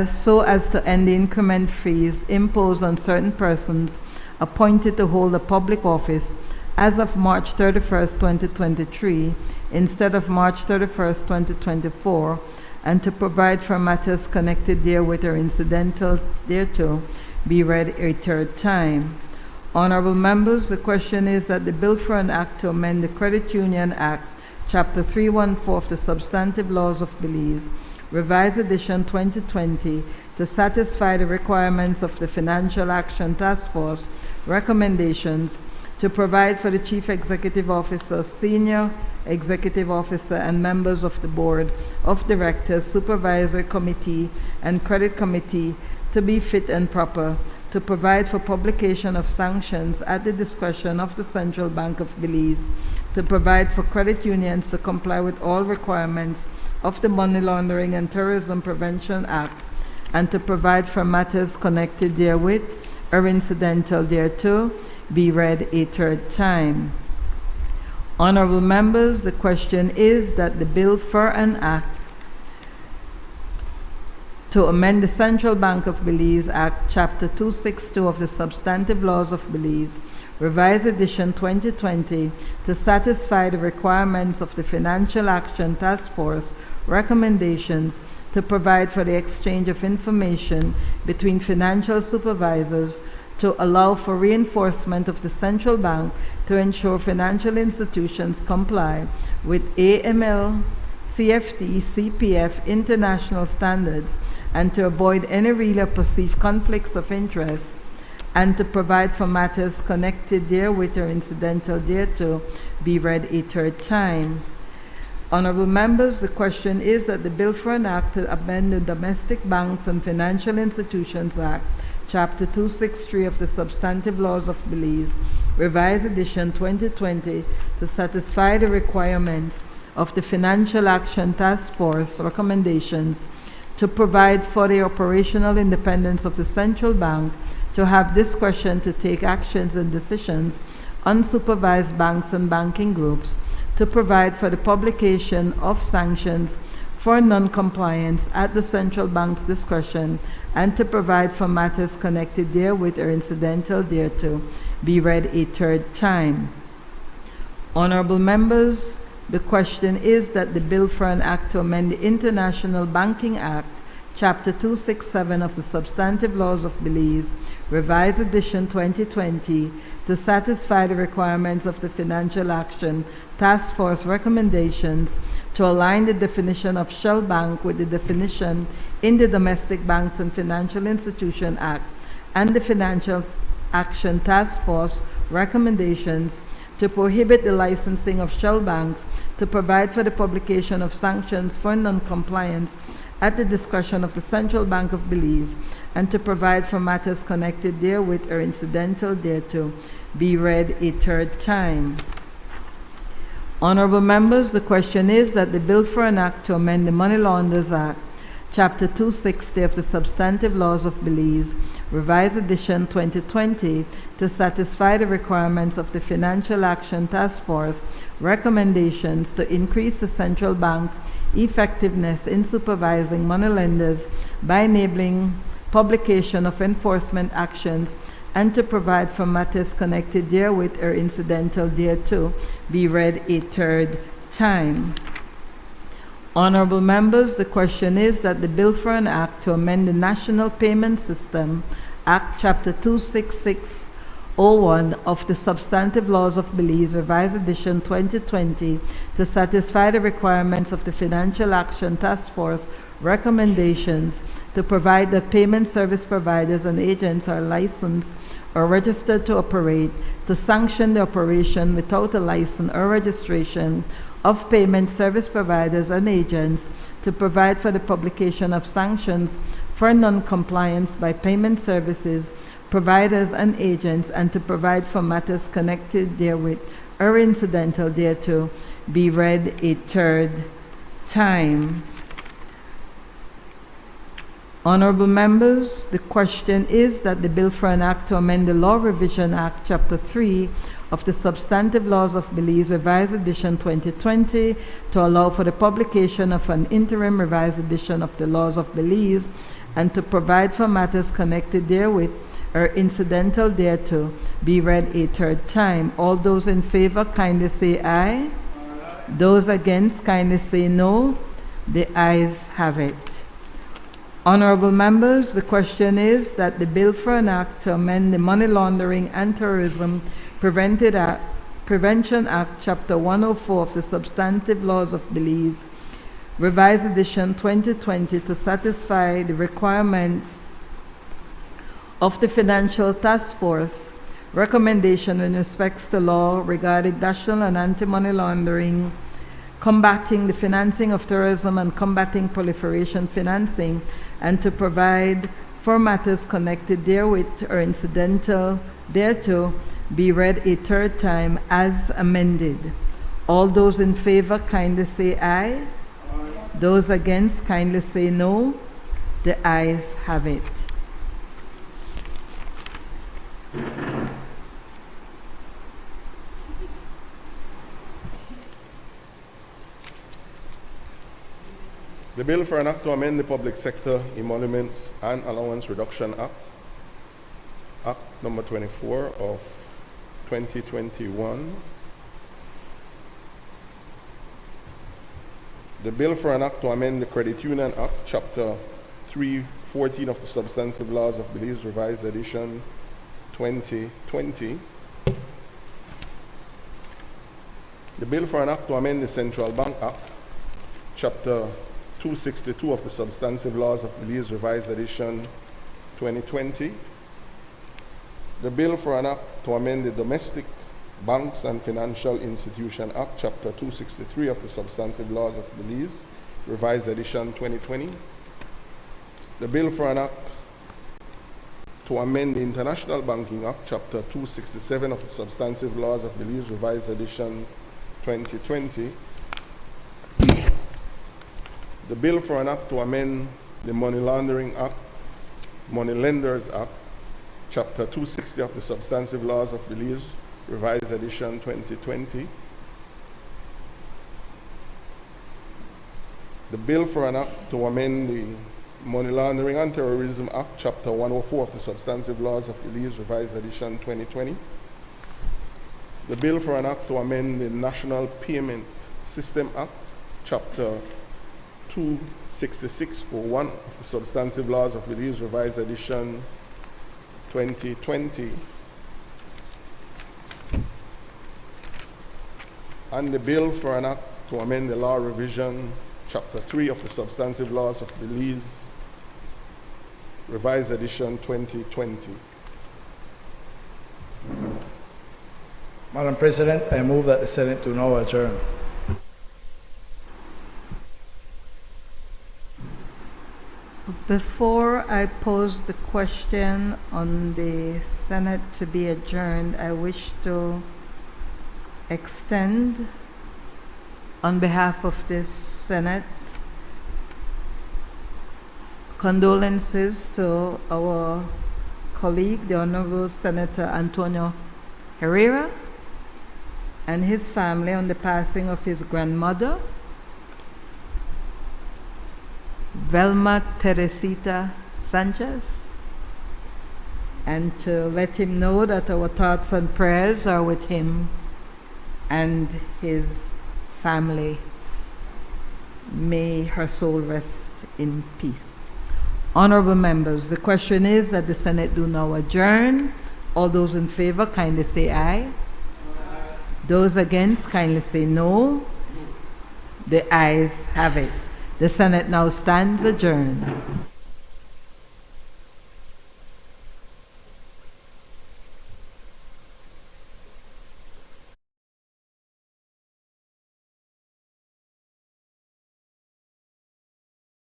so as to end the increment fees imposed on certain persons appointed to hold a public office as of March 31st, 2023, instead of March 31st, 2024, and to provide for matters connected therewith or incidental thereto, be read a third time. Honorable members, the question is that the bill for an act to amend the Credit Union Act Chapter 314 of the Substantive Laws of Belize, Revised Edition 2020, to satisfy the requirements of the Financial Action Task Force recommendations, to provide for the Chief Executive Officer, Senior Executive Officer, and members of the Board of Directors, Supervisory Committee, and Credit Committee to be fit and proper, to provide for publication of sanctions at the discretion of the Central Bank of Belize, to provide for credit unions to comply with all requirements of the Money Laundering and Terrorism Prevention Act, and to provide for matters connected therewith or incidental thereto, be read a third time. Honorable members, the question is that the bill for an act to amend the Central Bank of Belize Act, Chapter 262 of the Substantive Laws of Belize, Revised Edition 2020, to satisfy the requirements of the Financial Action Task Force recommendations, to provide for the exchange of information between financial supervisors, to allow for reinforcement of the central bank to ensure financial institutions comply with AML, CFT, CPF international standards, and to avoid any real or perceived conflicts of interest, and to provide for matters connected therewith or incidental thereto, be read a third time. Honorable members, the question is that the bill for an act to amend the Domestic Banks and Financial Institutions Act, Chapter 263 of the Substantive Laws of Belize, Revised Edition 2020, to satisfy the requirements of the Financial Action Task Force recommendations, to provide for the operational independence of the central bank, to have discretion to take actions and decisions on supervised banks and banking groups, to provide for the publication of sanctions for non-compliance at the central bank's discretion, and to provide for matters connected therewith or incidental thereto, be read a third time. Honorable members, the question is that the bill for an act to amend the International Banking Act, Chapter 267 of the Substantive Laws of Belize, Revised Edition 2020, to satisfy the requirements of the Financial Action Task Force recommendations, to align the definition of shell bank with the definition in the Domestic Banks and Financial Institution Act and the Financial Action Task Force recommendations, to prohibit the licensing of shell banks, to provide for the publication of sanctions for non-compliance at the discretion of the Central Bank of Belize, and to provide for matters connected therewith or incidental thereto, be read a third time. Honorable members, the question is that the bill for an act to amend the Money Launderers Act, Chapter 260 of the Substantive Laws of Belize, Revised Edition 2020, to satisfy the requirements of the Financial Action Task Force recommendations, to increase the central bank's effectiveness in supervising moneylenders by enabling publication of enforcement actions, and to provide for matters connected therewith or incidental thereto, be read a third time. Honorable members, the question is that the bill for an act to amend the National Payment System Act, Chapter 26601 of the Substantive Laws of Belize, Revised Edition 2020, to satisfy the requirements of the Financial Action Task Force recommendations, to provide that payment service providers and agents are licensed or registered to operate, to sanction the operation without a license or registration of payment service providers and agents, to provide for the publication of sanctions for non-compliance by payment services providers and agents, and to provide for matters connected therewith or incidental thereto, be read a third time. Honorable members, the question is that the bill for an act to amend the Law Revision Act, Chapter 3 of the Substantive Laws of Belize, Revised Edition 2020, to allow for the publication of an interim revised edition of the Laws of Belize, and to provide for matters connected therewith or incidental thereto, be read a third time. All those in favor kindly say aye. Those against kindly say no. The ayes have it. Honorable members, the question is that the bill for an act to amend the Money Laundering and Terrorism Prevention Act, Chapter 104 of the Substantive Laws of Belize, Revised Edition 2020, to satisfy the requirements of the Financial Task Force recommendation in respects to law regarding national and anti-money laundering, combating the financing of terrorism and combating proliferation financing, and to provide for matters connected therewith or incidental thereto, be read a third time as amended. All those in favor kindly say aye. Aye. Those against kindly say no. The ayes have it. The bill for an act to amend the Public Sector Emoluments and Allowance Reduction Act, Act number 24 of 2021. The bill for an act to amend the Credit Union Act, Chapter 314 of the Substantive Laws of Belize, Revised Edition 2020. The bill for an act to amend the Central Bank Act, Chapter 262 of the Substantive Laws of Belize, Revised Edition 2020. The bill for an act to amend the Domestic Banks and Financial Institution Act, Chapter 263 of the Substantive Laws of Belize, Revised Edition 2020. The bill for an act to amend the International Banking Act, Chapter 267 of the Substantive Laws of Belize, Revised Edition 2020. The bill for an act to amend the Money Laundering Act, Money Lenders Act, Chapter 260 of the Substantive Laws of Belize, Revised Edition 2020. The bill for an act to amend the Money Laundering and Terrorism Act, Chapter 104 of the Substantive Laws of Belize, Revised Edition 2020. The bill for an act to amend the National Payment System Act, Chapter 26601 of the Substantive Laws of Belize, Revised Edition 2020. And the bill for an act to amend the Law Revision, Chapter 3 of the Substantive Laws of Belize, Revised Edition 2020. Madam President, I move that the Senate do now adjourn. Before I pose the question on the Senate to be adjourned, I wish to extend, on behalf of this Senate, condolences to our colleague, the Honorable Senator Antonio Herrera, and his family on the passing of his grandmother, Velma Teresita Sanchez, and to let him know that our thoughts and prayers are with him and his family. May her soul rest in peace. Honorable members, the question is that the Senate do now adjourn. All those in favor kindly say aye. Aye. Those against kindly say no. The ayes have it. The Senate now stands adjourned.